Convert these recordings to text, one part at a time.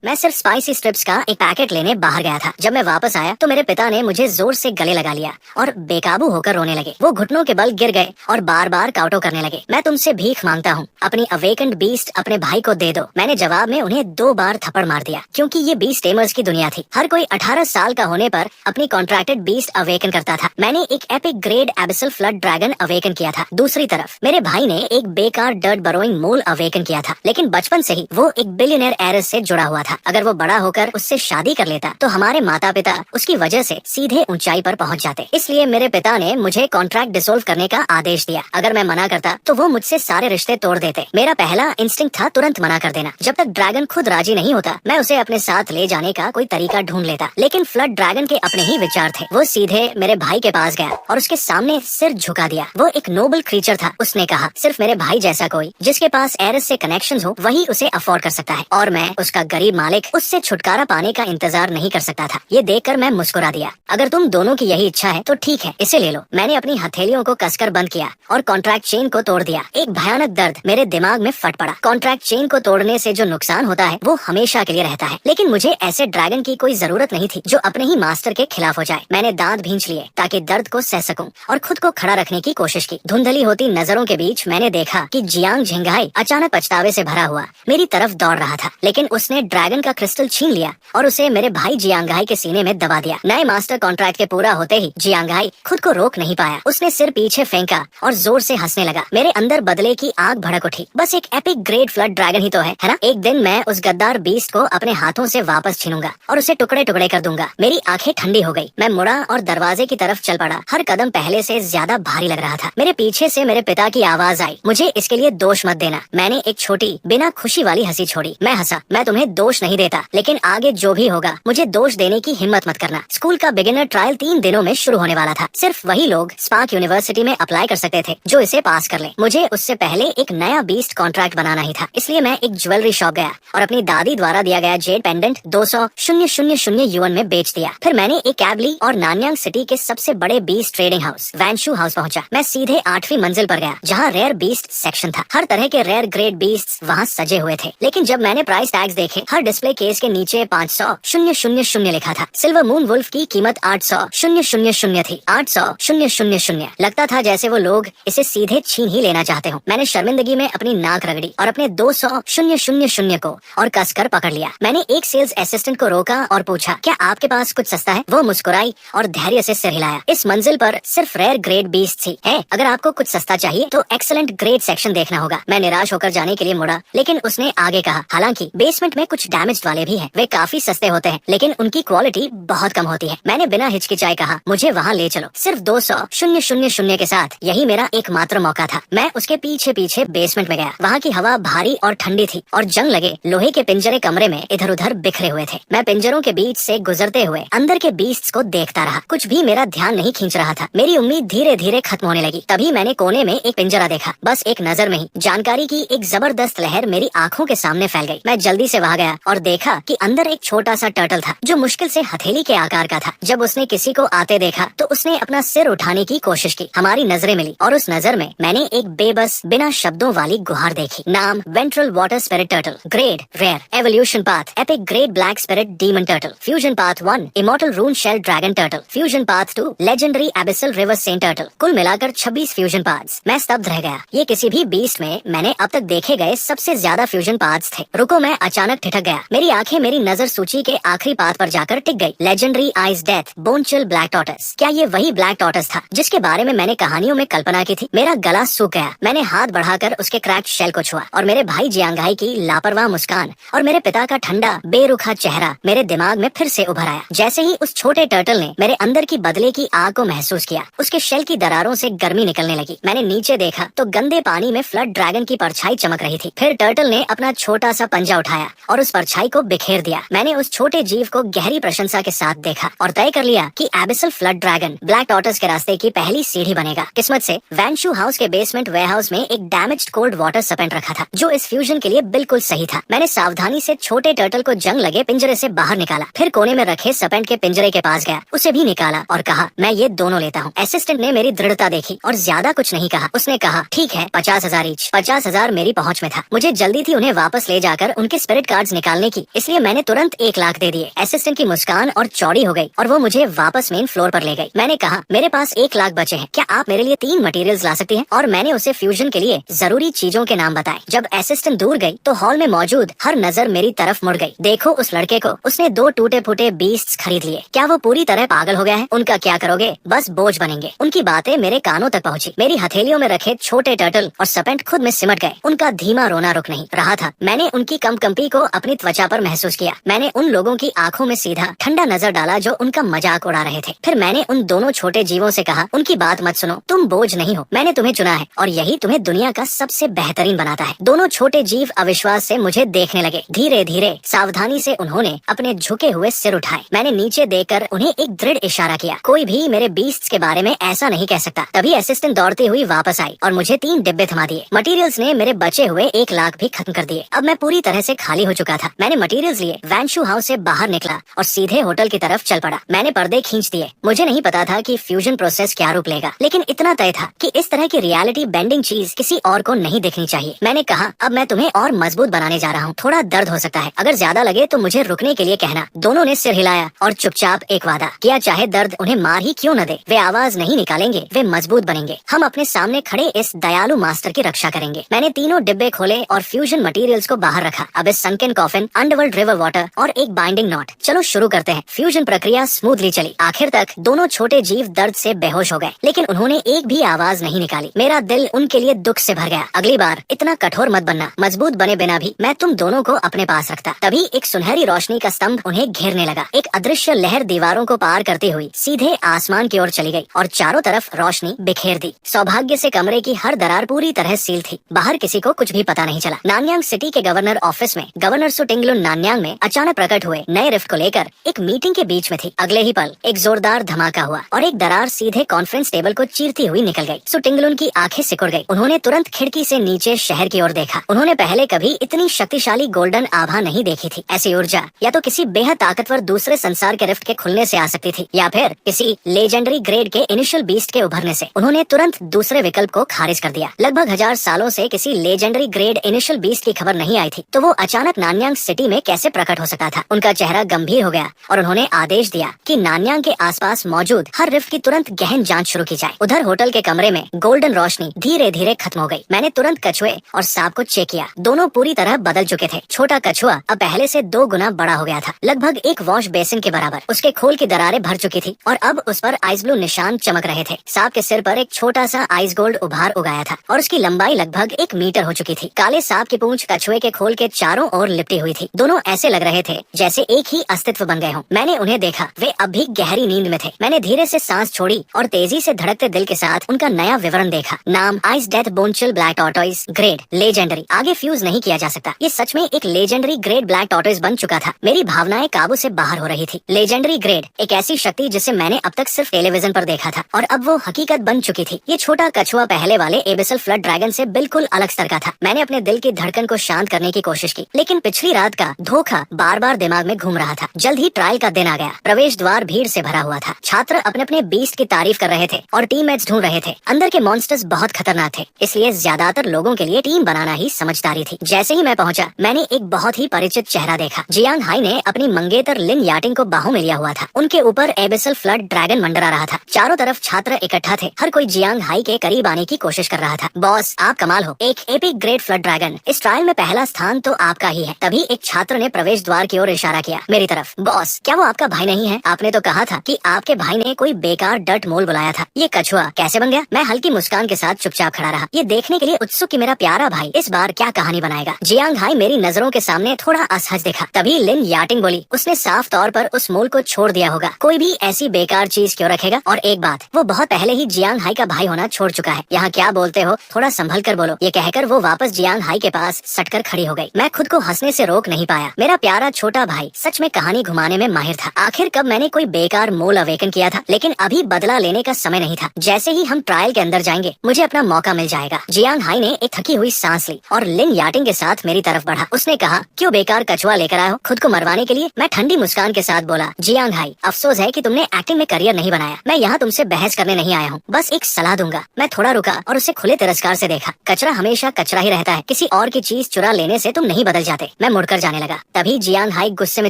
मैं सिर्फ spicy strips का एक पैकेट लेने बाहर गया था। जब मैं वापस आया तो मेरे पिता ने मुझे जोर से गले लगा लिया और बेकाबू होकर रोने लगे। वो घुटनों के बल गिर गए और बार बार काउटो करने लगे। मैं तुमसे भीख मांगता हूँ, अपनी अवेकेंड बीस्ट अपने भाई को दे दो। मैंने जवाब में उन्हें 2 बार थप्पड़ मार दिया, क्योंकि ये बीस्ट टेमर्स की दुनिया थी। हर कोई 18 साल का होने पर अपनी कॉन्ट्रैक्टेड बीस्ट अवेकन करता था। मैंने एक epic grade abyssal flood dragon awaken किया था। दूसरी तरफ मेरे भाई ने एक बेकार डर्ट बरोइंग मोल अवेकन किया था, लेकिन बचपन से ही वो एक बिलियनर एरस से जुड़ा हुआ था। अगर वो बड़ा होकर उससे शादी कर लेता तो हमारे माता पिता उसकी वजह से सीधे ऊंचाई पर पहुंच जाते। इसलिए मेरे पिता ने मुझे कॉन्ट्रैक्ट डिसोल्व करने का आदेश दिया। अगर मैं मना करता तो वो मुझसे सारे रिश्ते तोड़ देते। मेरा पहला इंस्टिंक्ट था तुरंत मना कर देना। जब तक ड्रैगन खुद राजी नहीं होता, मैं उसे अपने साथ ले जाने का कोई तरीका ढूंढ लेता। लेकिन फ्लड ड्रैगन के अपने ही विचार थे। वो सीधे मेरे भाई के पास गया और उसके सामने सिर झुका दिया। वो एक नोबल क्रीचर था। उसने कहा, सिर्फ मेरे भाई जैसा कोई जिसके पास एरस से कनेक्शंस हो वही उसे अफोर्ड कर सकता है, और मैं उसका गरीब मालिक उससे छुटकारा पाने का इंतजार नहीं कर सकता था। ये देखकर मैं मुस्कुरा दिया। अगर तुम दोनों की यही इच्छा है तो ठीक है, इसे ले लो। मैंने अपनी हथेलियों को कसकर बंद किया और कॉन्ट्रैक्ट चेन को तोड़ दिया। एक भयानक दर्द मेरे दिमाग में फट पड़ा। कॉन्ट्रैक्ट चेन को तोड़ने से जो नुकसान होता है वो हमेशा के लिए रहता है, लेकिन मुझे ऐसे ड्रैगन की कोई जरूरत नहीं थी जो अपने ही मास्टर के खिलाफ हो जाए। मैंने दांत भींच लिए ताकि दर्द को सह सकूं और खुद को खड़ा रखने की कोशिश की। धुंधली होती नजरों के बीच मैंने देखा कि जियांग झिंगाई अचानक पछतावे से भरा हुआ मेरी तरफ दौड़ रहा था, लेकिन उसने ड्रैगन का क्रिस्टल छीन लिया और उसे मेरे भाई जियांगाई के सीने में दबा दिया। नए मास्टर कॉन्ट्रैक्ट के पूरा होते ही जियांगाई खुद को रोक नहीं पाया। उसने सिर पीछे फेंका और जोर से हंसने लगा। मेरे अंदर बदले की आग भड़क उठी। बस एक एपिक ग्रेट फ्लड ड्रैगन ही तो है ना? एक दिन मैं उस गद्दार बीस्ट को अपने हाथों से वापस छीनूंगा और उसे टुकड़े टुकड़े कर दूंगा। मेरी आंखें ठंडी हो गई। मैं मुड़ा और दरवाजे की तरफ चल पड़ा। हर कदम पहले से ज्यादा भारी लग रहा था। मेरे पीछे से मेरे पिता की आवाज आई, मुझे इसके लिए दोष मत देना। मैंने एक छोटी बिना खुशी वाली हंसी छोड़ी। मैं हंसा, मैं तुम्हें दोष नहीं देता, लेकिन आगे जो भी होगा मुझे दोष देने की हिम्मत मत करना। स्कूल का बिगिनर ट्रायल 3 दिनों में शुरू होने वाला था। सिर्फ वही लोग स्पार्क यूनिवर्सिटी में अप्लाई कर सकते थे जो इसे पास कर ले। मुझे उससे पहले एक नया बीस्ट कॉन्ट्रैक्ट बनाना ही था, इसलिए मैं एक ज्वेलरी शॉप गया और अपनी दादी द्वारा दिया गया जेड पेंडेंट 200,000 युआन में बेच दिया। फिर मैंने एक कैब ली और नानयांग सिटी के सबसे बड़े बीस्ट ट्रेडिंग हाउस वैनशू हाउस पहुंचा। मैं सीधे 8वीं मंजिल पर गया जहाँ रेयर बीस्ट सेक्शन था। हर तरह के रेयर ग्रेड बीस्ट वहाँ सजे हुए थे, लेकिन जब मैंने प्राइस टैग्स देखे, हर डिस्प्ले केस के नीचे 500,000 लिखा था। सिल्वर मून वुल्फ की कीमत 800,000 थी। 800,000। लगता था जैसे वो लोग इसे सीधे छीन ही लेना चाहते हो। मैंने शर्मिंदगी में अपनी नाक रगड़ी और अपने 200,000 को और कसकर पकड़ लिया। मैंने एक सेल्स असिस्टेंट को रोका और पूछा, क्या आपके पास कुछ सस्ता है? वो मुस्कुराई और धैर्य से सिर हिलाया। इस मंजिल पर सिर्फ रेयर ग्रेड बीस्ट थी। है, अगर आपको कुछ सस्ता चाहिए तो एक्सीलेंट ग्रेड सेक्शन देखना होगा। मैं निराश होकर जाने के लिए मुड़ा, लेकिन उसने आगे कहा, हालांकि बेसमेंट में कुछ डैमेज्ड वाले भी हैं। वे काफी सस्ते होते हैं, लेकिन उनकी क्वालिटी बहुत कम होती है। मैंने बिना हिचकिचाए कहा, मुझे वहाँ ले चलो। सिर्फ 200,000 के साथ यही मेरा एकमात्र मौका था। मैं उसके पीछे पीछे बेसमेंट में गया। वहाँ की हवा भारी और ठंडी थी और जंग लगे लोहे के पिंजरे कमरे में इधर उधर बिखरे हुए थे। मैं पिंजरों के बीच से गुजरते हुए अंदर के बीस्ट्स को देखता रहा। कुछ भी मेरा ध्यान नहीं खींच रहा था। मेरी उम्मीद धीरे धीरे खत्म होने लगी। तभी मैंने कोने में एक पिंजरा देखा। बस एक नजर में ही जानकारी की एक जबरदस्त लहर मेरी आंखों के सामने फैल गई। मैं जल्दी से वहाँ गया और देखा कि अंदर एक छोटा सा टर्टल था जो मुश्किल से हथेली के आकार का था। जब उसने किसी को आते देखा तो उसने अपना सिर उठाने की कोशिश की। हमारी नजरें मिली और उस नजर में मैंने एक बेबस बिना शब्दों वाली गुहार देखी। नाम ventral water spirit turtle, grade rare, evolution path epic grade black spirit demon turtle, fusion path 1 immortal rune shell dragon turtle, fusion path 2 legendary abyssal river saint turtle. कुल मिलाकर 26 फ्यूजन पाथ्स। मैं स्तब्ध रह गया। ये किसी भी बीस्ट में मैंने अब तक देखे गए सबसे ज्यादा फ्यूजन पाथ्स थे। रुको, मैं अचानक ठिठक गया। मेरी आंखें मेरी नजर सूची के आखिरी पाथ पर जाकर टिक गई। Legendary ice death bone chill black tortoise. क्या ये वही ब्लैक टॉर्टस था जिसके बारे में मैंने कहानियों में कल्पना की थी? मेरा गला सूख गया। मैंने हाथ बढ़ाकर उसके क्रैक्ड शेल को छुआ और मेरे भाई जियांगाई की लापरवाह मुस्कान और मेरे पिता का ठंडा बेरुखा चेहरा मेरे दिमाग में फिर से उभर आया। जैसे ही उस छोटे टर्टल ने मेरे अंदर की बदले की आग को महसूस किया, उसके शेल की दरारों से गर्मी निकलने लगी। मैंने नीचे देखा तो गंदे पानी में फ्लड ड्रैगन की परछाई चमक रही थी। फिर टर्टल ने अपना छोटा सा पंजा उठाया और उस परछाई को बिखेर दिया। मैंने उस छोटे जीव को गहरी प्रशंसा के साथ देखा और तय कर लिया कि एबिसल फ्लड ड्रैगन ब्लैक टॉर्टस के रास्ते की पहली सीढ़ी बनेगा। किस्मत से वैनशू हाउस के बेसमेंट वेयरहाउस में एक डैमेज्ड कोल्ड वाटर सपेंट रखा था जो इस फ्यूजन के लिए बिल्कुल सही था। मैंने सावधानी से छोटे टर्टल को जंग लगे पिंजरे से बाहर निकाला। फिर कोने में रखे सपेंट के पिंजरे के पास गया, उसे भी निकाला और कहा, मैं ये दोनों लेता हूँ। असिस्टेंट ने मेरी दृढ़ता देखी और ज्यादा कुछ नहीं कहा। उसने कहा, ठीक है, 50,000 ईच। 50,000 मेरी पहुँच में था। मुझे जल्दी थी उन्हें वापस ले जाकर उनके स्पिरिट कार्ड्स निकाल निकालने की, इसलिए मैंने तुरंत 1 लाख दे दिए। असिस्टेंट की मुस्कान और चौड़ी हो गई और वो मुझे वापस मेन फ्लोर पर ले गई। मैंने कहा, मेरे पास 1 लाख बचे हैं, क्या आप मेरे लिए 3 मटेरियल्स ला सकती हैं? और मैंने उसे फ्यूजन के लिए जरूरी चीजों के नाम बताए। जब असिस्टेंट दूर गई तो हॉल में मौजूद हर नजर मेरी तरफ मुड़ गई। देखो उस लड़के को, उसने 2 टूटे फूटे बीस्ट्स खरीद लिए। क्या वो पूरी तरह पागल हो गया है? उनका क्या करोगे? बस बोझ बनेंगे। उनकी बातें मेरे कानों तक पहुंची। मेरी हथेलियों में रखे छोटे टर्टल और सर्पेंट खुद में सिमट गए। उनका धीमा रोना रुक नहीं रहा था। मैंने उनकी कंपकंपी को अपनी त्वचा पर महसूस किया। मैंने उन लोगों की आंखों में सीधा ठंडा नजर डाला जो उनका मजाक उड़ा रहे थे। फिर मैंने उन दोनों छोटे जीवों से कहा, उनकी बात मत सुनो, तुम बोझ नहीं हो, मैंने तुम्हें चुना है और यही तुम्हें दुनिया का सबसे बेहतरीन बनाता है। दोनों छोटे जीव अविश्वास से मुझे देखने लगे। धीरे धीरे सावधानी से उन्होंने अपने झुके हुए सिर उठाए। मैंने नीचे देखकर उन्हें एक दृढ़ इशारा किया। कोई भी मेरे बीस्ट्स के बारे में ऐसा नहीं कह सकता। तभी असिस्टेंट दौड़ती हुई वापस आई और मुझे 3 डिब्बे थमा दिए। मटेरियल्स ने मेरे बचे हुए 1 लाख भी खत्म कर दिए। अब मैं पूरी तरह से खाली हो चुका था। मैंने मटेरियल्स लिए वैनशू हाउस से बाहर निकला और सीधे होटल की तरफ चल पड़ा। मैंने पर्दे खींच दिए। मुझे नहीं पता था कि फ्यूजन प्रोसेस क्या रूप लेगा, लेकिन इतना तय था कि इस तरह की रियलिटी बेंडिंग चीज किसी और को नहीं देखनी चाहिए। मैंने कहा, अब मैं तुम्हें और मजबूत बनाने जा रहा हूँ। थोड़ा दर्द हो सकता है, अगर ज्यादा लगे तो मुझे रुकने के लिए कहना। दोनों ने सिर हिलाया और चुपचाप एक वादा किया, चाहे दर्द उन्हें मार ही क्यों न दे, वे आवाज नहीं निकालेंगे, वे मजबूत बनेंगे। हम अपने सामने खड़े इस दयालु मास्टर की रक्षा करेंगे। मैंने तीनों डिब्बे खोले और फ्यूजन मटेरियल्स को बाहर रखा। अब इस sunken coffin, underworld river water और एक बाइंडिंग नॉट। चलो शुरू करते हैं। फ्यूजन प्रक्रिया स्मूथली चली। आखिर तक दोनों छोटे जीव दर्द से बेहोश हो गए, लेकिन उन्होंने एक भी आवाज नहीं निकाली। मेरा दिल उनके लिए दुख से भर गया। अगली बार इतना कठोर मत बनना, मजबूत बने बिना भी मैं तुम दोनों को अपने पास रखता। तभी एक सुनहरी रोशनी का स्तंभ उन्हें घेरने लगा। एक अदृश्य लहर दीवारों को पार करते हुई सीधे आसमान की ओर चली गई और चारों तरफ रोशनी बिखेर दी। सौभाग्य से कमरे की हर दरार पूरी तरह सील थी। बाहर किसी को कुछ भी पता नहीं चला। नानयांग सिटी के गवर्नर ऑफिस में गवर्नर सुटिंगलुन नानयांग में अचानक प्रकट हुए नए रिफ्ट को लेकर एक मीटिंग के बीच में थी। अगले ही पल एक जोरदार धमाका हुआ और एक दरार सीधे कॉन्फ्रेंस टेबल को चीरती हुई निकल गई। सुटिंगलुन की आंखें सिकुड़ गई। उन्होंने तुरंत खिड़की से नीचे शहर की ओर देखा। उन्होंने पहले कभी इतनी शक्तिशाली गोल्डन आभा नहीं देखी थी। ऐसी ऊर्जा या तो किसी बेहद ताकतवर दूसरे संसार के रिफ्ट के खुलने से आ सकती थी या फिर किसी लेजेंडरी ग्रेड के इनिशियल बीस्ट के उभरने से। उन्होंने तुरंत दूसरे विकल्प को खारिज कर दिया। लगभग 1000 सालों से किसी लेजेंडरी ग्रेड इनिशियल बीस्ट की खबर नहीं आई थी, तो वो अचानक नानयांग सिटी में कैसे प्रकट हो सकता था? उनका चेहरा गंभीर हो गया और उन्होंने आदेश दिया कि नानयांग के आसपास मौजूद हर रिफ्ट की तुरंत गहन जांच शुरू की जाए। उधर होटल के कमरे में गोल्डन रोशनी धीरे धीरे खत्म हो गई। मैंने तुरंत कछुए और सांप को चेक किया। दोनों पूरी तरह बदल चुके थे। छोटा कछुआ अब पहले से 2 गुना बड़ा हो गया था, लगभग एक वॉश बेसिन के बराबर। उसके खोल की दरारें भर चुकी थी और अब उस पर आइस ब्लू निशान चमक रहे थे। सांप के सिर पर एक छोटा सा आइस गोल्ड उभार उगाया था और उसकी लंबाई लगभग 1 मीटर हो चुकी थी। काले सांप की पूंछ कछुए के खोल के चारों ओर लिपटी हुई थी। दोनों ऐसे लग रहे थे जैसे एक ही अस्तित्व बन गए हों। मैंने उन्हें देखा, वे अब भी गहरी नींद में थे। मैंने धीरे से सांस छोड़ी और तेजी से धड़कते दिल के साथ उनका नया विवरण देखा। नाम ice death bonechill black tortoise, grade legendary. आगे फ्यूज नहीं किया जा सकता। ये सच में एक लेजेंडरी ग्रेड ब्लैक टॉर्टोइस बन चुका था। मेरी भावनाएं काबू से बाहर हो रही थी। लेजेंडरी ग्रेड, एक ऐसी शक्ति जिसे मैंने अब तक सिर्फ टेलीविजन पर देखा था और अब वो हकीकत बन चुकी थी। ये छोटा कछुआ पहले वाले एबिसल फ्लड ड्रैगन से बिल्कुल अलग स्तर का था। मैंने अपने दिल की धड़कन को शांत करने की कोशिश की, लेकिन पिछली रात का धोखा बार बार दिमाग में घूम रहा था। जल्द ही ट्रायल का दिन आ गया। प्रवेश द्वार भीड़ से भरा हुआ था। छात्र अपने अपने बीस्ट की तारीफ कर रहे थे और टीममेट्स ढूंढ रहे थे। अंदर के मॉन्स्टर्स बहुत खतरनाक थे, इसलिए ज्यादातर लोगों के लिए टीम बनाना ही समझदारी थी। जैसे ही मैं पहुंचा, मैंने एक बहुत ही परिचित चेहरा देखा। जियांग हाई ने अपनी मंगेतर लिन याटिंग को बाहों में लिया हुआ था। उनके ऊपर एबिसल फ्लड ड्रैगन मंडरा रहा था। चारों तरफ छात्र इकट्ठा थे। हर कोई जियांग हाई के करीब आने की कोशिश कर रहा था। बॉस, आप कमाल हो, एक एपिक ग्रेट फ्लड ड्रैगन। इस ट्रायल में पहला स्थान तो आपका ही है। तभी एक छात्र ने प्रवेश द्वार की ओर इशारा किया, मेरी तरफ। बॉस, क्या वो आपका भाई नहीं है? आपने तो कहा था कि आपके भाई ने कोई बेकार डट मोल बुलाया था। ये कछुआ कैसे बन गया? मैं हल्की मुस्कान के साथ चुपचाप खड़ा रहा, ये देखने के लिए उत्सुक कि मेरा प्यारा भाई इस बार क्या कहानी बनाएगा। जियांग हाई मेरी नजरों के सामने थोड़ा असहज दिखा। तभी लिन याटिंग बोली, उसने साफ तौर पर उस मोल को छोड़ दिया होगा। कोई भी ऐसी बेकार चीज क्यों रखेगा? और एक बात, वो बहुत पहले ही जियांग हाई का भाई होना छोड़ चुका है। यहाँ क्या बोलते हो? थोड़ा संभल कर बोलो। ये कहकर वो वापस जियांग हाई के पास सटकर खड़ी हो गई। मैं खुद को हंसने से रोक नहीं पाया। मेरा प्यारा छोटा भाई सच में कहानी घुमाने में माहिर था। आखिर कब मैंने कोई बेकार मोल अवेकन किया था? लेकिन अभी बदला लेने का समय नहीं था। जैसे ही हम ट्रायल के अंदर जाएंगे, मुझे अपना मौका मिल जाएगा। जियांग हाई ने एक थकी हुई सांस ली और लिन याटिंग के साथ मेरी तरफ बढ़ा। उसने कहा, क्यों बेकार कछुआ लेकर आए हो? खुद को मरवाने के लिए? मैं ठंडी मुस्कान के साथ बोला, जियांग हाई, अफसोस है कि तुमने एक्टिंग में करियर नहीं बनाया। मैं यहाँ तुमसे बहस करने नहीं आया हूँ, बस एक सलाह दूंगा। मैं थोड़ा रुका और उसे खुले तिरस्कार से देखा। कचरा हमेशा कचरा ही रहता है। किसी और की चीज चुरा लेने से तुम नहीं बदल जाते। मैं मुड़कर जाने लगा। तभी जियांग हाई गुस्से में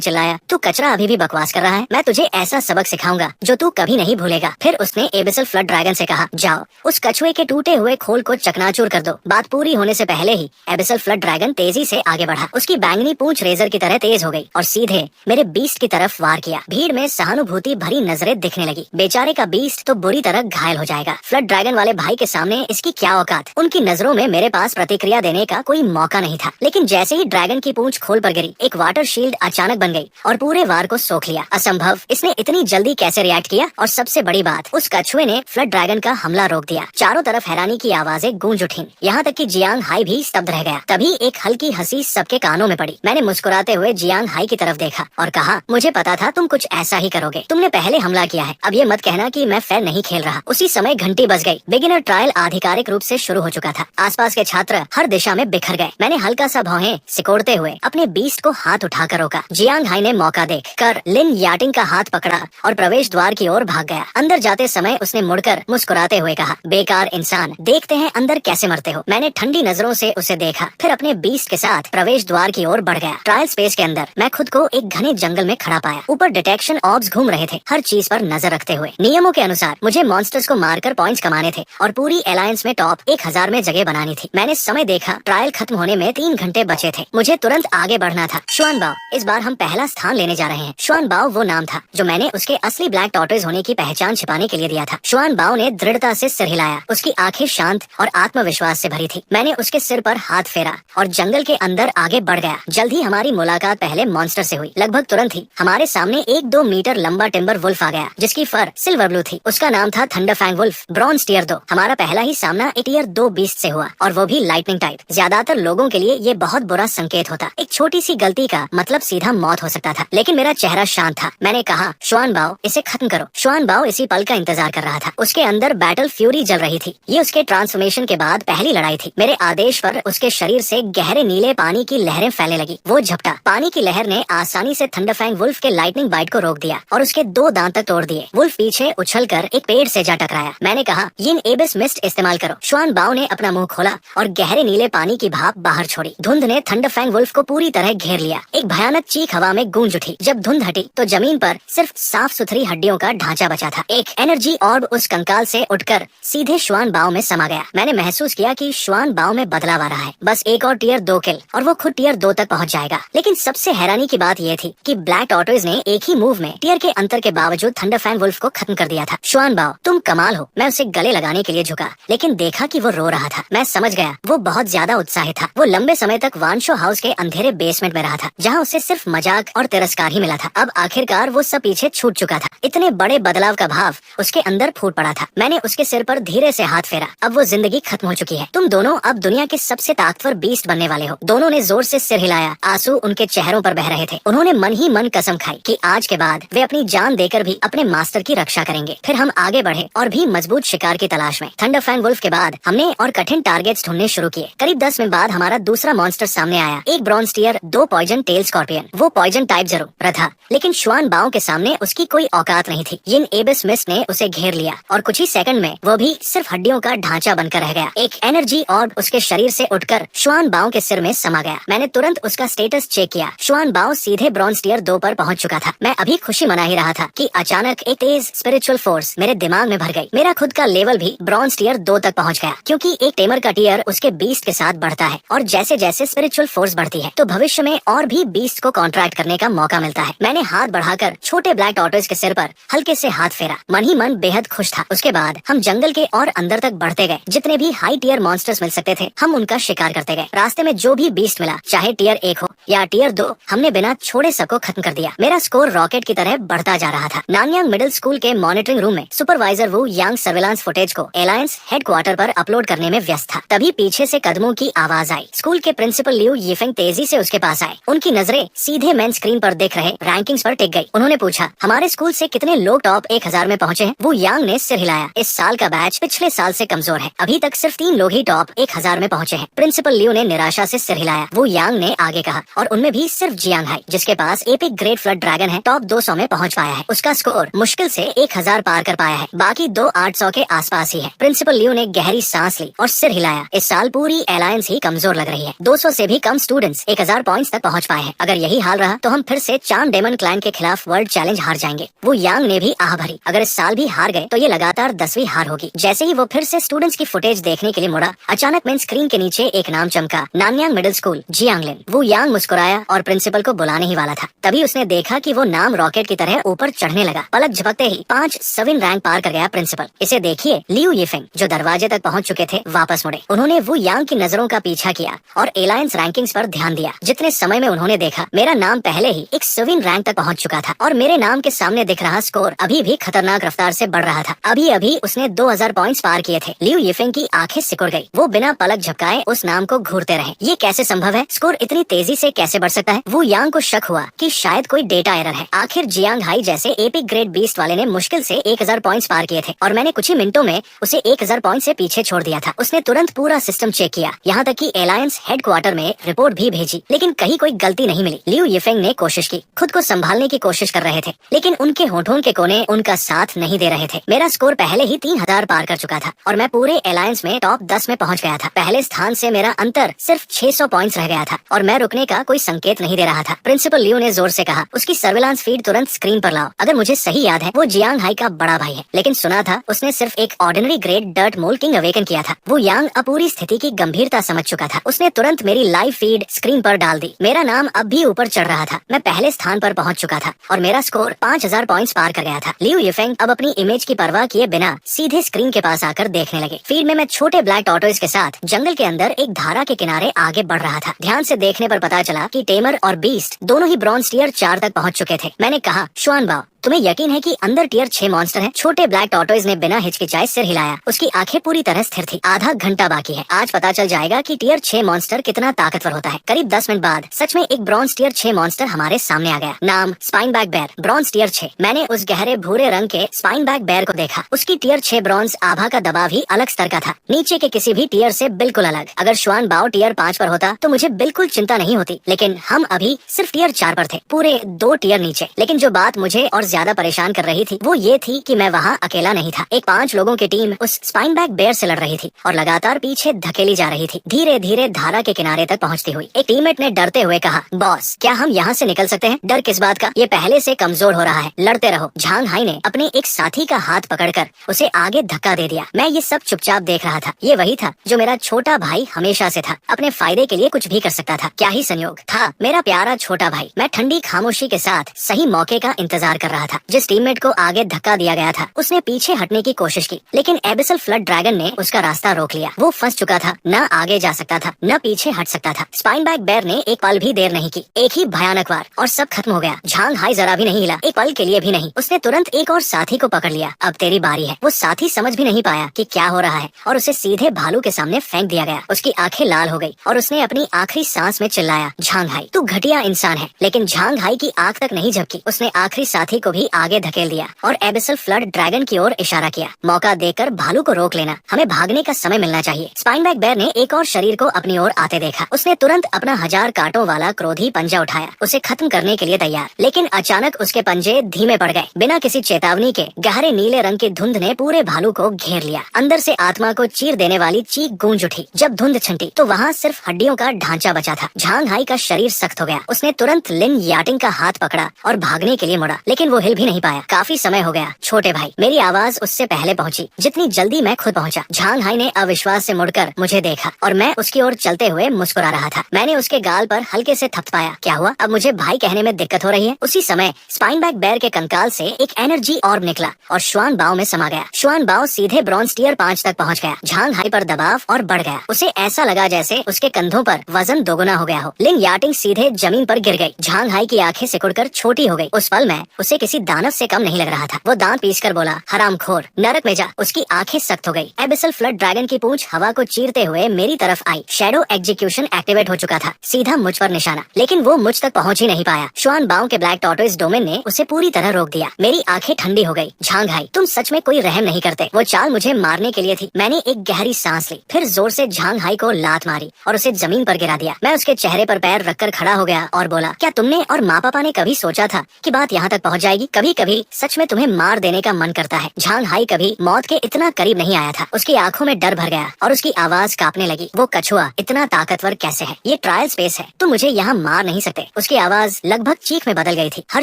चिल्लाया, तू कचरा अभी भी बकवास कर रहा है, मैं तुझे ऐसा सबक सिखाऊंगा जो तू कभी नहीं भूलेगा। फिर उसने एबिसल फ्लड ड्रैगन से कहा, जाओ उस कछुए के टूटे हुए खोल को चकनाचूर कर दो। बात पूरी होने से पहले ही एबिसल फ्लड ड्रैगन तेजी से आगे बढ़ा। उसकी बैंगनी पूंछ रेजर की तरह तेज हो गई और सीधे मेरे बीस्ट की तरफ वार किया। भीड़ में सहानुभूति भरी नजरें दिखने लगी। बेचारे का बीस्ट तो बुरी तरह घायल हो जाएगा। फ्लड ड्रैगन वाले भाई के सामने इसकी क्या औकात। उनकी नजरों में मेरे पास प्रतिक्रिया देने का कोई मौका नहीं था। लेकिन जैसे ही ड्रैगन की पूंछ खोल पर गिरी, एक वाटर शील्ड अचानक बन गई और पूरे वार को सोख लिया। असंभव, इसने इतनी जल्दी कैसे रिएक्ट किया। और सबसे बड़ी बात, उस कछुए ने फ्लड ड्रैगन का हमला रोक दिया। चारों तरफ हैरानी की आवाजें गूंज उठी, यहाँ तक कि जियांग हाई भी स्तब्ध रह गया। तभी एक हल्की हंसी सबके कानों में पड़ी। मैंने मुस्कुराते हुए जियांग हाई की तरफ देखा और कहा, मुझे पता था तुम कुछ ऐसा ही करोगे। तुमने पहले हमला किया है, अब ये मत कहना कि मैं फेयर नहीं खेल रहा। उसी समय घंटी बज गई। बिगिनर ट्रायल आधिकारिक रूप से शुरू हो चुका था। आसपास के छात्र हर दिशा में बिखर गए। मैंने हल्का सा भौहें सिकोड़ते हुए अपने बीस्ट को हाथ उठाकर रोका। जियांग हाई ने मौका देख कर लिन याटिंग का हाथ पकड़ा और प्रवेश द्वार की ओर भाग गया। अंदर जाते समय उसने मुड़कर मुस्कुराते हुए कहा, बेकार इंसान, देखते हैं अंदर कैसे मरते हो। मैंने ठंडी नजरों से उसे देखा, फिर अपने बीस्ट के साथ प्रवेश द्वार की ओर बढ़ गया। ट्रायल स्पेस के अंदर मैं खुद को एक घने जंगल में खड़ा पाया। ऊपर डिटेक्शन ऑब्स घूम रहे थे, हर चीज पर नजर रखते हुए। नियमों के अनुसार मुझे मॉन्स्टर्स को मारकर पॉइंट्स कमाने थे और पूरी अलायंस में टॉप 1000 में जगह बनानी थी। मैंने समय देखा, ट्रायल खत्म होने में 3 घंटे बचे थे। मुझे तुरंत आगे बढ़ना था। शुआन बाओ, इस बार हम पहला स्थान लेने जा रहे हैं। शुआन बाओ वो नाम था जो मैंने उसके असली ब्लैक टॉर्टोइज होने की पहचान छिपाने के लिए दिया था। शुआन बाओ ने दृढ़ता से सिर हिलाया। उसकी आंखें शांत और आत्मविश्वास से भरी थी। मैंने उसके सिर पर हाथ फेरा और जंगल के अंदर आगे बढ़ गया। जल्द ही हमारी मुलाकात पहले मॉन्स्टर से हुई। लगभग तुरंत ही हमारे सामने 1-2 मीटर लंबा टिम्बर वुल्फ आ गया, जिसकी फर सिल्वर ब्लू थी। उसका नाम था थंडरफैंग वुल्फ, ब्रॉन्ज टियर 2। हमारा पहला ही सामना एक टियर 2 बीस्ट से हुआ और वो भी लाइटनिंग टाइप। ज्यादातर लोगों के लिए ये बहुत बुरा संकेत होता। एक छोटी सी गलती का मतलब सीधा मौत हो सकता था। लेकिन मेरा चेहरा शांत था। मैंने कहा, शुआन बाओ, इसे खत्म करो। शुआन बाओ इसी पल का इंतजार कर रहा था। उसके अंदर बैटल फ्यूरी जल रही थी। ये उसके ट्रांसफॉर्मेशन के बाद पहली लड़ाई थी। मेरे आदेश पर उसके शरीर से गहरे नीले पानी की लहरें फैलने लगी। वो झपटा। पानी की लहर ने आसानी से थंडरफैंग वुल्फ के लाइटनिंग बाइट को रोक दिया और उसके 2 दांत तक तोड़ दिए। वुल्फ पीछे उछलकर एक पेड़ से जा टकराया। मैंने कहा, यिन एबिस मिस्ट इस्तेमाल करो। शुआन बाओ ने अपना मुंह खोला और गहरे नीले पानी की भाप बाहर छोड़ी। धुंध ने थंडरफैंग वुल्फ को पूरी तरह घेर लिया। एक भयानक चीख हवा में गूंज उठी। जब धुंध हटी तो जमीन पर सिर्फ साफ सुथरी हड्डियों का ढांचा बचा था। एक एनर्जी ऑर्ब उस कंकाल से उठकर सीधे शुआन बाओ में समा गया। मैंने महसूस किया कि शुआन बाओ में बदलाव आ रहा है। बस एक और टियर 2 किल और वो खुद टियर 2 तक पहुंच जाएगा। लेकिन सबसे हैरानी की बात यह थी कि ब्लैक टॉर्टोइज ने एक ही मूव में टियर के अंतर के बावजूद थंडरफैंग वुल्फ को खत्म कर दिया था। शुआन बाओ, तुम कमाल हो। मैं उसे गले लगाने के लिए झुका, लेकिन देखा कि वो रो रहा था। मैं समझ गया, वो बहुत ज्यादा उत्साहित था। वो लंबे समय तक वानशो हाउस के अंधेरे बेसमेंट में रहा था, जहाँ उसे सिर्फ मजाक और तिरस्कार ही मिला था। अब आखिरकार वो सब पीछे छूट चुका था। इतने बड़े बदलाव का भाव उसके अंदर फूट पड़ा था। मैंने उसके सिर पर धीरे से हाथ फेरा। अब वो जिंदगी खत्म हो चुकी है। तुम दोनों अब दुनिया के सबसे ताकतवर बीस्ट बनने वाले हो। दोनों ने जोर से सिर हिलाया। आंसू उनके चेहरों पर बह रहे थे। उन्होंने मन ही मन कसम खाई कि आज के बाद वे अपनी जान देकर भी अपने मास्टर की रक्षा करेंगे। फिर हम आगे बढ़े और भी मजबूत शिकार की तलाश में। थंडरफैंग वुल्फ के बाद हमने और कठिन टारगेट्स ढूंढने शुरू किए। करीब 10 मिनट बाद हमारा दूसरा मॉन्स्टर सामने आया। एक bronze tier 2 poison tail scorpion. वो पॉइजन टाइप जरूर था, लेकिन शुआन बाओ के सामने उसकी कोई औकात नहीं थी। यिन एबिस मिस्ट ने उसे घेर लिया और कुछ ही सेकंड में वो भी सिर्फ हड्डियों का ढांचा बनकर रह गया। एक एनर्जी ऑर्ब उसके शरीर से उठकर शुआन बाओ के सिर में समा गया। मैंने तुरंत उसका स्टेटस चेक किया। शुआन बाओ सीधे ब्रॉन्ज टियर 2 पर पहुंच चुका था। मैं अभी खुशी मना ही रहा था कि अचानक एक तेज स्पिरिचुअल फोर्स मेरे दिमाग में भर गई। मेरा खुद का लेवल भी ब्रॉन्ज टियर 2 तक पहुंच गया, क्योंकि एक टेमर का टियर उसके बीस्ट के साथ बढ़ता है और जैसे जैसे स्पिरिचुअल फोर्स बढ़ती है तो भविष्य में और भी बीस्ट को कॉन्ट्रैक्ट करने का मौका मिलता है। मैंने हाथ बढ़ाकर छोटे ब्लैक टॉर्टोइज के सिर पर हल्के से हाथ फेरा। मन ही मन बेहद खुश था। उसके बाद हम जंगल के और अंदर तक बढ़ते गए। जितने भी हाई टियर मॉन्स्टर्स मिल सकते थे हम उनका शिकार करते गए। रास्ते में जो भी बीस्ट मिला, चाहे टियर 1 हो या टियर 2, हमने बिना छोड़े सबको खत्म कर दिया। मेरा स्कोर रॉकेट की तरह बढ़ता जा रहा था। नानयांग मिडिल स्कूल के मॉनिटरिंग रूम में सुपरवाइजर वू यांग सर्विलांस फुटेज को एलायंस हेडक्वार्टर पर अपलोड करने में व्यस्त था। तभी पीछे से कदमों की आवाज आई। स्कूल के प्रिंसिपल लियू यिफेंग तेजी से उसके पास आए। उनकी नजरें सीधे मेन स्क्रीन पर दिख रहे रैंकिंग्स पर टिक गई। उन्होंने पूछा, हमारे स्कूल से कितने लोग टॉप 1000 में पहुंचे हैं? वो यांग ने सिर हिलाया। इस साल का बैच पिछले साल से कमजोर है। अभी तक सिर्फ 3 लोग ही टॉप 1000 में पहुंचे हैं। प्रिंसिपल लियू ने निराशा से सिर हिलाया। वो यांग ने आगे कहा, और उनमें भी सिर्फ जियांग हाई, जिसके पास एपिक ग्रेट फ्लड ड्रैगन है, टॉप 200 में पहुंच पाया है। उसका स्कोर मुश्किल से 1000 पार कर पाया है। बाकी 2 800 के आसपास ही है। प्रिंसिपल लियू ने गहरी सांस ली और सिर हिलाया। इस साल पूरी अलायंस ही कमजोर लग रही है। 200 से भी कम स्टूडेंट्स 1000 पॉइंट्स तक पहुंच पाए हैं। अगर यही हाल रहा तो हम फिर से चान डेमन क्लैन के खिलाफ वर्ल्ड चैलेंज हार जाएंगे। वो यांग ने भी आह भरी, अगर इस साल भी हार गए तो ये लगातार 10वीं हार होगी। जैसे ही वो फिर से स्टूडेंट्स की फुटेज देखने के लिए मुड़ा, अचानक मेन स्क्रीन के नीचे एक नाम चमका, नानयांग मिडिल स्कूल, जियांगलिन। वो यांग मुस्कुराया और प्रिंसिपल को बुलाने ही वाला था, तभी उसने देखा कि वो नाम रॉकेट की तरह ऊपर चढ़ने लगा। पलक झपकते ही 5 सविन रैंक पार कर गया प्रिंसिपल। इसे देखिए, लियू यिफेंग जो दरवाजे तक पहुंच चुके थे वापस मुड़े। उन्होंने वो यांग की नजरों का पीछा किया और एलायंस रैंकिंग्स पर ध्यान दिया। जितने समय में उन्होंने देखा, मेरा नाम पहले ही एक सविन रैंक तक पहुंच चुका था और मेरे नाम के सामने दिख रहा स्कोर अभी भी खतरनाक रफ्तार से बढ़ रहा था। अभी अभी उसने 2000 पॉइंट्स पार किए थे। लियू यिफेंग की आंखें सिकुड़ गई। वो बिना पलक झपकाए उस नाम को घूरते रहे। ये कैसे संभव है? स्कोर इतनी तेजी से कैसे बढ़ सकता है? वो यांग को शक हुआ कि शायद कोई डेटा एरर है। आखिर जियांग हाई जैसे एपिक ग्रेड बीस्ट वाले ने मुश्किल से 1000 पॉइंट्स पार किए थे और मैंने कुछ ही मिनटों में उसे 1000 पॉइंट से पीछे छोड़ दिया था। उसने तुरंत पूरा सिस्टम चेक किया, यहाँ तक कि एलायंस हेडक्वार्टर में रिपोर्ट भी भेजी, लेकिन कहीं कोई गलती नहीं मिली। लियू यिफेंग ने कोशिश की, खुद को संभालने की कोशिश कर रहे थे, लेकिन उनके होठों के कोने उनका साथ नहीं दे रहे थे। मेरा स्कोर पहले ही 3000 पार कर चुका था और मैं पूरे एलायंस में टॉप 10 में पहुंच गया था। पहले स्थान से मेरा अंतर सिर्फ 600 पॉइंट्स रह गया था और मैं रुकने का कोई संकेत नहीं दे रहा था। प्रिंसिपल लियू ने जोर से कहा, उसकी सर्विलांस फीड तुरंत स्क्रीन पर लाओ। अगर मुझे सही याद है वो जियांग हाई का बड़ा भाई है, लेकिन सुना था उसने सिर्फ एक ऑर्डिनरी ग्रेड डर्ट मोल किंग अवेकन किया था। वो यांग अब पूरी स्थिति की गंभीरता समझ चुका था। उसने तुरंत मेरी लाइव फीड स्क्रीन पर डाल दी। मेरा नाम अब भी ऊपर चढ़ रहा था। मैं पहले स्थान पर पहुंच चुका था और मेरा स्कोर 5000 पॉइंट्स पार कर गया था। लियू यिफेंग अब अपनी इमेज की परवाह किए बिना सीधे स्क्रीन के पास आकर देखने लगे। फीड में मैं छोटे ब्लैक टॉर्टोइज के साथ जंगल के अंदर एक धारा के किनारे आगे बढ़ रहा था। ध्यान से देखने पर पता चला कि टेमर और बीस्ट दोनों ही ब्रॉन्ज टियर 4 तक पहुंच चुके थे। मैंने कहा, शुआनबाओ, तुम्हें यकीन है कि अंदर टियर 6 मॉन्स्टर हैं? छोटे ब्लैक टॉर्टोइज ने बिना हिचकिचाए सिर हिलाया। उसकी आंखें पूरी तरह स्थिर थी। आधा घंटा बाकी है, आज पता चल जाएगा कि टियर 6 मॉन्स्टर कितना ताकतवर होता है। करीब 10 मिनट बाद सच में एक ब्रॉन्ज टियर 6 मॉन्स्टर हमारे सामने आ गया। नाम स्पाइनबैक बेयर, ब्रॉन्ज टियर 6। मैंने उस गहरे भूरे रंग के स्पाइनबैक बेयर को देखा। उसकी टियर 6 ब्रॉन्ज आभा का दबाव ही अलग स्तर का था, नीचे के किसी भी टियर से बिल्कुल अलग। अगर शुआनबाओ टियर 5 पर होता तो मुझे बिल्कुल चिंता नहीं होती, लेकिन हम अभी सिर्फ टियर 4 पर थे, पूरे 2 टियर नीचे। लेकिन जो बात मुझे और ज्यादा परेशान कर रही थी वो ये थी कि मैं वहाँ अकेला नहीं था। एक 5 लोगों की टीम उस स्पाइनबैक बेयर से लड़ रही थी और लगातार पीछे धकेली जा रही थी, धीरे धीरे धारा के किनारे तक पहुँचती हुई। एक टीममेट ने डरते हुए कहा, बॉस, क्या हम यहाँ से निकल सकते हैं? डर किस बात का? ये पहले से कमजोर हो रहा है, लड़ते रहो। झांग हाई ने अपने एक साथी का हाथ पकड़कर उसे आगे धक्का दे दिया। मैं ये सब चुपचाप देख रहा था। ये वही था जो मेरा छोटा भाई हमेशा से था, अपने फायदे के लिए कुछ भी कर सकता था। क्या ही संयोग था, मेरा प्यारा छोटा भाई। मैं ठंडी खामोशी के साथ सही मौके का इंतजार कर रहा था। जिस टीममेट को आगे धक्का दिया गया था उसने पीछे हटने की कोशिश की, लेकिन एबिसल फ्लड ड्रैगन ने उसका रास्ता रोक लिया। वो फंस चुका था, न आगे जा सकता था न पीछे हट सकता था। स्पाइनबैक बेयर ने एक पल भी देर नहीं की, एक ही भयानक वार और सब खत्म हो गया। झांग हाई जरा भी नहीं हिला, एक पल के लिए भी नहीं। उसने तुरंत एक और साथी को पकड़ लिया। अब तेरी बारी है। वो साथी समझ भी नहीं पाया कि क्या हो रहा है और उसे सीधे भालू के सामने फेंक दिया गया। उसकी आंखें लाल हो गई और उसने अपनी आखिरी सांस में चिल्लाया, झांग हाई, तू घटिया इंसान है। लेकिन झांग हाई की आंख तक नहीं झपकी। उसने आखिरी साथी को भी आगे धकेल दिया और एबिसल फ्लड ड्रैगन की ओर इशारा किया। मौका देकर भालू को रोक लेना, हमें भागने का समय मिलना चाहिए। स्पाइनबैक बेयर ने एक और शरीर को अपनी ओर आते देखा। उसने तुरंत अपना 1000 कांटों वाला क्रोधी पंजा उठाया, उसे खत्म करने के लिए तैयार। लेकिन अचानक उसके पंजे धीमे पड़ गए। बिना किसी चेतावनी के गहरे नीले रंग की धुंध ने पूरे भालू को घेर लिया। अंदर से आत्मा को चीर देने वाली चीख गूंज उठी। जब धुंध छंटी तो वहाँ सिर्फ हड्डियों का ढांचा बचा था। झांग हाई का शरीर सख्त हो गया। उसने तुरंत लिन याटिंग का हाथ पकड़ा और भागने के लिए मुड़ा, लेकिन वो हिल भी नहीं पाया। काफी समय हो गया छोटे भाई। मेरी आवाज उससे पहले पहुंची जितनी जल्दी मैं खुद पहुंचा। झांग हाई ने अविश्वास से मुड़कर मुझे देखा और मैं उसकी ओर चलते हुए मुस्कुरा रहा था। मैंने उसके गाल पर हल्के से थपथपाया। क्या हुआ? अब मुझे भाई कहने में दिक्कत हो रही है। उसी समय स्पाइनबैक बेयर के कंकाल से एक एनर्जी ऑर्ब निकला और शुआनबाओ में समा गया। शुआनबाओ सीधे ब्रॉन्ज टियर 5 तक पहुंच गया। झांग हाई पर दबाव और बढ़ गया। उसे ऐसा लगा जैसे उसके कंधों पर वजन दोगुना हो गया हो। लिन याटिंग सीधे जमीन पर गिर गई। झांग हाई की आंखें सिकुड़कर छोटी हो गई। उस पल में उसे किसी दानव से कम नहीं लग रहा था। वो दांत पीसकर बोला, हरामखोर, नरक में जा। उसकी आंखें सख्त हो गई। एबिसल फ्लड ड्रैगन की पूंछ हवा को चीरते हुए मेरी तरफ आई। शैडो एग्जीक्यूशन एक्टिवेट हो चुका था, सीधा मुझ पर निशाना, लेकिन वो मुझ तक पहुंच ही नहीं पाया। शुआनबाओ के ब्लैक टॉर्टोइज डोमेन ने उसे पूरी तरह रोक दिया। मेरी आंखें ठंडी हो गई। झांग हाई, तुम सच में कोई रहम नहीं करते। वो चाल मुझे मारने के लिए थी। मैंने एक गहरी सांस ली, फिर जोर से झांग हाई को लात मारी और उसे जमीन पर गिरा दिया। मैं उसके चेहरे पर पैर रखकर खड़ा हो गया और बोला, क्या तुमने और माँ पापा ने कभी सोचा था कि बात यहाँ तक पहुँच जाएगी? जाएगी। कभी कभी सच में तुम्हें मार देने का मन करता है। झांग हाई कभी मौत के इतना करीब नहीं आया था। उसकी आंखों में डर भर गया और उसकी आवाज कांपने लगी। वो कछुआ इतना ताकतवर कैसे है? ये ट्रायल स्पेस है, तुम मुझे यहाँ मार नहीं सकते। उसकी आवाज लगभग चीख में बदल गई थी। हर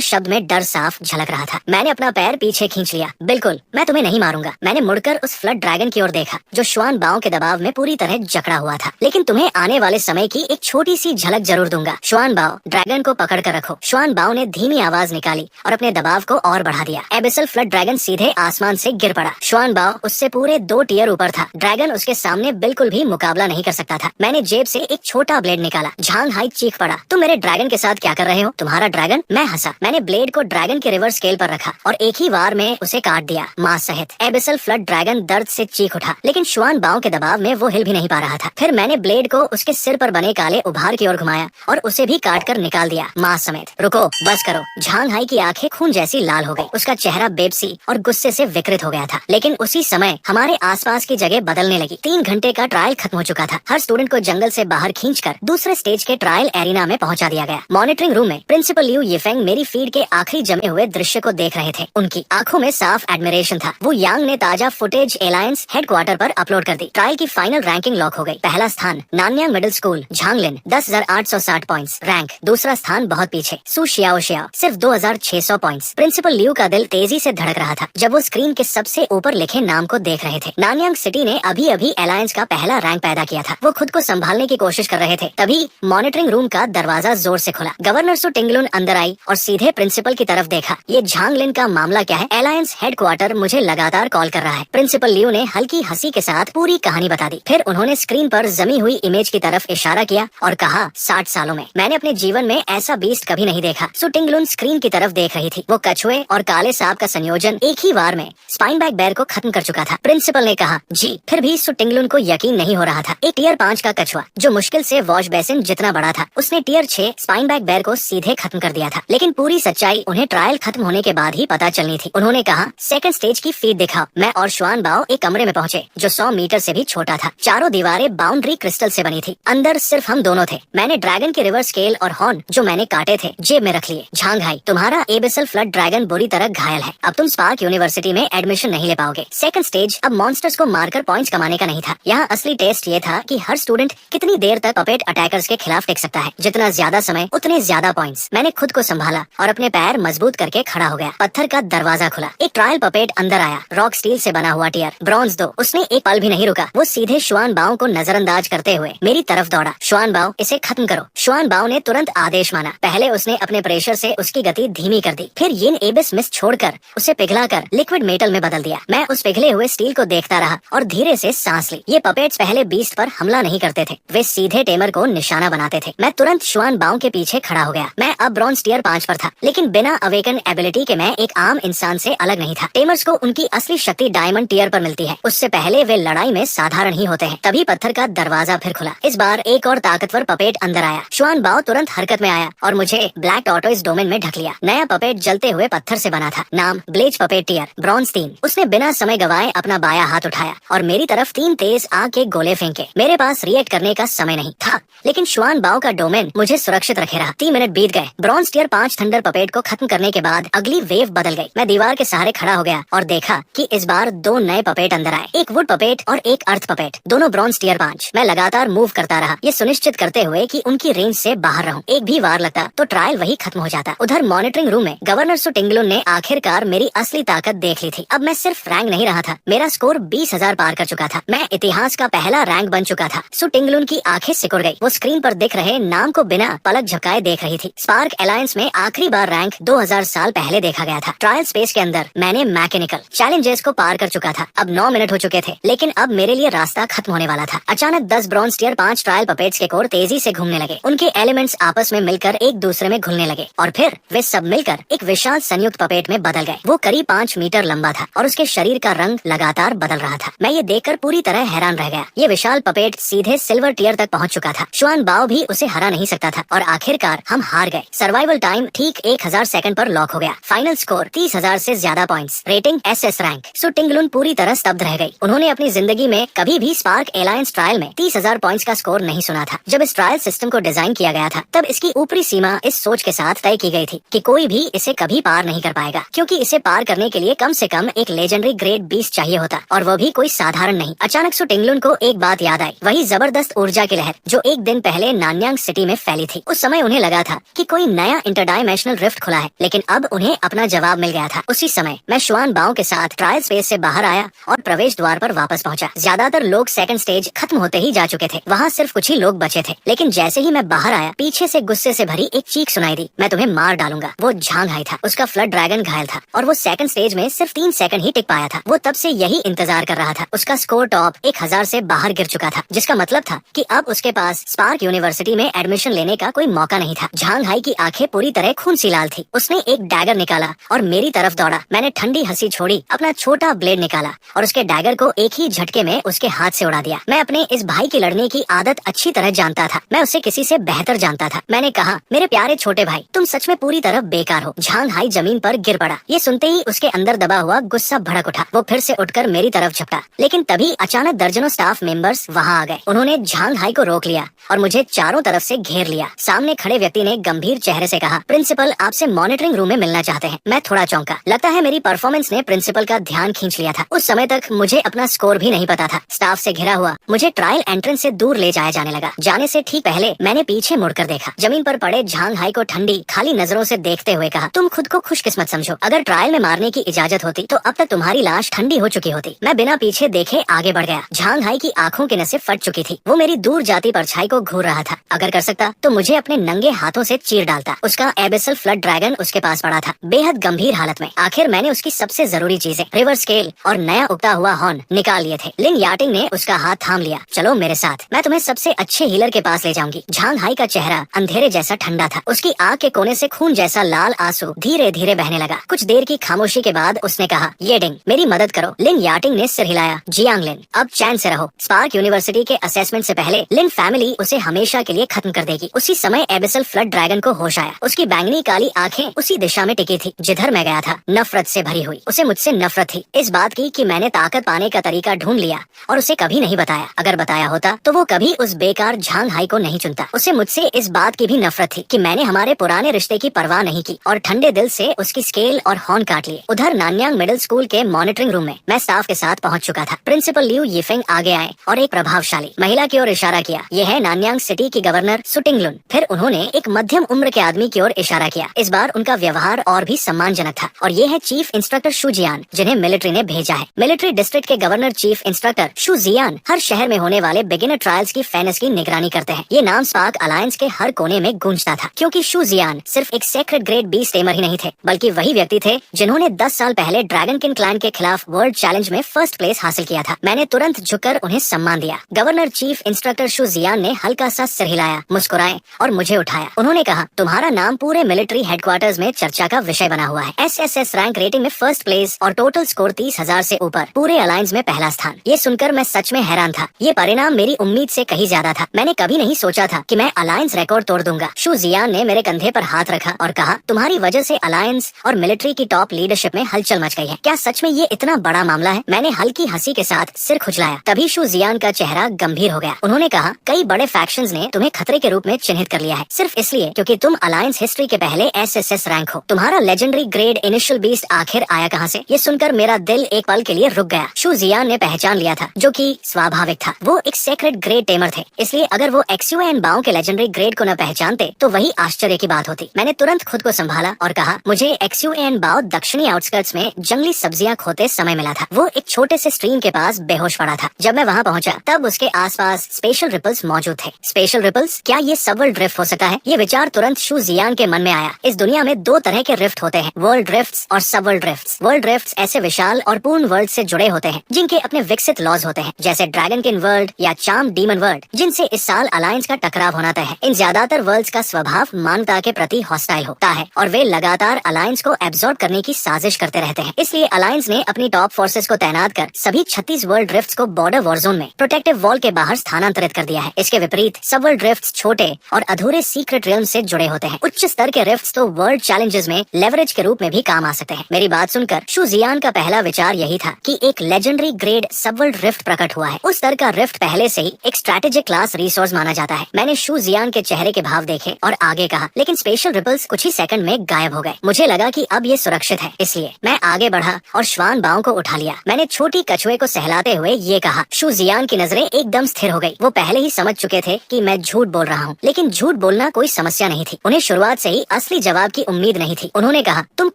शब्द में डर साफ झलक रहा था। मैंने अपना पैर पीछे खींच लिया। बिल्कुल, मैं तुम्हें नहीं मारूंगा। मैंने मुड़कर उस फ्लड ड्रैगन की ओर देखा जो श्वान बाओ के दबाव में पूरी तरह जकड़ा हुआ था। लेकिन तुम्हें आने वाले समय की एक छोटी सी झलक जरूर दूंगा। श्वान बाओ, ड्रैगन को पकड़ कर रखो। श्वान बाओ ने धीमी आवाज निकाली और अपने दबाव को और बढ़ा दिया। एबिसल फ्लड ड्रैगन सीधे आसमान से गिर पड़ा। श्वान बाओ उससे पूरे 2 टियर ऊपर था। ड्रैगन उसके सामने बिल्कुल भी मुकाबला नहीं कर सकता था। मैंने जेब से एक छोटा ब्लेड निकाला। झांग हाई चीख पड़ा, तुम मेरे ड्रैगन के साथ क्या कर रहे हो? तुम्हारा ड्रैगन? मैं हंसा। मैंने ब्लेड को ड्रैगन के रिवर्स स्केल पर रखा और एक ही वार में उसे काट दिया, मांस सहित। एबिसल फ्लड ड्रैगन दर्द से चीख उठा, लेकिन श्वान बाओ के दबाव में वो हिल भी नहीं पा रहा था। फिर मैंने ब्लेड को उसके सिर पर बने काले उभार की ओर घुमाया और उसे भी काट कर निकाल दिया, मांस समेत। रुको, बस करो। झांग हाई की आंखें खून जैसी लाल हो गई। उसका चेहरा बेबसी और गुस्से से विकृत हो गया था। लेकिन उसी समय हमारे आसपास की जगह बदलने लगी। 3 घंटे का ट्रायल खत्म हो चुका था। हर स्टूडेंट को जंगल से बाहर खींचकर दूसरे स्टेज के ट्रायल एरिना में पहुंचा दिया गया। मॉनिटरिंग रूम में प्रिंसिपल लियू येफेंग मेरी फीड के आखिरी जमे हुए दृश्य को देख रहे थे। उनकी आंखों में साफ एडमिरेशन था। वो यांग ने ताजा फुटेज एलायंस हेडक्वार्टर पर अपलोड कर दी। ट्रायल की फाइनल रैंकिंग लॉक हो गई। पहला स्थान Nanyang middle school Zhanglin 10,860 points. Rank दूसरा स्थान बहुत पीछे सु शियाओ शियाओ सिर्फ 2,600 पॉइंट्स। प्रिंसिपल लियू का दिल तेजी से धड़क रहा था जब वो स्क्रीन के सबसे ऊपर लिखे नाम को देख रहे थे। नानयांग सिटी ने अभी अभी एलायंस का पहला रैंक पैदा किया था। वो खुद को संभालने की कोशिश कर रहे थे। तभी मॉनिटरिंग रूम का दरवाजा जोर से खुला। गवर्नर सु टिंगलुन अंदर आई और सीधे प्रिंसिपल की तरफ देखा। ये झांगलिन का मामला क्या है? एलायंस हेडक्वार्टर मुझे लगातार कॉल कर रहा है। प्रिंसिपल लियू ने हल्की हंसी के साथ पूरी कहानी बता दी। फिर उन्होंने स्क्रीन पर जमी हुई इमेज की तरफ इशारा किया और कहा, 60 सालों में मैंने अपने जीवन में ऐसा बीस्ट कभी नहीं देखा। सु टिंगलुन स्क्रीन की तरफ देख रही थी। वो कछुए और काले सांप का संयोजन एक ही वार में स्पाइनबैक बेयर को खत्म कर चुका था। प्रिंसिपल ने कहा, जी। फिर भी सु टिंगलुन को यकीन नहीं हो रहा था। एक टियर 5 का कछुआ जो मुश्किल से वॉश बेसिन जितना बड़ा था, उसने टियर 6 स्पाइनबैक बेयर को सीधे खत्म कर दिया था। लेकिन पूरी सच्चाई उन्हें ट्रायल खत्म होने के बाद ही पता चलनी थी। उन्होंने कहा, सेकंड स्टेज की फीड दिखाओ। मैं और श्वान बाओ एक कमरे में पहुंचे जो 100 मीटर से भी छोटा था। चारों दीवारें बाउंड्री क्रिस्टल से बनी थी। अंदर सिर्फ हम दोनों थे। मैंने ड्रैगन के रिवर्स स्केल और हॉर्न जो मैंने काटे थे जेब में रख लिए। झांग हाई, तुम्हारा एबिसल फ्लड ड्रैगन बुरी तरह घायल है। अब तुम स्पार्क यूनिवर्सिटी में एडमिशन नहीं ले पाओगे। सेकंड स्टेज अब मॉन्स्टर्स को मारकर पॉइंट्स कमाने का नहीं था। यहाँ असली टेस्ट ये था कि हर स्टूडेंट कितनी देर तक पपेट अटैकर्स के खिलाफ टिक सकता है। जितना ज्यादा समय उतने ज्यादा पॉइंट्स। मैंने खुद को संभाला और अपने पैर मजबूत करके खड़ा हो गया। पत्थर का दरवाजा खुला। एक ट्रायल पपेट अंदर आया। रॉक स्टील से बना हुआ टियर, ब्रॉन्ज 2। उसने एक पल भी नहीं रुका। वो सीधे श्वान बाओ को नजरअंदाज करते हुए मेरी तरफ दौड़ा। श्वान बाओ, इसे खत्म करो। श्वान बाओ ने तुरंत आदेश माना। पहले उसने अपने प्रेशर से उसकी गति धीमी कर दी। फिर यिन एबिस मिस छोड़कर उसे पिघलाकर लिक्विड मेटल में बदल दिया। मैं उस पिघले हुए स्टील को देखता रहा और धीरे से सांस ली। ये पपेट्स पहले बीस्ट पर हमला नहीं करते थे। वे सीधे टेमर को निशाना बनाते थे। मैं तुरंत श्वान बाओ के पीछे खड़ा हो गया। मैं अब ब्रॉन्ज टियर 5 पर था, लेकिन बिना अवेकन एबिलिटी के मैं एक आम इंसान से अलग नहीं था। टेमर्स को उनकी असली शक्ति डायमंड टियर पर मिलती है। उससे पहले वे लड़ाई में साधारण ही होते हैं। तभी पत्थर का दरवाजा फिर खुला। इस बार एक और ताकतवर पपेट अंदर आया। श्वान बाओ तुरंत हरकत में आया और मुझे ब्लैक टॉर्टोइस डोमेन में ढक लिया। नया पपेट जलते हुए पत्थर से बना था। नाम ब्लेज पपेट टियर, ब्रॉन्ज 3। उसने बिना समय गवाए अपना बाया हाथ उठाया और मेरी तरफ 3 तेज आग के गोले फेंके। मेरे पास रिएक्ट करने का समय नहीं था, लेकिन श्वान बाओ का डोमेन मुझे सुरक्षित रखे रहा। 3 मिनट बीत गए। ब्रॉन्ज टियर 5 थंडर पपेट को खत्म करने के बाद अगली वेव बदल गई। मैं दीवार के सहारे खड़ा हो गया और देखा कि इस बार 2 नए पपेट अंदर आए। एक वुड पपेट और एक अर्थ पपेट, दोनों ब्रॉन्ज टियर 5। मैं लगातार मूव करता रहा, ये सुनिश्चित करते हुए कि उनकी रेंज से बाहर रहूं। एक भी वार लगता तो ट्रायल वही खत्म हो जाता। उधर मॉनिटरिंग रूम में गवर्नर सु टिंगलुन ने आखिरकार मेरी असली ताकत देख ली थी। अब मैं सिर्फ रैंक नहीं रहा था, मेरा स्कोर 20,000 पार कर चुका था। मैं इतिहास का पहला रैंक बन चुका था। सु टिंगलुन की आंखें सिकुड़ गई। वो स्क्रीन पर दिख रहे नाम को बिना पलक झपकाए देख रही थी। स्पार्क एलायंस में आखिरी बार रैंक 2000 साल पहले देखा गया था। ट्रायल स्पेस के अंदर मैंने मैकेनिकल चैलेंजेस को पार कर चुका था। अब 9 मिनट हो चुके थे, लेकिन अब मेरे लिए रास्ता खत्म होने वाला था। अचानक 10 ब्रॉन्ज टियर 5 ट्रायल पपेट्स के कोर तेजी से घूमने लगे। उनके एलिमेंट्स आपस में मिलकर एक दूसरे में घुलने लगे और फिर वे सब मिलकर एक विशाल संयुक्त पपेट में बदल गए। वो करीब 5 मीटर लंबा था और उसके शरीर का रंग लगातार बदल रहा था। मैं ये देखकर पूरी तरह हैरान रह गया। ये विशाल पपेट सीधे सिल्वर टियर तक पहुंच चुका था। श्वान बाओ भी उसे हरा नहीं सकता था और आखिरकार हम हार गए। सर्वाइवल टाइम ठीक 1000 सेकंड पर लॉक हो गया। फाइनल स्कोर 30,000 से ज्यादा पॉइंट्स। Rating SS rank. सु टिंगलुन पूरी तरह स्तब्ध रह गई। उन्होंने अपनी जिंदगी में कभी भी स्पार्क एलायंस ट्रायल में 30,000 पॉइंट्स का स्कोर नहीं सुना था। जब इस ट्रायल सिस्टम को डिजाइन किया गया था, तब इसकी ऊपरी सीमा इस सोच के साथ तय की गई थी कि कोई भी इसे कभी पार नहीं कर पाएगा, क्योंकि इसे पार करने के लिए कम से कम एक लेजेंडरी ग्रेड बीस्ट चाहिए होता, और वो भी कोई साधारण नहीं। अचानक सु टिंगलुन को एक बात याद आई, वही जबरदस्त ऊर्जा की लहर जो एक दिन पहले नानयांग सिटी में फैली थी। उस समय उन्हें लगा था कि कोई नया इंटरडायमेंशनल रिफ्ट खुला है, लेकिन अब उन्हें अपना जवाब मिल गया था। उसी समय मैं शुआन बाओ के साथ ट्रायल स्पेस से बाहर आया और प्रवेश द्वार पर वापस पहुंचा। ज्यादातर लोग सेकंड स्टेज खत्म होते ही जा चुके थे, वहाँ सिर्फ कुछ ही लोग बचे थे। लेकिन जैसे ही मैं बाहर आया, पीछे से गुस्से से भरी एक चीख सुनाई दी, मैं तुम्हें मार डालूंगा। वो झांग हाई था, उसका फ्लड ड्रैगन घायल था और वो सेकंड स्टेज में सिर्फ 3 सेकंड ही टिक पाया था। वो तब से यही इंतजार कर रहा था। उसका स्कोर टॉप 1000 से बाहर गिर चुका था, जिसका मतलब था कि अब उसके पास स्पार्क यूनिवर्सिटी में एडमिशन लेने का कोई मौका नहीं था। झांग हाई की आंखें पूरी तरह खून सी लाल थी। उसने एक डैगर निकाला और मेरी तरफ दौड़ा। मैंने ठंडी हंसी छोड़ी, अपना छोटा ब्लेड निकाला और उसके डैगर को एक ही झटके में उसके हाथ से उड़ा दिया। मैं अपने इस भाई की लड़ने की आदत अच्छी तरह जानता था, मैं उसे किसी से बेहतर जानता था। मैंने कहा, मेरे प्यारे छोटे भाई, तुम सच में पूरी तरह बेकार हो। झांग हाई जमीन पर गिर पड़ा। ये सुनते ही उसके अंदर दबा हुआ गुस्सा भड़क उठा। वो फिर से उठकर मेरी तरफ झपटा, लेकिन तभी अचानक दर्जनों स्टाफ मेंबर्स वहाँ आ गए। उन्होंने झांग हाई को रोक लिया और मुझे चारों तरफ से घेर लिया। सामने खड़े व्यक्ति ने गंभीर चेहरे से कहा, प्रिंसिपल आपसे मॉनिटरिंग रूम में मिलना चाहते हैं। मैं थोड़ा चौंका। लगता है मेरी परफॉर्मेंस ने प्रिंसिपल का ध्यान खींच लिया था। उस समय तक मुझे अपना स्कोर भी नहीं पता था। स्टाफ से घिरा हुआ मुझे ट्रायल एंट्रेंस से दूर ले जाया जाने लगा। जाने से ठीक पहले मैंने पीछे मुड़कर देखा। जमीन पर पड़े झांग हाई को ठंडी खाली नजरों से देखते हुए कहा, तुम खुद को खुशकिस्मत समझो। अगर ट्रायल में मारने की इजाजत होती तो अब तक तुम्हारी लाश ठंडी हो चुकी होती। मैं बिना पीछे देखे आगे बढ़ गया। झांग हाई की आंखों की नसें फट चुकी थी। वो मेरी दूर जाती परछाई को घूर रहा था। अगर कर सकता तो मुझे अपने नंगे हाथों से चीर डालता। उसका एबिसल फ्लड ड्रैगन उसके पास पड़ा था, बेहद गंभीर हालत में। आखिर मैंने उसकी सबसे जरूरी चीजें, रिवर स्केल और नया उगता हुआ हॉर्न निकाल लिए थे। लिन याटिंग ने उसका हाथ थाम लिया। चलो मेरे साथ, मैं तुम्हें सबसे अच्छे हीलर के पास ले जाऊंगी। झांग हाई का चेहरा अंधेरे जैसा ठंडा था। उसकी आंख के कोने से खून जैसा लाल आंसू धीरे धीरे बहने लगा। कुछ देर की खामोशी के बाद उसने कहा, ये डिंग, मेरी मदद करो। लिन याटिंग ने सिर हिलाया। जियांग लिन, अब चैन से रहो। स्पार्क यूनिवर्सिटी के असेसमेंट से पहले लिन फैमिली उसे हमेशा के लिए खत्म कर देगी। उसी समय एबिसल फ्लड ड्रैगन को होश आया। उसकी बैंगनी काली आंखें उसी दिशा में टिकी थी जिधर मैं गया था, नफरत से भरी हुई। उसे मुझसे नफरत थी, इस बात की कि मैंने ताकत पाने का तरीका ढूंढ लिया और उसे कभी नहीं बताया। अगर बताया होता तो वो कभी उस बेकार झांग हाई को नहीं चुनता। उसे मुझसे इस बात की भी नफरत थी कि मैंने हमारे पुराने रिश्ते की परवाह नहीं की और ठंडे दिल से उसकी स्केल और हॉर्न काट लिए। उधर नानयांग मिडिल स्कूल के मॉनिटरिंग रूम में मैं स्टाफ के साथ पहुंच चुका था। प्रिंसिपल लियू यिफेंग आगे आए और एक प्रभावशाली महिला की ओर इशारा किया। ये है नानयांग सिटी की गवर्नर सु टिंगलुन। फिर उन्होंने एक मध्यम उम्र के आदमी की ओर इशारा किया। इस बार उनका व्यवहार और भी सम्मानजनक था। और ये है चीफ इंस्ट्रक्टर शु जियान, जिन्हें मिलिट्री ने भेजा है। मिलिट्री डिस्ट्रिक्ट के गवर्नर चीफ इंस्ट्रक्टर शु जियान हर शहर में होने वाले बिगिनर ट्रायल्स की फेयरनेस की निगरानी करते हैं। ये नाम स्पार्क अलायंस के हर कोने में गूंजता था, क्योंकि शु जियान सिर्फ एक सेक्रेट ग्रेड बीस्ट टेमर ही नहीं थे, बल्कि वही व्यक्ति थे जिन्होंने 10 साल पहले ड्रैगन किंग क्लैन के खिलाफ वर्ल्ड चैलेंज में फर्स्ट प्लेस हासिल किया था। मैंने तुरंत झुककर उन्हें सम्मान दिया। गवर्नर चीफ इंस्ट्रक्टर शु जियान ने हल्का सा सिर हिलाया, मुस्कुराए और मुझे उठाया। उन्होंने कहा, तुम्हारा नाम पूरे मिलिट्री हेडक्वार्टर्स में चर्चा का विषय बना हुआ है। SSS रैंक रेटिंग में फर्स्ट प्लेस और टोटल स्कोर 30,000 से ऊपर, पूरे अलायंस में पहला स्थान। ये सुनकर मैं सच में हैरान था। ये परिणाम मेरी उम्मीद से कहीं ज्यादा था। मैंने कभी नहीं सोचा था कि मैं अलायंस रिकॉर्ड तोड़ दूंगा। शु जियान ने मेरे कंधे पर हाथ रखा और कहा, तुम्हारी वजह से अलायंस और मिलिट्री की टॉप लीडरशिप में हलचल मच गई है। क्या सच में ये इतना बड़ा मामला है? मैंने हल्की हंसी के साथ सिर खुजलाया। तभी शु जियान का चेहरा गंभीर हो गया। उन्होंने कहा, कई बड़े फैक्शंस ने तुम्हें खतरे के रूप में चिन्हित कर लिया है, सिर्फ इसलिए क्योंकि तुम अलायंस हिस्ट्री के पहले SSS रैंक हो। तुम्हारा लेजेंडरी ग्रेड इनिशियल बीस्ट आखिर आया कहाँ से? ये सुनकर मेरा दिल एक पल के लिए रुक गया। शु जियान ने पहचान लिया था, जो कि स्वाभाविक था। वो एक सेक्रेट ग्रेड टेमर थे, इसलिए अगर वो XUAN बाओ के लेजेंडरी ग्रेड को न पहचानते तो वही आश्चर्य की बात होती। मैंने तुरंत खुद को संभाला और कहा, मुझे XUAN बाओ दक्षिणी आउटस्कर्ट्स में जंगली सब्जियां खोते समय मिला था। वो एक छोटे से स्ट्रीम के पास बेहोश पड़ा था। जब मैं वहाँ पहुँचा तब उसके आसपास स्पेशल रिपल्स मौजूद थे। Special ripples? क्या ये सबवर्ल्ड ड्रिफ्ट हो सकता है? ये विचार तुरंत शु जियान के मन में आया। इस दुनिया में 2 तरह के रिफ्ट होते हैं, वर्ल्ड ड्रिफ्ट्स और सबवर्ल्ड ड्रिफ्ट्स। वर्ल्ड ड्रिफ्ट्स ऐसे विशाल और पूर्ण वर्ल्ड से जुड़े होते हैं जिनके अपने विकसित लॉज होते हैं, जैसे ड्रैगन किंग वर्ल्ड या चार्म डीमन वर्ल्ड, जिनसे इस साल अलायंस का टकराव होना तय है। इन ज्यादातर वर्ल्ड्स का स्वभाव मानवता के प्रति हॉस्टाइल होता है और वे लगातार अलायंस को एब्जॉर्ब करने की साजिश करते रहते हैं। इसलिए अलायंस ने अपनी टॉप फोर्सेस को तैनात कर सभी 36 वर्ल्ड ड्रिफ्ट्स को बॉर्डर वॉर जोन में प्रोटेक्टिव वॉल के बाहर स्थानांतरित कर दिया है। इसके विपरीत सबवर्ल्ड ड्रिफ्ट्स छोटे और अधूरे सीक्रेट रियल्म से जुड़े होते हैं। उच्च स्तर के रिफ्ट्स तो वर्ल्ड चैलेंजेस में लेवरेज के रूप में भी काम आ सकते हैं। मेरी बात सुनकर शु जियान का पहला विचार यही था कि एक लेजेंडरी ग्रेड सबवर्ल्ड रिफ्ट प्रकट हुआ है। उस स्तर का रिफ्ट पहले से ही एक स्ट्रेटेजिक क्लास रिसोर्स माना जाता है। मैंने शु जियान के चेहरे के भाव देखे और आगे कहा, लेकिन स्पेशल रिपल्स कुछ ही सेकंड में गायब गायब हो गए। मुझे लगा कि अब ये सुरक्षित है, इसलिए मैं आगे बढ़ा और श्वान बाओं को उठा लिया। मैंने छोटी कछुए को सहलाते हुए ये कहा। शू जियान की नजरें एकदम स्थिर हो गई। वो पहले ही समझ चुके थे कि मैं झूठ बोल रहा हूँ, लेकिन झूठ बोलना कोई समस्या नहीं थी। उन्हें शुरुआत से ही असली जवाब की उम्मीद नहीं थी। उन्होंने कहा, तुम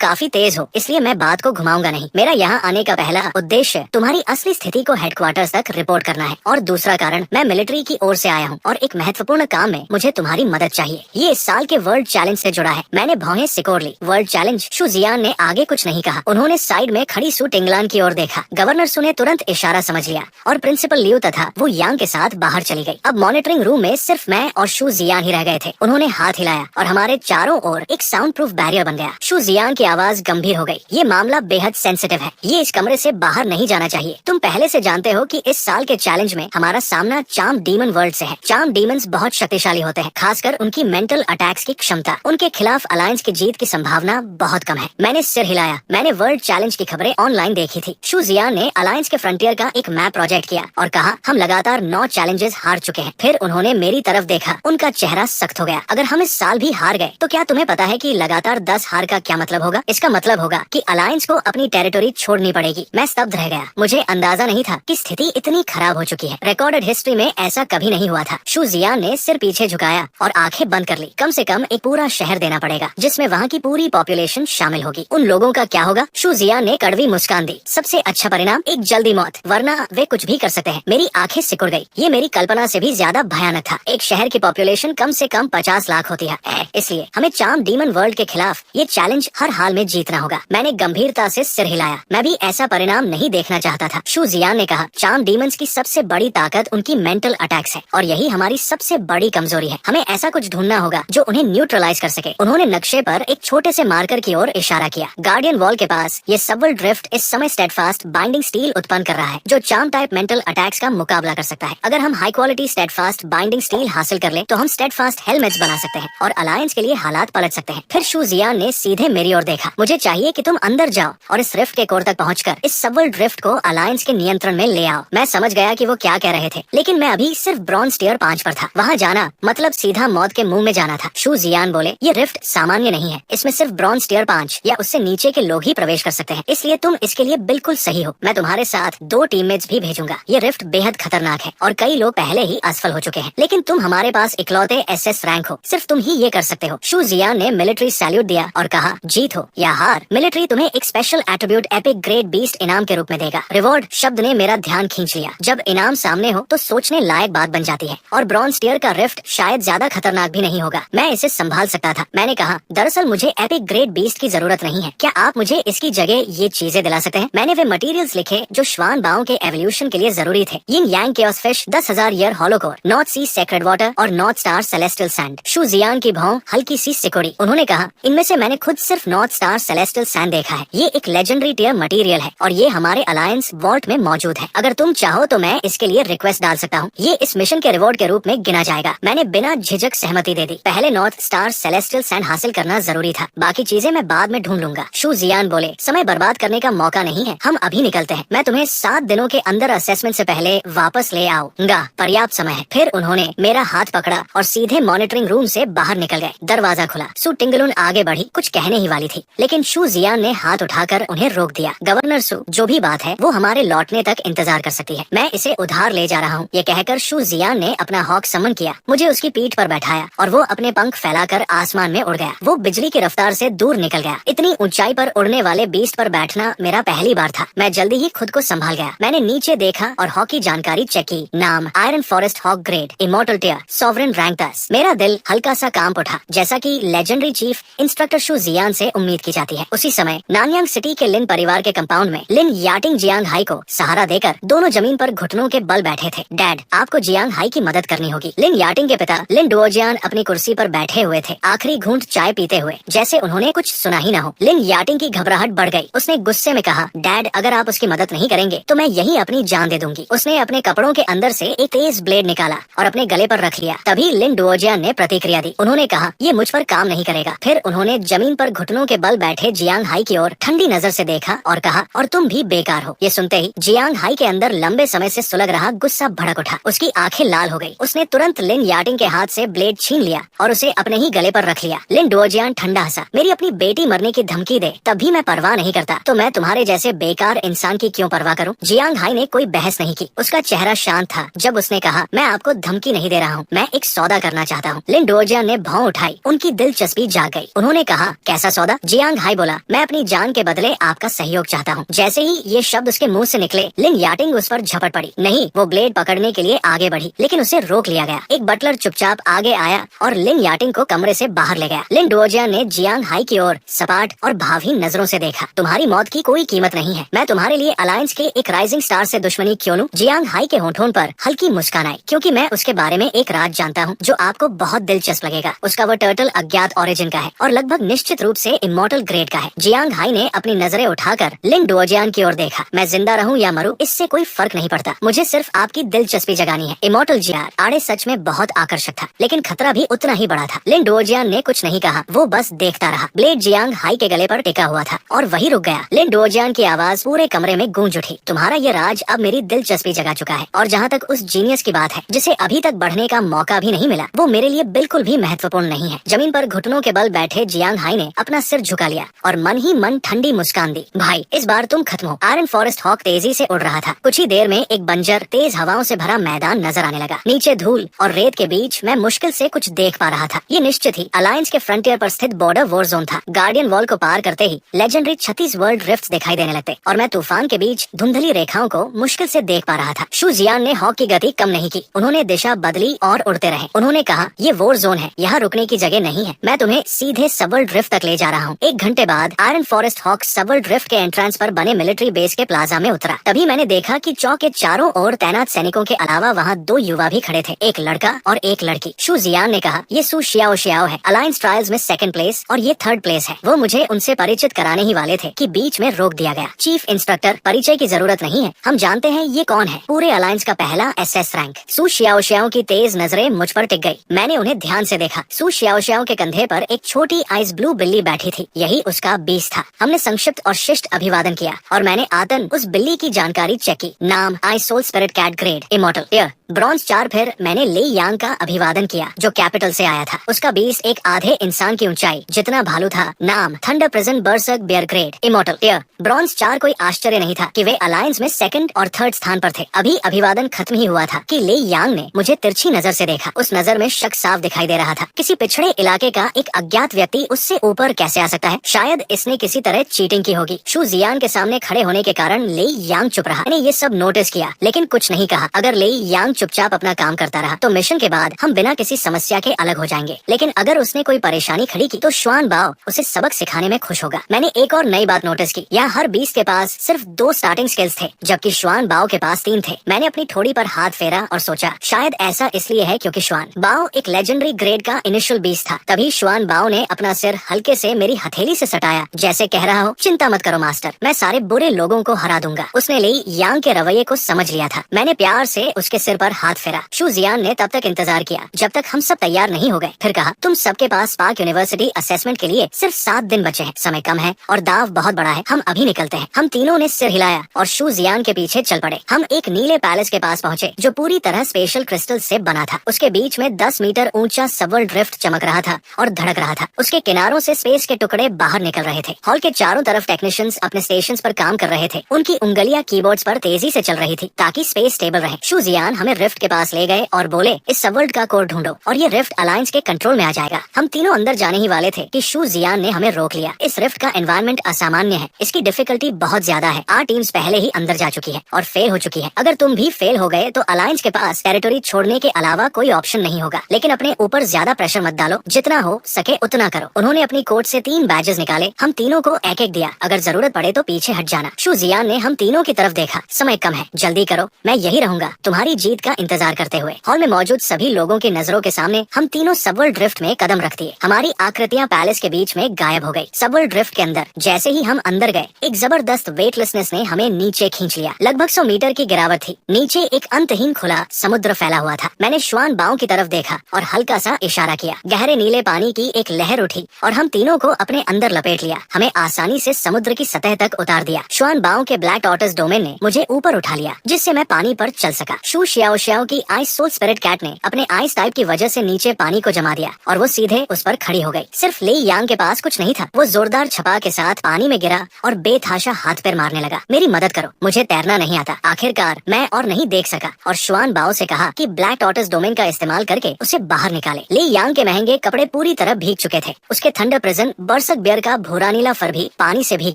काफी तेज हो, इसलिए मैं बात को घुमाऊंगा नहीं। मेरा यहाँ आने का पहला उद्देश्य तुम्हारी असली स्थिति को हेडक्वार्टर्स तक रिपोर्ट करना है, और दूसरा कारण, मैं मिलिट्री की ओर से आया हूँ और एक महत्वपूर्ण काम में मुझे तुम्हारी मदद चाहिए। ये इस साल के वर्ल्ड चैलेंज से जुड़ा है। मैंने भौहें सिकोड़ ली। World challenge? शू जियान ने आगे कुछ नहीं कहा। उन्होंने साइड में खड़ी सू टिंगलान की ओर देखा। गवर्नर सू ने तुरंत इशारा समझ लिया और प्रिंसिपल लियू तथा वो यांग के साथ बाहर चली गई। अब मॉनिटरिंग रूम में सिर्फ मैं और शू जियान ही रह गए थे। उन्होंने हाथ हिलाया और हमारे चारों ओर एक साउंड प्रूफ बैरियर बन गया। शू जियान की आवाज गंभीर हो गई। ये मामला बेहद सेंसिटिव है। ये इस कमरे से बाहर नहीं जाना चाहिए। तुम पहले से जानते हो कि इस साल के चैलेंज में हमारा सामना चार्म डीमन वर्ल्ड से है। चार्म डीमंस बहुत शक्तिशाली होते हैं, खासकर उनकी मेंटल अटैक्स की क्षमता। उनके खिलाफ अलायंस की जीत की संभावना बहुत कम है। मैंने सिर हिलाया। मैंने वर्ल्ड चैलेंज की खबरें ऑनलाइन देखी थी। शू जियान ने अलायंस के फ्रंटियर का एक मैप प्रोजेक्ट किया और कहा, हम लगातार 9 चैलेंजेस हार चुके हैं। फिर उन्होंने मेरी तरफ देखा। उनका चेहरा सख्त हो गया। अगर हम इस साल भी हार गए तो क्या तुम्हें पता है कि लगातार 10 हार का क्या मतलब होगा? इसका मतलब होगा कि अलायंस को अपनी टेरिटोरी छोड़नी पड़ेगी। मैं स्तब्ध रह गया। मुझे अंदाजा नहीं था कि स्थिति इतनी खराब हो चुकी है। रिकॉर्डेड हिस्ट्री में ऐसा कभी नहीं हुआ था। शू जियान ने सिर पीछे झुकाया और आंखें बंद कर ली। कम से कम एक पूरा शहर देना पड़ेगा जिसमें वहाँ की पूरी पॉपुलेशन शामिल होगी। उन लोगों का क्या होगा? शू जियान ने कड़वी मुस्कान दी। सबसे अच्छा परिणाम एक जल्दी मौत, वरना वे कुछ भी कर सकते हैं। मेरी आंखें सिकुड़ गई। ये मेरी कल्पना से भी ज्यादा भयानक था। एक शहर की पॉपुलेशन कम से कम 50 लाख होती है, इसलिए हमें चार्म डीमन वर्ल्ड के खिलाफ ये चैलेंज हर हाल में जीतना होगा। मैंने गंभीरता से सिर हिलाया। मैं भी ऐसा परिणाम नहीं देखना चाहता था। शू जियान ने कहा, चार्म डीमंस की सबसे बड़ी ताकत उनकी मेंटल अटैक्स है और यही हमारी सबसे बड़ी कमजोरी है। हमें ऐसा कुछ ढूंढना होगा जो उन्हें न्यूट्रलाइज कर सके। उन्होंने नक्शे पर एक छोटे से मार्कर की ओर इशारा किया। गार्डियन वॉल के पास ये सबवर्ल्ड ड्रिफ्ट इस समय स्टेडफास्ट बाइंडिंग स्टील उत्पन्न कर रहा है जो चार्म टाइप मेंटल अटैक्स का मुकाबला कर सकता है। अगर हम high quality steadfast binding steel हासिल कर ले तो हम स्टेडफास्ट हेलमेट्स बना सकते हैं और अलायंस के लिए हालात पलट सकते हैं। फिर शू जियान ने सीधे मेरी ओर देखा। मुझे चाहिए कि तुम अंदर जाओ और इस रिफ्ट के कोर तक पहुंचकर इस सबवर्ल्ड ड्रिफ्ट को अलायंस के नियंत्रण में ले आओ। मैं समझ गया कि वो क्या कह रहे थे, लेकिन मैं अभी सिर्फ ब्रॉन्ज टियर 5 पर था। वहाँ जाना मतलब सीधा मौत के मुंह में जाना था। शू जियान बोले, ये रिफ्ट सामान्य नहीं है। इसमें सिर्फ ब्रॉन्ज टियर 5 या उससे नीचे के लोग ही प्रवेश कर सकते हैं, इसलिए तुम इसके लिए बिल्कुल सही हो। मैं तुम्हारे साथ 2 टीममेट्स भी भेजूंगा। ये रिफ्ट बेहद खतरनाक है और कई लोग पहले ही असफल हो चुके हैं, लेकिन तुम हमारे पास इकलौते SS रैंक हो। सिर्फ तुम ही ये कर सकते हो। शू जियान ने मिलिट्री सैल्यूट दिया और कहा, जीत हो या हार, मिलिट्री तुम्हें एक special attribute epic great beast इनाम के रूप में देगा। रिवॉर्ड शब्द ने मेरा ध्यान खींच लिया। जब इनाम सामने हो तो सोचने लायक बात बन जाती है, और ब्रॉन्ज टियर का रिफ्ट शायद ज्यादा खतरनाक भी नहीं होगा। मैं इसे संभाल सकता था। मैंने कहा, दरअसल मुझे एपिक ग्रेट बीस्ट की जरूरत नहीं है। क्या आप मुझे इसकी जगह ये चीजें दिला सकते हैं? मैंने वे मटेरियल्स लिखे जो श्वान बाओं के एवोल्यूशन के लिए जरूरी थे। Yin yang chaos fish, 10,000 year hollow core, north sea sacred water और north star celestial sand. Xu Jian की भौं हल्की सी सिकुड़ी। उन्होंने कहा, इनमें से मैंने खुद सिर्फ नॉर्थ स्टार सेलेस्टियल सैंड देखा है। ये एक लेजेंडरी टियर मटेरियल है और ये हमारे अलायंस वॉल्ट में मौजूद है। अगर तुम चाहो तो मैं इसके लिए रिक्वेस्ट डाल सकता हूँ। ये इस मिशन के रिवॉर्ड के रूप में गिना जाएगा। मैंने बिना झिझक सहमति दे दी। पहले नॉर्थ स्टार सेलेस्टियल सैंड हासिल करना जरूरी था, बाकी चीजें मैं बाद में ढूंढ लूंगा। शू जियान बोले, समय बर्बाद करने का मौका नहीं है, हम अभी निकलते हैं। मैं तुम्हें 7 दिनों के अंदर असेसमेंट से पहले वापस ले आऊंगा। पर्याप्त समय है। फिर उन्होंने मेरा हाथ पकड़ा और सीधे मॉनिटरिंग रूम से बाहर निकल गए। दरवाजा खुला। सू टिंगलुन आगे बढ़ी, कुछ कहने ही वाली थी, लेकिन शू जियान ने हाथ उठाकर उन्हें रोक दिया। गवर्नर सू, जो भी बात है वो हमारे लौटने तक इंतजार कर सकती है। मैं इसे उधार ले जा रहा हूँ। ये कहकर शू जियान ने अपना हॉक समन किया, मुझे उसकी पीठ पर बैठाया और वो अपने पंख फैलाकर आसमान में उड़ गया। वो बिजली की रफ्तार से दूर निकल गया। इतनी ऊंचाई पर उड़ने वाले बीस्ट पर बैठना मेरा पहली बार था। मैं जल्दी ही खुद को संभाल गया। मैंने नीचे देखा और हॉक की जानकारी चेक की। नाम iron forest hawk grade, immortal tier, sovereign rank 10। मेरा दिल हल्का सा कांप उठा, जैसा कि legendary chief instructor Shu Jian से उम्मीद की जाती है। उसी समय नानयांग सिटी के लिन परिवार के कंपाउंड में लिन याटिंग जियांग हाई को सहारा देकर दोनों जमीन पर घुटनों के बल बैठे थे। डैड, आपको जियांग हाई की मदद करनी होगी। लिन याटिंग के पिता लिन डुओजियान अपनी कुर्सी पर बैठे हुए थे, आखिरी घूंट चाय पीते हुए, जैसे उन्होंने कुछ सुना ही न हो। लिन याटिंग की घबराहट बढ़ गई। उसने गुस्से में कहा, डैड, अगर आप उसकी मदद नहीं करेंगे तो मैं यहीं अपनी जान दे दूंगी। उसने अपने कपड़ों के अंदर से एक तेज ब्लेड निकाला और अपने गले पर रख लिया। तभी लिन डुओजियान ने प्रतिक्रिया दी। उन्होंने कहा, ये मुझ पर काम नहीं करेगा। फिर उन्होंने जमीन पर घुटनों के बल बैठे जियांग हाई की ओर ठंडी नजर से देखा और कहा, और तुम भी बेकार हो। ये सुनते ही जियांग हाई के अंदर लंबे समय से सुलग रहा गुस्सा भड़क उठा। उसकी आंखें लाल हो गई। उसने तुरंत लिन याटिंग के हाथ से ब्लेड छीन लिया और उसे अपने ही गले पर रख लिया। लिन डुओजियान ठंडा ठंडा हंसा। मेरी अपनी बेटी मरने की धमकी दे तब भी मैं परवाह नहीं करता, तो मैं तुम्हारे जैसे बेकार इंसान की क्यों परवाह करूं? जियांग हाई ने कोई बहस नहीं की। उसका चेहरा शांत था जब उसने कहा, मैं आपको धमकी नहीं दे रहा हूँ, मैं एक सौदा करना चाहता हूँ। लिन डोरजियान ने भौं उठाई। उनकी दिलचस्पी जाग गई। उन्होंने कहा, कैसा सौदा? जियांग हाई बोला, मैं अपनी जान के बदले आपका सहयोग चाहता हूँ। जैसे ही ये शब्द उसके मुंह से निकले, लिन याटिंग उस पर झपट पड़ी। नहीं, वो ब्लेड पकड़ने के लिए आगे बढ़ी, लेकिन उसे रोक लिया गया। एक बटलर चुपचाप आगे आया और लिन याटिंग को कमरे से बाहर ले गया। लिन डोरजियान ने जियांग हाई की ओर सपाट और भावहीन नजरों से देखा। तुम्हारी मौत की कोई कीमत नहीं है। मैं तुम्हारे लिए अलायंस के एक राइजिंग स्टार से दुश्मनी क्यों लूं? जियांग हाई के होठों पर हल्की मुस्कान आई, क्योंकि मैं उसके बारे में एक राज जानता हूँ जो आपको बहुत दिलचस्प लगेगा। उसका वो टर्टल अज्ञात ओरिजिन का है और लगभग निश्चित रूप से इमॉर्टल ग्रेड का है। जियांग हाई ने अपनी नजरें उठाकर लिन डोरजियान की ओर देखा। मैं जिंदा रहूं या मरूं, इससे कोई फर्क नहीं पड़ता। मुझे सिर्फ आपकी दिलचस्पी जगानी है। इमॉर्टल जियार आड़े सच में बहुत आकर्षक था, लेकिन खतरा भी उतना ही बड़ा था। लिन डोरजियान ने कुछ नहीं कहा, वो बस देखता रहा। ब्लेड जियांग हाई के गले पर टिका हुआ था और वही रुक गया। लिन डोरजियान की आवाज पूरे कमरे में गूंज उठी। तुम्हारा ये राज अब मेरी दिलचस्पी जगा चुका है, और जहाँ तक उस जीनियस की बात है जिसे अभी तक बढ़ने का मौका भी नहीं मिला, वो मेरे लिए बिल्कुल भी महत्वपूर्ण नहीं है। जमीन पर घुटनों के बल बैठे जियांग हाई ने अपना सिर झुका लिया और मन ही मन ठंडी मुस्कान दी। भाई, इस बार तुम खत्म हो। आयरन फॉरेस्ट हॉक तेजी से उड़ रहा था। कुछ ही देर में एक बंजर तेज हवाओं से भरा मैदान नजर आने लगा। नीचे धूल और रेत के बीच मैं मुश्किल से कुछ देख पा रहा था। ये निश्चित ही अलायंस के फ्रंटियर पर स्थित बॉर्डर वॉर जोन था। गार्डियन वॉल को पार करते ही लेजेंडरी 36 वर्ल्ड रिफ्ट्स दिखाई देने लगते और मैं तूफान के बीच धुंधली रेखाओं को मुश्किल से देख पा रहा था। शू जियान ने हॉक की गति कम नहीं की। उन्होंने दिशा बदली और उड़ते रहे। उन्होंने कहा, ये वॉर जोन है, यहाँ रुकने की जगह नहीं है। मैं तुम्हें सीधे सबवर्ल्ड ड्रिफ्ट तक ले जा रहा हूँ। 1 घंटे बाद आयरन फॉरेस्ट हॉक सबवर्ल्ड ड्रिफ्ट के एंट्रेंस पर बने मिलिट्री बेस के प्लाजा में उतरा। तभी मैंने देखा कि चौक के चारों ओर तैनात सैनिकों के अलावा वहाँ 2 युवा भी खड़े थे, एक लड़का और एक लड़की। शू जियान ने कहा, ये सू शियाओ शियाओ है, अलायंस ट्रायल्स में 2nd प्लेस और ये 3rd प्लेस है। वो मुझे उनसे परिचित कराने ही वाले थे कि बीच में रोक दिया गया। चीफ इंस्ट्रक्टर, परिचय की जरूरत नहीं है, हम जानते हैं ये कौन है। पूरे अलायंस का पहला SS रैंक। सू शियाओ शियाओ की तेज नजरें मुझ पर टिक गई। मैंने उन्हें ध्यान से देखा। सू शियाओ शियाओ के कंधे पर एक छोटी आइस ब्लू बिल्ली बैठी थी। यही उसका बीस था। हमने संक्षिप्त और शिष्ट अभिवादन किया और मैंने आतन उस बिल्ली की जानकारी चेक की। नाम eye soul spirit cat grade immortal year bronze 4। फिर मैंने ले यांग का अभिवादन किया जो कैपिटल से आया था। उसका बीस एक आधे इंसान की ऊंचाई जितना भालू था। नाम thunder present berserk bear grade immortal year bronze 4। कोई आश्चर्य नहीं था कि वे अलायंस में 2nd और 3rd स्थान पर थे। अभी अभिवादन खत्म ही हुआ था कि ले यांग ने मुझे तिरछी नजर से देखा। उस नजर में शक साफ दिखाई दे रहा था। किसी पिछड़े इलाके का एक अज्ञात व्यक्ति उससे ऊपर कैसे आ सकता है? शायद इसने किसी तरह चीटिंग की होगी। शू जियान के सामने खड़े होने के कारण ले यांग चुप रहा। मैंने ये सब नोटिस किया लेकिन कुछ नहीं कहा। अगर ले यांग चुपचाप अपना काम करता रहा तो मिशन के बाद हम बिना किसी समस्या के अलग हो जाएंगे, लेकिन अगर उसने कोई परेशानी खड़ी की तो श्वान बाओ उसे सबक सिखाने में खुश होगा। मैंने एक और नई बात नोटिस की, यहाँ हर 20 के पास सिर्फ 2 स्टार्टिंग स्किल्स थे जबकि श्वान बाओ के पास 3 थे। मैंने अपनी ठोड़ी पर हाथ फेरा और सोचा शायद ऐसा इसलिए है क्योंकि श्वान बाओ एक लेजेंडरी ग्रेड का इनिशियल 20 था। तभी श्वान बाओ ने अपना सिर हल्के से मेरी हथेली से सटाया, जैसे कह रहा हो चिंता मत करो मास्टर, मैं सारे बुरे लोगों को हरा दूंगा। उसने ले यांग के रवैये को समझ लिया था। मैंने प्यार से उसके सिर पर हाथ फेरा। शू जियान ने तब तक इंतजार किया जब तक हम सब तैयार नहीं हो गए। फिर कहा, तुम सबके पास स्पार्क यूनिवर्सिटी असेसमेंट के लिए सिर्फ 7 दिन बचे हैं। समय कम है और दाव बहुत बड़ा है, हम अभी निकलते हैं। हम तीनों ने सिर हिलाया और शू जियान के पीछे चल पड़े। हम एक नीले पैलेस के पास पहुँचे जो पूरी तरह स्पेशल क्रिस्टल से बना था। उसके बीच में 10 मीटर ऊंचा सबवर्ल्ड ड्रिफ्ट चमक रहा था और धड़क रहा था। उसके किनारों से स्पेस के टुकड़े बाहर निकल रहे थे। हॉल के चारों तरफ टेक्नीशियंस अपने स्टेशंस पर काम कर रहे थे। उनकी उंगलियां कीबोर्ड्स पर तेजी से चल रही थी ताकि स्पेस स्टेबल रहे। शू जियान हमें रिफ्ट के पास ले गए और बोले, इस सबवर्ल्ड का कोड ढूंढो और ये रिफ्ट अलायंस के कंट्रोल में आ जाएगा। हम तीनों अंदर जाने ही वाले थे कि शू जियान ने हमें रोक लिया। इस रिफ्ट का एनवायरनमेंट असामान्य है, इसकी डिफिकल्टी बहुत ज्यादा है। 8 टीम्स पहले ही अंदर जा चुकी है और फेल हो चुकी है। अगर तुम भी फेल हो गए तो अलायंस के पास टेरिटोरी छोड़ने के अलावा कोई ऑप्शन नहीं होगा। लेकिन अपने ऊपर ज्यादा प्रेशर मत डालो, जितना हो सके उतना करो। उन्होंने अपनी कोट से 3 बैजेस निकाले। हम तीनों को एक एक दिया, अगर जरूरत पड़े तो पीछे हट जाना। शू जियान ने हम तीनों की तरफ देखा। समय कम है, जल्दी करो, मैं यही रहूंगा तुम्हारी जीत का इंतजार करते हुए। हॉल में मौजूद सभी लोगों की नजरों के सामने हम तीनों सबवर्ल्ड ड्रिफ्ट में कदम रख दिए। हमारी आकृतियां पैलेस के बीच में गायब हो गई। सबवर्ल्ड ड्रिफ्ट के अंदर जैसे ही हम अंदर गए, एक जबरदस्त वेटलेसनेस ने हमें नीचे खींच लिया। लगभग 100 मीटर की गिरावट थी। नीचे एक अंतहीन खुला समुद्र फैला हुआ था। मैंने श्वान बाओ की तरफ देखा और हल्का सा इशारा किया। गहरे नीले पानी की एक लहर उठी और हम तीनों को अपने अंदर लपेट लिया। हमें आसानी से समुद्र की सतह तक उतार दिया। श्वान बाओ के ब्लैक टॉर्टस डोमेन ने मुझे ऊपर उठा लिया जिससे मैं पानी पर चल सका। शू शियाओ शियाओ की आइस सोल स्पिरिट कैट ने अपने आइस टाइप की वजह से नीचे पानी को जमा दिया और वो सीधे उस पर खड़ी हो गई। सिर्फ सिर्फ ले यांग के पास कुछ नहीं था। वो जोरदार छपा के साथ पानी में गिरा और बेतहाशा हाथ पैर मारने लगा। मेरी मदद करो, मुझे तैरना नहीं आता। आखिरकार मैं और नहीं देख सका और शुआन बाओ से कहा कि ब्लैक टॉर्टोइस डोमेन का इस्तेमाल करके उसे बाहर निकाले। ले यांग के महंगे कपड़े पूरी तरह भीग चुके थे। उसके थंडर प्रिजन बरसक बियर का भूरा नीला फर भी पानी से भीग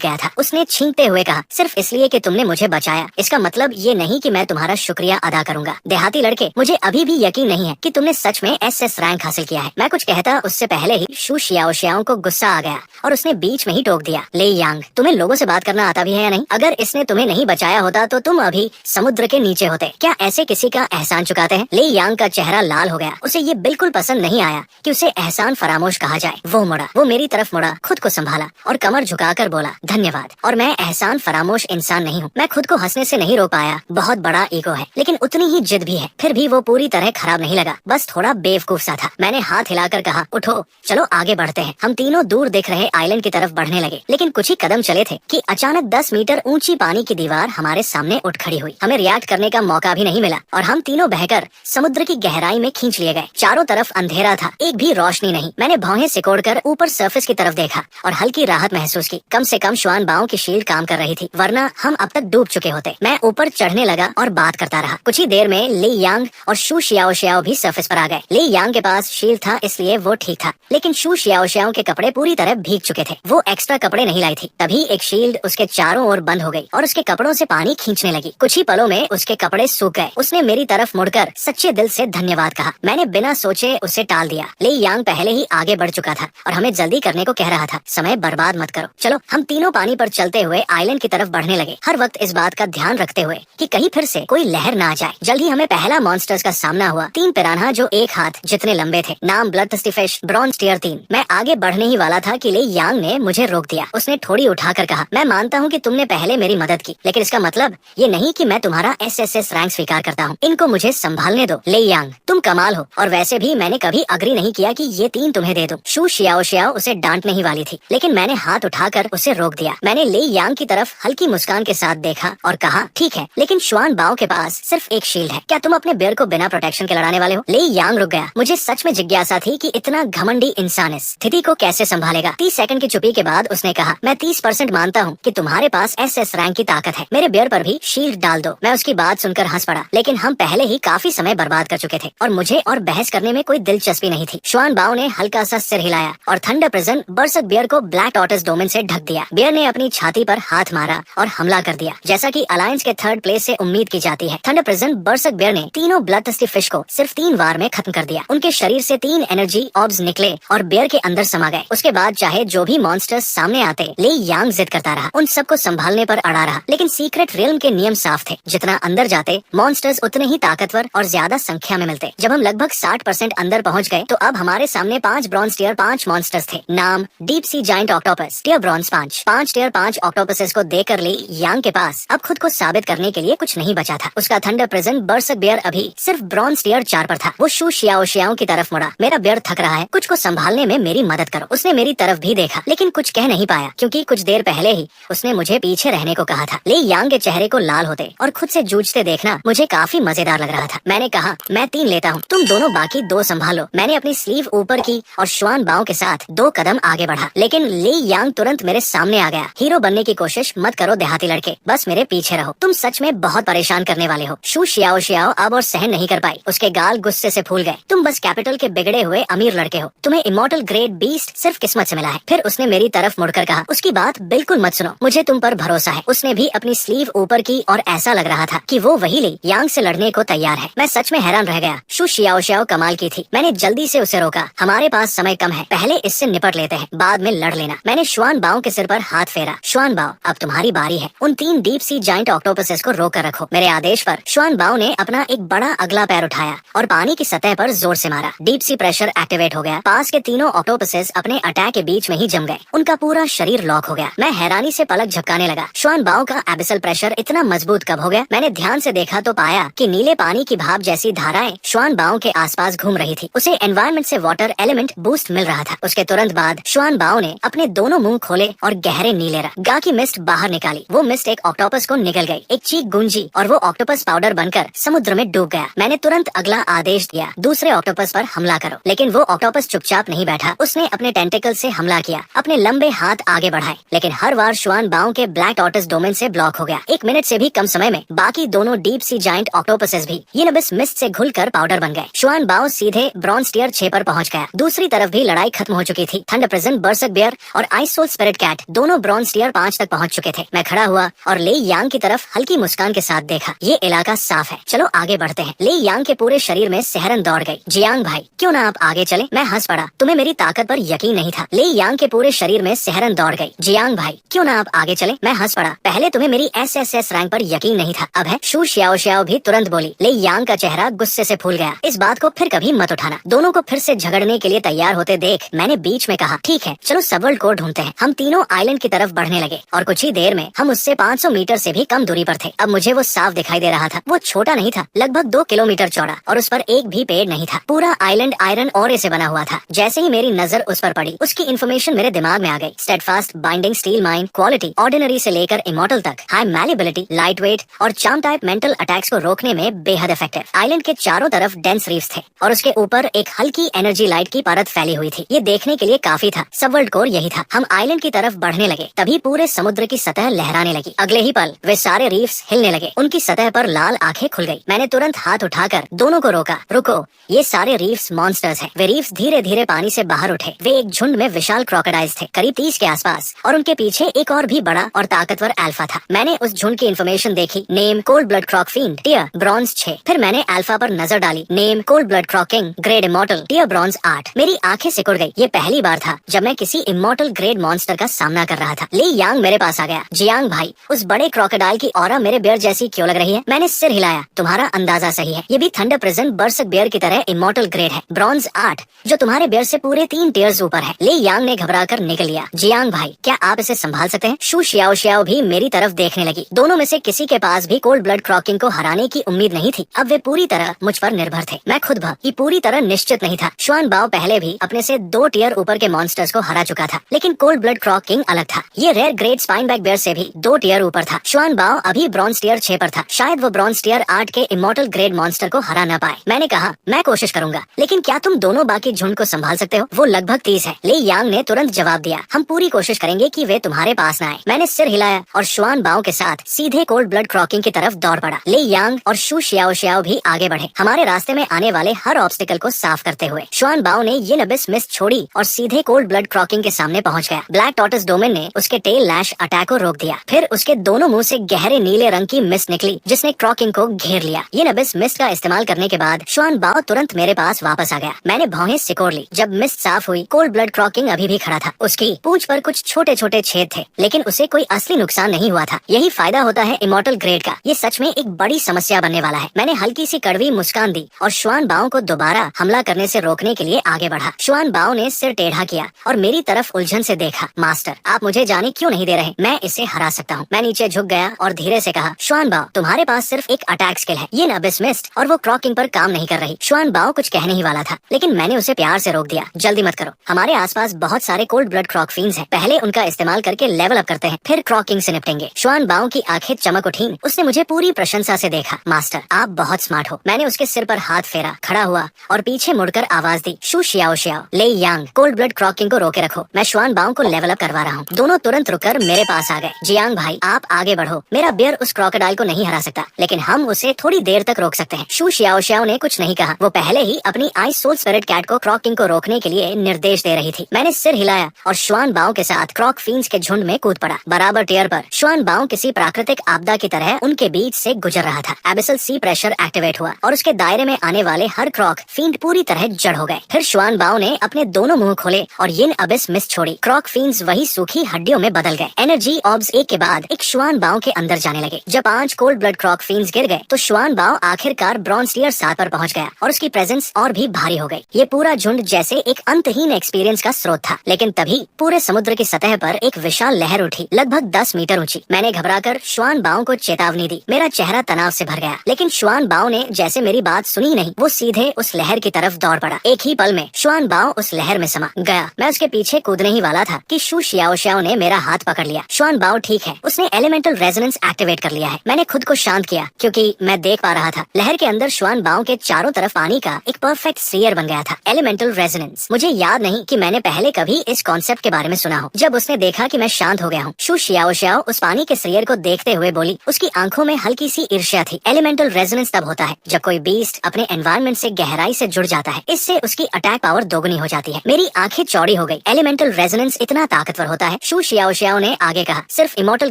गया था। उसने छींकते हुए कहा, सिर्फ इसलिए कि तुमने मुझे बचाया, इसका मतलब ये नहीं कि मैं तुम्हारा शुक्रिया अदा करूंगा। देहाती लड़के, मुझे अभी भी यकीन नहीं है कि तुमने सच में SS रैंक हासिल किया है। मैं कुछ कहता उससे पहले ही शू शियाओ को गुस्सा आ गया और उसने बीच में ही टोक दिया। ले यांग, तुम्हें लोगों से बात करना आता भी है या नहीं? अगर इसने तुम्हें नहीं बचाया होता तो तुम अभी समुद्र के नीचे होते। क्या ऐसे किसी का एहसान चुकाते हैं? ले यांग का चेहरा लाल हो गया। उसे ये बिल्कुल पसंद नहीं आया कि उसे एहसान फरामोश कहा जाए। वो मुड़ा, वो मेरी तरफ मुड़ा, खुद को संभाला और कमर झुकाकर बोला, धन्यवाद। और मैं एहसान फरामोश इंसान नहीं हूँ। मैं खुद को हंसने से नहीं रोक पाया। बहुत बड़ा ईगो है, लेकिन उतनी ही जिद भी है। फिर भी वो पूरी तरह खराब नहीं लगा, बस थोड़ा बेवकूफ सा था। मैंने हाथ हिलाकर कहा, उठो, चलो आगे बढ़ते हैं। हम तीनों दूर दिख रहे आइलैंड की तरफ बढ़ने लगे, लेकिन कुछ ही कदम चले थे कि अचानक 10 मीटर ऊंची पानी की दीवार हमारे सामने उठ खड़ी हुई। हमें रिएक्ट करने का मौका भी नहीं मिला और हम तीनों बहकर समुद्र की गहराई में खींच लिए गए। चारों तरफ अंधेरा था, एक भी रोशनी नहीं। मैंने भौहें सिकोड़कर ऊपर सरफेस की तरफ देखा और हल्की राहत महसूस की। कम से कम शुआन बाओ की शील्ड काम कर रही थी, वरना हम अब तक डूब चुके होते। मैं ऊपर चढ़ने लगा और बात करता रहा। कुछ ही देर में ले यांग और शू शियाओ भी सरफेस पर आ गए। ले यांग के पास शील्ड था, इसलिए वो ठीक था, लेकिन शू शियाओ के कपड़े पूरी तरह भीग चुके थे। वो एक्स्ट्रा कपड़े नहीं लाई थी। तभी एक शील्ड उसके चारों ओर बंद हो गई और उसके कपड़ों से पानी खींचने लगी। कुछ ही पलों में उसके कपड़े सूख गए। उसने मेरी तरफ मुड़कर सच्चे दिल से धन्यवाद कहा। मैंने बिना सोचे उसे टाल दिया। ले यांग पहले ही आगे बढ़ चुका था और हमें जल्दी करने को कह रहा था। समय बर्बाद मत करो, चलो। हम तीनों पानी पर चलते हुए आइलैंड की तरफ बढ़ने लगे, हर वक्त इस बात का ध्यान रखते हुए कि कहीं फिर से कोई लहर ना आ जाए। जल्द ही हमें पहला मॉन्स्टर्स का सामना हुआ। 3 पिरान्हा जो एक हाथ जितने लंबे थे। नाम ब्लडथर्स्टी फिश, ब्रॉन्ज टियर 3। मैं आगे बढ़ने ही वाला था कि ले यांग ने मुझे रोक दिया। उसने थोड़ी उठाकर कहा, मैं मानता हूँ कि तुमने पहले मेरी मदद की, लेकिन इसका मतलब ये नहीं कि मैं तुम्हारा SSS रैंक स्वीकार करता हूँ। इनको मुझे संभालने दो। ले यांग, तुम कमाल हो, और वैसे भी मैंने कभी अग्री नहीं किया कि ये 3 तुम्हें दे दूं। शू शियाओ उसे डांटने ही वाली थी, लेकिन मैंने हाथ उठाकर उसे रोक दिया। मैंने ले यांग की तरफ हल्की मुस्कान के साथ देखा और कहा, ठीक है, लेकिन शुआन बाओ के पास सिर्फ एक शील्ड है। क्या तुम अपने बियर को बिना प्रोटेक्शन के लड़ाने वाले हो? ले यांग रुक गया। मुझे सच में जिज्ञासा थी कि इतना घमंडी इंसान इस स्थिति को कैसे संभालेगा। 30 सेकंड की चुप्पी के बाद उसने कहा, मैं 30% मानता हूँ कि तुम्हारे पास SS रैंक की ताकत है। मेरे बियर पर भी शील्ड डाल दो। मैं उसकी बात सुनकर हंस पड़ा, लेकिन हम पहले ही काफी समय बर्बाद कर चुके थे और मुझे और बहस करने में कोई दिलचस्पी नहीं थी। शुआन बाओ ने हल्का सा सिर हिलाया और थंडर प्रिजन बरसक बियर को ब्लैक टॉर्टोइस डोमेन से ढक दिया। बियर ने अपनी छाती पर हाथ मारा और हमला कर दिया, जैसा कि अलायंस के 3rd प्लेस से उम्मीद की जाती है। थंडर प्रिजन बरसक बियर ने तीनों ब्लडथर्स्टी फिश को सिर्फ 3 वार में खत्म कर दिया। उनके शरीर से 3 एनर्जी ऑर्ब्स निकले और बियर के अंदर समा गए। उसके बाद चाहे जो भी मॉन्स्टर्स सामने आते, ले यांग जिद करता रहा, उन सबको संभालने पर अड़ा रहा। लेकिन सीक्रेट रियल्म के नियम साफ थे, जितना अंदर जाते मॉन्स्टर्स उतने ही ताकतवर और ज्यादा संख्या में मिलते। जब हम लगभग 60% अंदर पहुंच गए तो अब हमारे सामने 5 ब्रॉन्ज टियर 5 मॉन्स्टर्स थे। नाम deep sea giant octopus, tier bronze 5 tier 5 octopuses को देकर ले यांग के पास अब खुद को साबित करने के लिए कुछ नहीं बचा था। उसका थंडर प्रिजन बरसक बियर अभी सिर्फ ब्रॉन्ज टियर 4 पर था। वो शू शियाओ की तरफ मुड़ा, मेरा बियर थक रहा है, कुछ को संभालने में मेरी मदद करो। उसने मेरी तरफ भी देखा, लेकिन कुछ कह नहीं पाया, क्योंकि कुछ देर पहले ही उसने मुझे पीछे रहने को कहा था। ले यांग के चेहरे को लाल होते और खुद से जूझते देखना मुझे काफी मजेदार लग रहा था। मैंने कहा, मैं 3 लेता हूँ, तुम दोनों बाकी 2 संभालो। मैंने अपनी स्लीव ऊपर की और शुआन बाओ के साथ 2 कदम आगे बढ़ा, लेकिन ले यांग तुरंत मेरे सामने आ गया। हीरो बनने की कोशिश मत करो देहाती लड़के, बस मेरे पीछे रहो। तुम सच में बहुत परेशान करने वाले हो। शू शियाओ अब और सहन नहीं कर पाई, उसके गाल गुस्से से फूल गए। तुम बस कैपिटल के बिगड़े हुए अमीर लड़के हो, तुम्हें इमॉर्टल ग्रेट बीस्ट सिर्फ किस्मत से मिला है। फिर उसने मेरी तरफ मुड़कर कहा, उसकी बात बिल्कुल मत सुनो, मुझे तुम पर भरोसा है। उसने भी अपनी स्लीव ऊपर की और ऐसा लग रहा था कि वो वही ले यांग से लड़ने को तैयार है। मैं सच में हैरान रह गया। शू शियाओ कमाल की थी। मैंने जल्दी से उसे रोका, हमारे पास समय कम है, पहले इससे निपट लेते हैं, बाद में लड़ लेना। मैंने शुआन बाओ के सिर पर हाथ फेरा। शुआन बाओ, अब तुम्हारी बारी है। उन 3 डीप सी जायंट ऑक्टोपसेस को रोक कर रखो। मेरे आदेश पर शुआन बाओ ने अपना एक बड़ा अगला पैर उठाया और पानी की सतह पर जोर से मारा। डीप सी प्रेशर एक्टिवेट हो गया। पास के तीनों ऑक्टोपसेस अपने अटैक के बीच में ही जम गए। उनका पूरा शरीर लॉक हो गया। मैं हैरानी से पलक झपकाने लगा। शुआन बाओ का एबिसल प्रेशर इतना मजबूत कब हो गया? मैंने ध्यान से देखा तो पाया कि नीले पानी की भाप जैसी धाराएं शुआन बाओ के आसपास घूम रही थी। उसे एनवायरनमेंट से वाटर एलिमेंट बूस्ट मिल रहा था। उसके तुरंत बाद शुआन बाओ ने अपने दोनों मुंह खोले और गहरे नीले रंग गा की मिस्ट बाहर निकाली। वो मिस्ट एक ऑक्टोपस को निगल गई, एक चीख गूंजी और वो ऑक्टोपस पाउडर बनकर समुद्र में डूब गया। मैंने तुरंत अगला आदेश दिया, दूसरे ऑक्टोपस पर हमला करो, लेकिन वो ऑक्टोपस चुपचाप नहीं बैठा। उसने अपने टेंटिकल से हमला किया, अपने लंबे हाथ आगे बढ़ाए, लेकिन हर बार शुआन बाओ के ब्लैक टॉर्टोइस डोमेन से ब्लॉक हो गया। 1 मिनट से भी कम समय में बाकी दोनों डीप सी जायंट ऑक्टोपसेस भी यिनअबिस मिस्ट से घुलकर पाउडर बन गए। शुआन बाओ सीधे ब्रॉन्ज टियर 6 पर पहुंच गया। दूसरी तरफ भी लड़ाई खत्म हो चुकी थी। थंडर प्रिजन, बर्सर्क बियर और आइस सोल स्पिरिट कैट दोनों ब्रॉन्ज टियर 5 तक पहुंच चुके थे। मैं खड़ा हुआ और ले यांग की तरफ हल्की मुस्कान के साथ देखा। ये इलाका साफ है, चलो आगे बढ़ते हैं। ले यांग के पूरे शरीर में सिहरन दौड़ गई। जियांग भाई, क्यों ना आप आगे चले? मैं हंस पड़ा। तुम्हें मेरी ताकत पर यकीन नहीं था। ले यांग के पूरे शरीर में सिहरन दौड़ गई। जियांग भाई, क्यों ना आप आगे चले? मैं हंस पड़ा। पहले तुम्हें मेरी SSS रैंक पर यकीन नहीं था, अब है। शू श्याओ श्याओ भी तुरंत बोली। ले यांग का चेहरा गुस्से से फूल गया। इस बात को फिर कभी मत उठाना। दोनों को फिर से झगड़ने के लिए तैयार होते देख मैंने बीच में कहा, ठीक है चलो सबवर्ल्ड को ढूंढते हैं। हम तीनों आइलैंड की तरफ बढ़ने लगे और कुछ ही देर में हम उससे 500 मीटर से भी कम दूरी पर थे। अब मुझे वो साफ दिखाई दे रहा था। वो छोटा नहीं था, लगभग 2 किलोमीटर चौड़ा, और उस पर एक भी पेड़ नहीं था। पूरा आइलैंड आयरन ओरे से बना हुआ था। जैसे ही मेरी नजर उस पर पड़ी, उसकी इन्फॉर्मेशन मेरे दिमाग में आ गई। Steadfast, binding, steel mine, quality, ordinary से लेकर इमॉर्टल तक, हाई मैलिबिलिटी, लाइट वेट और चार्म टाइप मेंटल अटैक्स को रोकने में बेहद इफेक्टिव। आइलैंड के चारों तरफ डेंस रीफ्स थे और उसके ऊपर एक हल्की एनर्जी लाइट की परत फैली हुई थी। ये देखने के लिए काफी था। सबवर्ल्ड कोर यही था। हम आइलैंड की तरफ बढ़ने लगे, तभी पूरे समुद्र की सतह लहराने लगी। अगले ही पल वे सारे रीफ्स हिलने लगे। उनकी सतह पर लाल आंखें खुल गई। मैंने तुरंत हाथ उठाकर दोनों को रोका। रुको, ये सारे रीफ्स मॉन्स्टर्स हैं। वे रीफ्स धीरे धीरे पानी से बाहर उठे। वे एक झुंड में विशाल क्रोकोडाइल्स थे, करीब 30 के आसपास, और उनके पीछे एक और भी बड़ा और ताकतवर अल्फा था। मैंने उस झुंड की इन्फॉर्मेशन देखी। Name cold blood croc field, tier bronze 6। फिर मैंने अल्फा पर नजर डाली। Name cold blood croc king, grade immortal, tier bronze 8। मेरी आंखें सिकुड़ गई। ये पहली बार था जब मैं किसी इमॉर्टल ग्रेड मॉन्स्टर का सामना कर रहा था। ले यांग मेरे पास आ गया। जियांग भाई, उस बड़े क्रोकोडाइल की ऑरा मेरे बियर जैसी क्यों लग रही है? मैंने सिर हिलाया। तुम्हारा अंदाजा सही है, ये भी थंडर प्रिजन बर्सर्क बियर की तरह इमॉर्टल ग्रेड है, ब्रॉन्ज 8, जो तुम्हारे बियर से पूरे 3 टियर्स ऊपर है। ले यांग ने घबराकर निकल लिया। जियांग भाई, क्या आप इसे संभाल सकते हैं? शू श्याओ श्याओ भी मेरी तरफ देखने लगी। दोनों में से किसी के पास भी कोल्ड ब्लड क्रॉकिंग को हराने की उम्मीद नहीं थी। अब वे पूरी तरह मुझ पर निर्भर थे। मैं खुद भी पूरी तरह निश्चित नहीं था। शुआन बाओ पहले भी अपने से 2 टियर ऊपर के मॉन्स्टर्स को हरा चुका था, लेकिन कोल्ड ब्लड क्रॉक किंग अलग था। ये रेयर ग्रेड स्पाइनबैक बियर से भी 2 टियर ऊपर था। शुआन बाओ अभी ब्रॉन्ज टियर 6 पर था। शायद वो ब्रॉन्ज टियर 8 के इमॉर्टल ग्रेड मॉन्स्टर को हरा न पाए। मैंने कहा, मैं कोशिश करूंगा, लेकिन क्या तुम दोनों बाकी झुंड को संभाल सकते हो? वो लगभग 30 है। ले यांग ने तुरंत जवाब दिया, हम पूरी कोशिश करेंगे कि वे तुम्हारे पास न आए। मैंने सिर हिलाया और शुआन बाओ के साथ सीधे कोल्ड ब्लड क्रॉकिंग की तरफ दौड़ पड़ा। ले यांग और शू श्याओ श्याओ भी आगे बढ़े, हमारे रास्ते में आने वाले हर ऑब्स्टिकल को साफ करते हुए। शुआन बाओ ने यिनअबिस मिस्ट छोड़ी और सीधे कोल्ड ब्लड क्रॉकिंग के सामने पहुंच गया। ब्लैक टॉर्टोइस डोमेन ने उसके टेल लैश अटैक को रोक दिया। फिर उसके दोनों मुंह से गहरे नीले रंग की मिस्ट निकली, जिसने क्रॉकिंग को घेर लिया। यिनअबिस मिस्ट का इस्तेमाल करने के बाद शुआन बाओ तुरंत मेरे पास वापस आ गया। मैंने भौहें सिकोड़ ली। जब मिस्ट साफ हुई, कोल्ड ब्लड क्रॉकिंग अभी भी खड़ा था। उसकी पूंछ पर कुछ छोटे छोटे छेद थे, लेकिन उसे कोई असली नुकसान नहीं हुआ था। यही फायदा होता है इमॉर्टल ग्रेड का। ये सच में एक बड़ी समस्या बनने वाला है। मैंने हल्की सी कड़वी मुस्कान दी और शुआन बाओ को दोबारा हमला करने से रोकने के लिए आगे बढ़ा। शुआन बाओ ने सिर टेढ़ा किया और मेरी तरफ उलझन से देखा। मास्टर, आप मुझे जाने क्यों नहीं दे रहे? मैं इसे हरा सकता हूँ। मैं नीचे झुक गया और धीरे से कहा, शुआन बाओ, तुम्हारे पास सिर्फ एक अटैक स्किल है, ये यिनअबिस मिस्ट, और वो क्रॉकिंग पर काम नहीं कर रही। शुआन बाओ कुछ कहने ही वाला था, लेकिन मैंने उसे प्यार से रोक दिया। जल्दी मत करो, हमारे आसपास बहुत सारे कोल्ड ब्लड क्रॉक फील्ड्स हैं। पहले उनका इस्तेमाल करके लेवल अप करते हैं, फिर क्रॉकिंग से निपटेंगे। शुआन बाओ की आंखें चमक उठी। उसने मुझे पूरी प्रशंसा से देखा। मास्टर, आप बहुत स्मार्ट हो। मैंने उसके सिर पर हाथ फेरा, खड़ा हुआ और पीछे मुड़कर आवाज दी, शू श्याओ श्याओ, ले यांग, कोल्ड ब्लड क्रॉकिंग को रोके रखो। मैं शुआन बाओ को लेवल अप करवा रहा हूँ। दोनों तुरंत रुककर मेरे पास आ गए। जियांग भाई, आप आगे बढ़ो। मेरा बियर उस क्रोकोडाइल को नहीं हरा सकता, लेकिन हम उसे थोड़ी देर तक रोक सकते हैं। शू श्याओ श्याओ ने कुछ नहीं कहा। वो पहले ही अपनी आइस सोल स्पिरिट कैट को क्रॉकिंग को रोकने के लिए निर्देश दे रही थी। मैंने सिर हिलाया और शुआन बाओ के साथ क्रॉक फील्ड्स के झुंड में कूद पड़ा। बराबर टियर पर शुआन बाओ किसी प्राकृतिक आपदा की तरह उनके बीच से गुजर रहा था। एबिसल सी प्रेशर एक्टिवेट हुआ और उसके दायरे में आने वाले हर क्रॉक फील्ड पूरी तरह जड़ हो गए। फिर शुआन बाओ ने अपने दोनों मुंह खोले और यिनअबिस मिस्ट छोड़ी। क्रॉक फील्ड्स वही सूखी हड्डियों में बदल गए। एनर्जी ऑब्स एक के बाद एक शुआन बाओ के अंदर जाने लगे। जब 5 कोल्ड ब्लड क्रॉक फील्ड्स गिर गए, तो शुआन बाओ आखिरकार ब्रॉन्ज टियर 7 पर पहुंच गया और उसकी प्रेजेंस और भी भारी हो गई। ये पूरा झुंड जैसे एक अंतहीन एक्सपीरियंस का स्रोत था। लेकिन तभी पूरे समुद्र की सतह पर एक विशाल लहर उठी, लगभग 10 मीटर ऊंची। मैंने घबराकर शुआन बाओ को चेतावनी दी। मेरा चेहरा तनाव से भर गया, लेकिन शुआन बाओ ने जैसे मेरी बात सुनी नहीं। वो सीधे उस लहर की तरफ दौड़ पड़ा। एक ही पल में शुआन बाओ उस लहर में समा गया। मैं उसके पीछे कूदने ही वाला था कि शू श्याओ श्याओ ने मेरा हाथ पकड़ लिया। शुआन बाओ ठीक है, उसने एलिमेंटल रेजोनेंस एक्टिवेट कर लिया है। मैंने खुद को शांत किया, क्योंकि मैं देख पा रहा था लहर के अंदर शुआन बाओ के चारों तरफ पानी का एक परफेक्ट स्फीयर बन गया था। एलिमेंटल रेजोनेंस, मुझे याद नहीं कि मैंने पहले कभी इस कॉन्सेप्ट के बारे में सुना हो। जब उसने देखा कि मैं शांत हो गया हूँ, शू शियाओ शियाओ उस पानी के श्रेयर को देखते हुए बोली। उसकी आंखों में हल्की सी ईर्ष्या थी। एलिमेंटल रेजोनेंस तब होता है जब कोई बीस्ट अपने एनवायरनमेंट से गहराई से जुड़ जाता है। इससे उसकी अटैक पावर दोगुनी हो जाती है। मेरी आंखें चौड़ी हो गई। एलिमेंटल रेजोनेंस इतना ताकतवर होता है। शू शियाओ शियाओ ने आगे कहा, सिर्फ इमोर्टल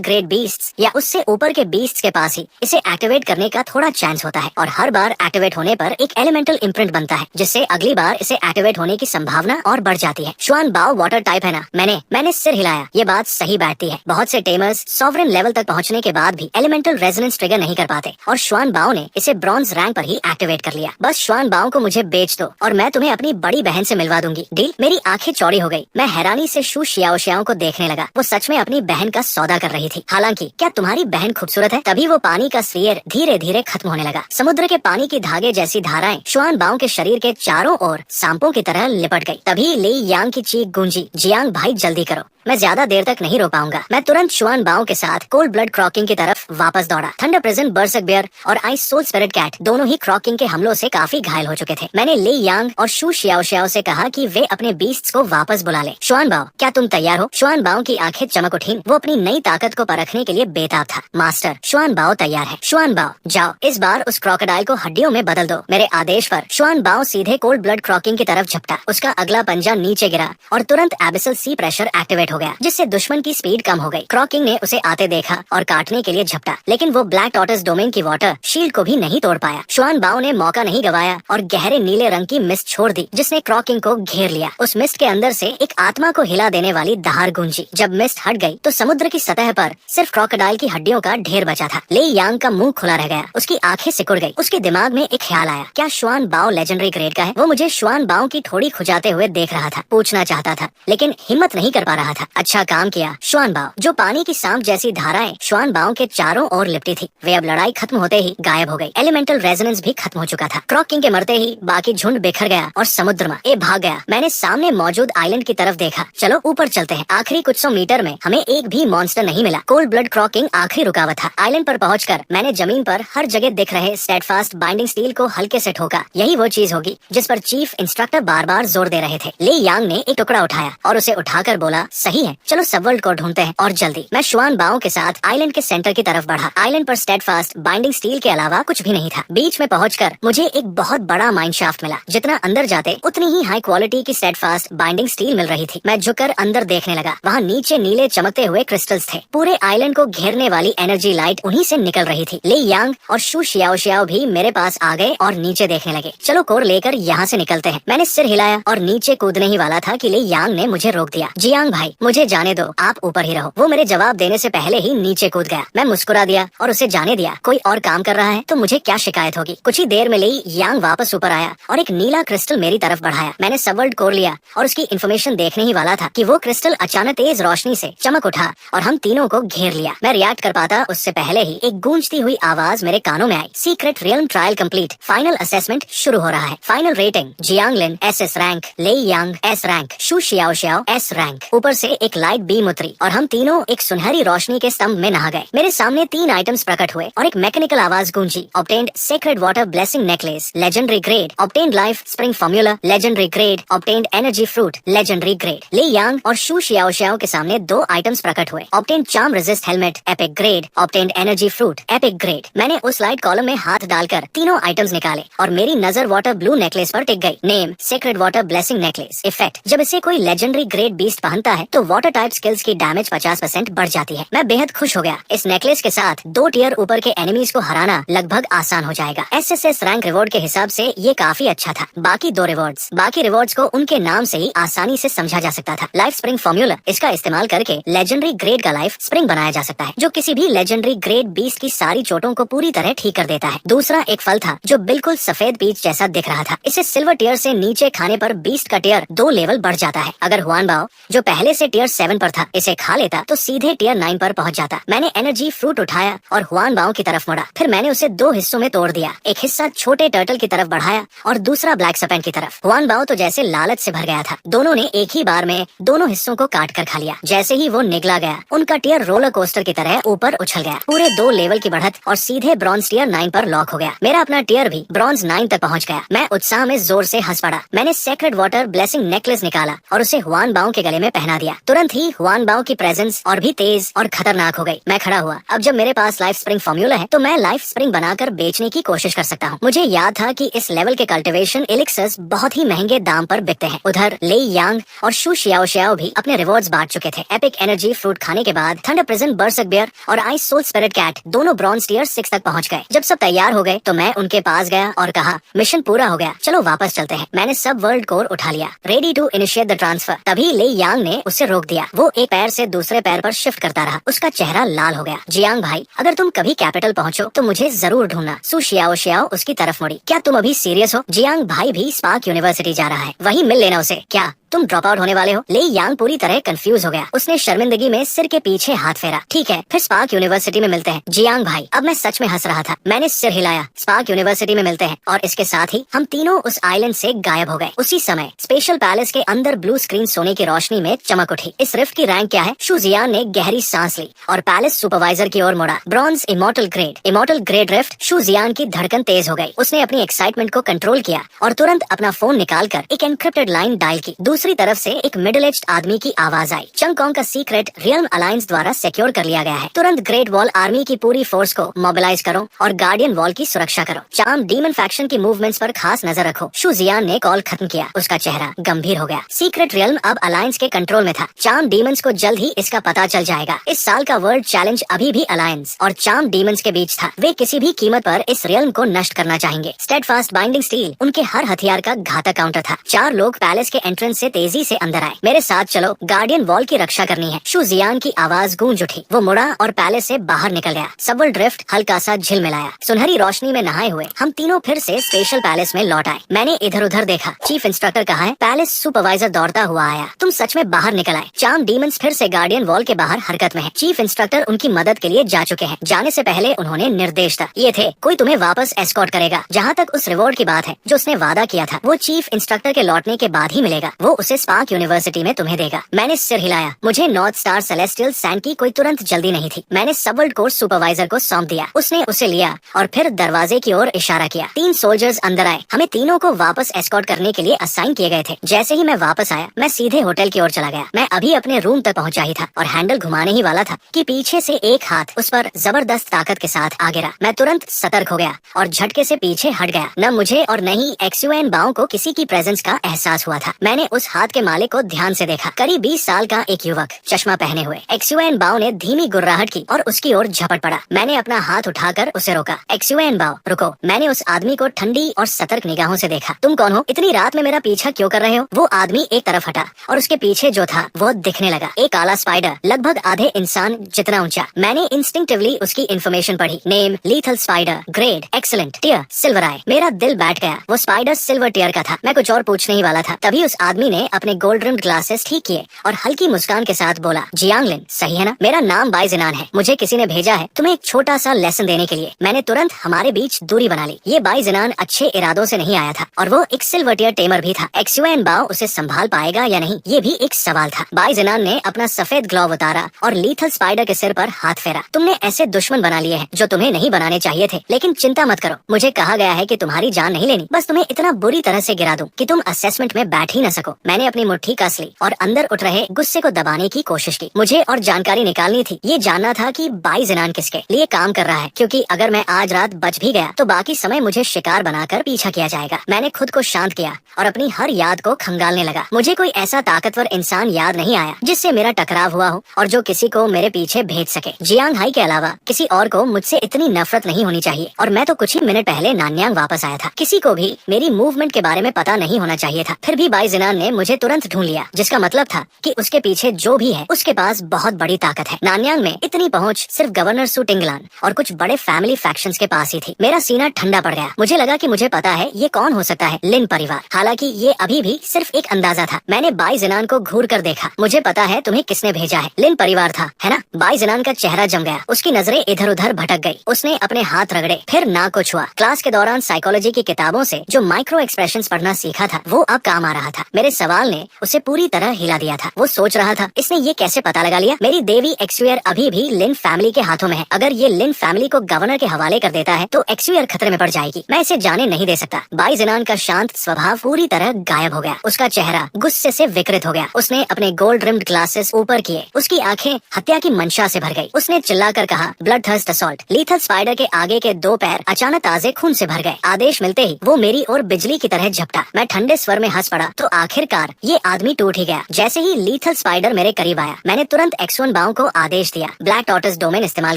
ग्रेड बीस्ट्स या उससे ऊपर के बीस्ट्स के पास ही इसे एक्टिवेट करने का थोड़ा चांस होता है, और हर बार एक्टिवेट होने पर एक एलिमेंटल इम्प्रिंट बनता है, जिससे अगली बार इसे एक्टिवेट होने की संभावना और बढ़ जाती है। शुआन बाओ वाटर टाइप है ना? मैंने सिर हिलाया। ये बात सही बैठती है। बहुत से टेमर्स सॉवरेन लेवल तक पहुंचने के बाद भी एलिमेंटल रेजोनेंस ट्रिगर नहीं कर पाते, और शुआन बाओ ने इसे ब्रॉन्ज रैंक पर ही एक्टिवेट कर लिया। बस शुआन बाओ को मुझे बेच दो और मैं तुम्हें अपनी बड़ी बहन से मिलवा दूंगी। डील? मेरी आंखें चौड़ी हो गई। मैं हैरानी से शू शियाओ शियाओ को देखने लगा। वो सच में अपनी बहन का सौदा कर रही थी। हालांकि क्या तुम्हारी बहन खूबसूरत है? तभी वो पानी का स्फीयर धीरे धीरे खत्म होने लगा। समुद्र के पानी की धागे जैसी धाराएं शुआन बाओ के शरीर के चारों ओर सांपों की तरह लिपट गई। तभी ली यांग की चीख गूंजी, जियांग भाई जल्दी करो, मैं ज्यादा देर तक नहीं रो पाऊंगा। मैं तुरंत शुआन बाओ के साथ कोल्ड ब्लड क्रॉकिंग की तरफ वापस दौड़ा। थंडर प्रिजन बर्सक बियर और आइस सोल स्पिरिट कैट दोनों ही क्रॉकिंग के हमलों से काफी घायल हो चुके थे। मैंने ली यांग और शू शियाओ शियाओ से कहा कि वे अपने बीस्ट्स को वापस बुला लें। शुआन बाओ, क्या तुम तैयार हो? शुआन बाओ की आंखें चमक उठी। वो अपनी नई ताकत को परखने के लिए बेताब था। मास्टर, शुआन बाओ तैयार है। शुआन बाओ, जाओ इस बार उस क्रोकोडाइल को हड्डियों में बदल दो। मेरे आदेश पर शुआन बाओ सीधे कोल्ड ब्लड क्रॉकिंग की तरफ झपटा। उसका अगला पंजा नीचे गिरा और तुरंत एबिसल सी प्रेशर एक्टिवेट हो गया, जिससे दुश्मन की स्पीड कम हो गई। क्रॉकिंग ने उसे आते देखा और काटने के लिए झपटा, लेकिन वो ब्लैक टॉर्टस डोमेन की वाटर शील्ड को भी नहीं तोड़ पाया। शुआन बाओ ने मौका नहीं गवाया और गहरे नीले रंग की मिस्ट छोड़ दी, जिसने क्रॉकिंग को घेर लिया। उस मिस्ट के अंदर से एक आत्मा को हिला देने वाली दहाड़ गूंजी। जब मिस्ट हट गई तो समुद्र की सतह पर सिर्फ क्रोकोडाइल की हड्डियों का ढेर बचा था। ले यांग का मुंह खुला रह गया। उसकी आंखें सिकुड़ गई। उसके दिमाग में एक ख्याल आया, क्या शुआन बाओ लेजेंडरी ग्रेड का है? वो मुझे शुआन बाओ की ठोड़ी खुजाते हुए देख रहा था। पूछना चाहता था लेकिन हिम्मत नहीं कर पा रहा था। अच्छा काम किया शुआन बाओ। जो पानी की सांप जैसी धाराएं शुआन बाओ के चारों ओर लिपटी थी, वे अब लड़ाई खत्म होते ही गायब हो गई। एलिमेंटल रेजोनेंस भी खत्म हो चुका था। क्रॉकिंग के मरते ही बाकी झुंड बिखर गया और समुद्र में भाग गया। मैंने सामने मौजूद आइलैंड की तरफ देखा। चलो ऊपर चलते हैं। आखिरी कुछ सौ मीटर में हमें एक भी मॉन्स्टर नहीं मिला। कोल्ड ब्लड क्रॉकिंग आखिरी रुकावट था। आइलैंड पर पहुंचकर मैंने जमीन पर हर जगह दिख रहे स्टेडफास्ट बाइंडिंग स्टील को हल्के से ठोका। यही वो चीज होगी जिस पर चीफ इंस्ट्रक्टर बार बार जोर दे रहे थे। ले यांग ने एक टुकड़ा उठाया और उसे उठाकर बोला, सही है, चलो सबवर्ल्ड को ढूंढते हैं और जल्दी। मैं शुआन बाओ के साथ आइलैंड के सेंटर की तरफ बढ़ा। आइलैंड पर स्टेडफास्ट बाइंडिंग स्टील के अलावा कुछ भी नहीं था। बीच में पहुंचकर मुझे एक बहुत बड़ा माइन शाफ्ट मिला। जितना अंदर जाते उतनी ही हाई क्वालिटी की स्टेडफास्ट बाइंडिंग स्टील मिल रही थी। मैं झुककर अंदर देखने लगा। वहाँ नीचे नीले चमकते हुए क्रिस्टल्स थे। पूरे आइलैंड को घेरने वाली एनर्जी लाइट उन्हीं से निकल रही थी। ले यांग और शू शियाओ शियाओ भी मेरे पास आ गए और नीचे देखने लगे। चलो कोर लेकर यहाँ से निकलते हैं। मैंने सिर हिलाया और नीचे कूदने ही वाला था कि ले यांग ने मुझे रोक दिया। जियांग भाई, मुझे जाने दो, आप ऊपर ही रहो। वो मेरे जवाब देने से पहले ही नीचे कूद गया। मैं मुस्कुरा दिया और उसे जाने दिया। कोई और काम कर रहा है तो मुझे क्या शिकायत होगी। कुछ ही देर में ले यांग वापस ऊपर आया और एक नीला क्रिस्टल मेरी तरफ बढ़ाया। मैंने सबवर्ल्ड कोर लिया और उसकी इन्फॉर्मेशन देखने ही वाला था कि वो क्रिस्टल अचानक तेज रोशनी से चमक उठा और हम तीनों को घेर लिया। मैं रिएक्ट कर पाता उससे पहले ही एक गूंजती हुई आवाज मेरे कानों में आई, secret realm trial complete, final assessment शुरू हो रहा है। Final rating, Jiang Lin SS rank, Le Yang S rank, Xu Xiao Xiao S rank. ऊपर से एक लाइट बीम उतरी और हम तीनों एक सुनहरी रोशनी के स्तंभ में नहा गए। मेरे सामने 3 आइटम्स प्रकट हुए और एक मैकेनिकल आवाज गूंजी, obtained sacred water blessing necklace, legendary grade, obtained life spring formula, legendary grade, obtained energy fruit, legendary grade. Le Yang और शू शियाओ शियाओ के सामने 2 आइटम्स प्रकट हुए, obtained charm resist helmet, epic grade, obtained energy fruit, epic grade. मैंने उस light column में हाथ डालकर तीनों आइटम्स निकाले और मेरी नजर वाटर ब्लू नेकलेस पर टिक गई। Name, sacred water blessing necklace. Effect, जब इसे कोई लेजेंडरी ग्रेड बीस्ट पहनता है तो वाटर टाइप स्किल्स की डैमेज 50% बढ़ जाती है। मैं बेहद खुश हो गया। इस नेकलेस के साथ 2 टियर ऊपर के एनिमीज को हराना लगभग आसान हो जाएगा। SSS रैंक रिवॉर्ड के हिसाब से ये काफी अच्छा था। बाकी रिवॉर्ड्स को उनके नाम से ही आसानी से समझा जा सकता था। लाइफ स्प्रिंग फॉर्मूला, इसका इस्तेमाल करके लेजेंडरी ग्रेड का लाइफ स्प्रिंग बनाया जा सकता है, जो किसी भी लेजेंडरी ग्रेड बीस्ट की सारी चोटों को पूरी तरह ठीक कर देता है। दूसरा एक फल था जो बिल्कुल सफेद पीच जैसा दिख रहा था। इसे सिल्वर टियर से नीचे खाने पर बीस्ट का टियर 2 लेवल बढ़ जाता है। अगर हुआन बाओ, जो पहले से टियर 7 पर था। इसे खा लेता तो सीधे टियर 9 पर पहुंच जाता। मैंने एनर्जी फ्रूट उठाया और हुआन बाओ की तरफ मुड़ा। फिर मैंने उसे 2 हिस्सों में तोड़ दिया। एक हिस्सा छोटे टर्टल की तरफ बढ़ाया और दूसरा ब्लैक सर्पेंट की तरफ। हुआन बाओ तो जैसे लालच से भर गया था। दोनों ने एक ही बार में दोनों हिस्सों को काट कर खा लिया। जैसे ही वो निगला गया, उनका टियर रोलर कोस्टर की तरह ऊपर उछल गया। पूरे 2 लेवल की बढ़त और सीधे ब्रॉन्ज टियर 9 पर लॉक हो गया। मेरा अपना टियर भी ब्रॉन्ज 9 तक पहुंच गया। मैं उत्साह में जोर से हंस पड़ा। मैंने सेक्रेड वाटर ब्लेसिंग नेकलेस निकाला और उसे हुआन बाओ के गले में पहना दिया। तुरंत ही हुआन बाओ की प्रेजेंस और भी तेज और खतरनाक हो गई। मैं खड़ा हुआ। अब जब मेरे पास लाइफ स्प्रिंग फॉर्मूला है तो मैं लाइफ स्प्रिंग बनाकर बेचने की कोशिश कर सकता हूँ। मुझे याद था कि इस लेवल के कल्टीवेशन एलिक्सर्स बहुत ही महंगे दाम पर बिकते हैं। उधर लेई यांग और शू शियाओ शियाओ भी अपने रिवॉर्ड्स बांट चुके थे। एपिक एनर्जी फ्रूट खाने के बाद थंडर प्रिजन बर्सक बियर और आइस सोल स्पिरिट कैट दोनों ब्रॉन्ज टियर 6 तक पहुंच गए। जब सब तैयार हो गए तो मैं उनके पास गया और कहा, मिशन पूरा हो गया, चलो वापस चलते हैं। मैंने सब वर्ल्ड कोर उठा लिया, ready to initiate the transfer. तभी लेई यांग ने उसे रोक दिया। वो एक पैर से दूसरे पैर पर शिफ्ट करता रहा। उसका चेहरा लाल हो गया। जियांग भाई, अगर तुम कभी कैपिटल पहुंचो तो मुझे जरूर ढूंढना। सू शियाओ शियाओ उसकी तरफ मुड़ी। क्या तुम अभी सीरियस हो? जियांग भाई भी स्पार्क यूनिवर्सिटी जा रहा है, वहीं मिल लेना उसे। क्या तुम ड्रॉप आउट होने वाले हो? लेई यांग पूरी तरह कंफ्यूज हो गया। उसने शर्मिंदगी में सिर के पीछे हाथ फेरा। ठीक है, फिर स्पार्क यूनिवर्सिटी में मिलते हैं। जियांग भाई, अब मैं सच में हंस रहा था। मैंने सिर हिलाया। स्पार्क यूनिवर्सिटी में मिलते हैं। और इसके साथ ही हम तीनों उस आइलैंड से गायब हो गए। उसी समय स्पेशल पैलेस के अंदर ब्लू स्क्रीन सोने की रोशनी में चमक उठी। इस रिफ्ट की रैंक क्या है? शू जियान ने गहरी सांस ली और पैलेस सुपरवाइजर की ओर मुड़ा। Bronze immortal grade rift. Xu Jian की धड़कन तेज हो गई। उसने अपनी एक्साइटमेंट को कंट्रोल किया और तुरंत अपना फोन निकालकर एक एनक्रिप्टेड लाइन डायल की। दूसरी तरफ से एक मिडिल एज्ड आदमी की आवाज आई। चंगकोंग का सीक्रेट रियल्म अलायंस द्वारा सिक्योर कर लिया गया है। तुरंत ग्रेट वॉल आर्मी की पूरी फोर्स को मोबिलाइज करो और गार्डियन वॉल की सुरक्षा करो। चार्म डीमन फैक्शन की मूवमेंट्स पर खास नजर रखो। शू जियान ने कॉल खत्म किया। उसका चेहरा गंभीर हो गया। सीक्रेट रियल्म अब अलायंस के कंट्रोल में था। चार्म डीमंस को जल्द ही इसका पता चल जाएगा। इस साल का वर्ल्ड चैलेंज अभी भी अलायंस और चार्म डीमंस के बीच था। वे किसी भी कीमत पर इस रियल्म को नष्ट करना चाहेंगे। स्टेडफास्ट बाइंडिंग स्टील उनके हर हथियार का घातक काउंटर था। 4 लोग पैलेस के एंट्रेंस से तेजी से अंदर आए। मेरे साथ चलो, गार्डियन वॉल की रक्षा करनी है। शू जियान की आवाज गूंज उठी। वो मुड़ा और पैलेस से बाहर निकल गया। सबल ड्रिफ्ट हल्का सा झिलमिलाया। सुनहरी रोशनी में नहाए हुए हम तीनों फिर से स्पेशल पैलेस में लौट आए। मैंने इधर उधर देखा। चीफ इंस्ट्रक्टर कहाँ है? पैलेस सुपरवाइजर दौड़ता हुआ आया। तुम सच में बाहर निकल आए। चार्म डीमंस फिर से गार्डियन वॉल के बाहर हरकत में है। चीफ इंस्ट्रक्टर उनकी मदद के लिए जा चुके हैं। जाने से पहले उन्होंने निर्देश दिए थे, कोई तुम्हें वापस एस्कॉर्ट करेगा। जहाँ तक उस रिवॉर्ड की बात है जो उसने वादा किया था, वो चीफ इंस्ट्रक्टर के लौटने के बाद ही मिलेगा। वो उसे स्पार्क यूनिवर्सिटी में तुम्हें देगा। मैंने सिर हिलाया। मुझे नॉर्थ स्टार सेलेस्टियल सैंड की कोई तुरंत जल्दी नहीं थी। मैंने सबवर्ल्ड कोर्स सुपरवाइजर को सौंप दिया। उसने उसे लिया और फिर दरवाजे की ओर इशारा किया। 3 सोल्जर्स अंदर आए। हमें तीनों को वापस एस्कॉर्ट करने के लिए असाइन किए गए थे। जैसे ही मैं वापस आया, मैं सीधे होटल की ओर चला गया। मैं अभी अपने रूम तक पहुंचा ही था और हैंडल घुमाने ही वाला था कि पीछे से एक हाथ उस पर जबरदस्त ताकत के साथ आ गिरा। मैं तुरंत सतर्क हो गया और झटके से पीछे हट गया। न मुझे और न ही एक्सयूएन बाओ को किसी की प्रेजेंस का एहसास हुआ था। मैंने उस हाथ के मालिक को ध्यान से देखा। करीब 20 साल का एक युवक, चश्मा पहने हुए। एक्सयूएन बाओ ने धीमी गुर्राहट की और उसकी ओर झपट पड़ा। मैंने अपना हाथ उठाकर उसे रोका। एक्सयूएन बाओ, रुको। मैंने उस आदमी को ठंडी और सतर्क निगाहों से देखा। तुम कौन हो? इतनी रात में मेरा पीछा क्यों कर रहे हो? वो आदमी एक तरफ हटा और उसके पीछे जो था वो दिखने लगा। एक काला स्पाइडर, लगभग आधे इंसान जितना ऊंचा। मैंने इंस्टिंक्टिवली उसकी इन्फॉर्मेशन पढ़ी। Name lethal spider, grade excellent, tier silver I. मेरा दिल बैठ गया। वो स्पाइडर सिल्वर टियर का था। मैं कुछ और पूछने ही वाला था, तभी उस आदमी ने अपने गोल्ड रिम्ड ग्लासेस ठीक किए और हल्की मुस्कान के साथ बोला, जियांगलिन, सही है ना? मेरा नाम बाई जिनान है। मुझे किसी ने भेजा है तुम्हें एक छोटा सा लेसन देने के लिए। मैंने तुरंत हमारे बीच दूरी बना ली। ये बाई जिनान अच्छे इरादों से नहीं आया था और वो एक सिल्वर टियर टेमर भी था। एक्सयूएन बाओ उसे संभाल पाएगा या नहीं, ये भी एक सवाल था। बाई जिनान ने अपना सफेद ग्लोव उतारा और लीथल स्पाइडर के सिर पर हाथ फेरा। तुमने ऐसे दुश्मन बना लिए हैं जो तुम्हें नहीं बनाने चाहिए थे, लेकिन चिंता मत करो। मुझे कहा गया है कि तुम्हारी जान नहीं लेनी, बस तुम्हें इतना बुरी तरह से गिरा दूं कि तुम असेसमेंट में बैठ ही न सको। मैंने अपनी मुट्ठी कस ली और अंदर उठ रहे गुस्से को दबाने की कोशिश की। मुझे और जानकारी निकालनी थी। ये जानना था कि बाई जिनान किसके लिए काम कर रहा है, क्योंकि अगर मैं आज रात बच भी गया तो बाकी समय मुझे शिकार बनाकर पीछा किया जाएगा। मैंने खुद को शांत किया और अपनी हर याद को खंगालने लगा। मुझे कोई ऐसा ताकतवर इंसान याद नहीं आया जिससे मेरा टकराव हुआ हो और जो किसी को मेरे पीछे भेज सके। जियांग हाई के अलावा किसी और को मुझसे इतनी नफरत नहीं होनी चाहिए। और मैं तो कुछ ही मिनट पहले नान्यांग वापस आया था। किसी को भी मेरी मूवमेंट के बारे में पता नहीं होना चाहिए था। फिर भी बाई जिनान ने मुझे तुरंत ढूंढ लिया, जिसका मतलब था कि उसके पीछे जो भी है उसके पास बहुत बड़ी ताकत है। नानयांग में इतनी पहुंच सिर्फ गवर्नर सू टिंगलान और कुछ बड़े फैमिली फैक्शंस के पास ही थी। मेरा सीना ठंडा पड़ गया। मुझे लगा कि मुझे पता है ये कौन हो सकता है, लिन परिवार। हालांकि ये अभी भी सिर्फ एक अंदाजा था। मैंने बाई जिनान को घूर कर देखा। मुझे पता है तुम्हें किसने भेजा है, लिन परिवार था, है ना? बाई जिनान का चेहरा जम गया, उसकी नजरें इधर उधर भटक गई। उसने अपने हाथ रगड़े, फिर नाक को छुआ। क्लास के दौरान साइकोलॉजी की किताबों से जो माइक्रो एक्सप्रेशंस पढ़ना सीखा था वो अब काम आ रहा था। मेरे सवाल ने उसे पूरी तरह हिला दिया था। वो सोच रहा था, इसने ये कैसे पता लगा लिया? मेरी देवी एक्सुयर अभी भी लिन फैमिली के हाथों में है। अगर ये लिन फैमिली को गवर्नर के हवाले कर देता है तो एक्सुयर खतरे में पड़ जाएगी। मैं इसे जाने नहीं दे सकता। बाई जिनान का शांत स्वभाव पूरी तरह गायब हो गया। उसका चेहरा गुस्से से विकृत हो गया। उसने अपने गोल्ड रिम्ड ग्लासेस ऊपर किए। उसकी आंखें हत्या की मंशा से भर गई। उसने चिल्लाकर कहा, blood thirst assault. Lethal spider के आगे के दो पैर अचानक ताजे खून से भर गए। आदेश मिलते ही वो मेरी ओर बिजली की तरह झपटा। मैं ठंडे स्वर में हंस पड़ा। तो आखिरकार ये आदमी टूट ही गया। जैसे ही लीथल स्पाइडर मेरे करीब आया, मैंने तुरंत X1 बाव को आदेश दिया, ब्लैक टॉर्टस डोमेन इस्तेमाल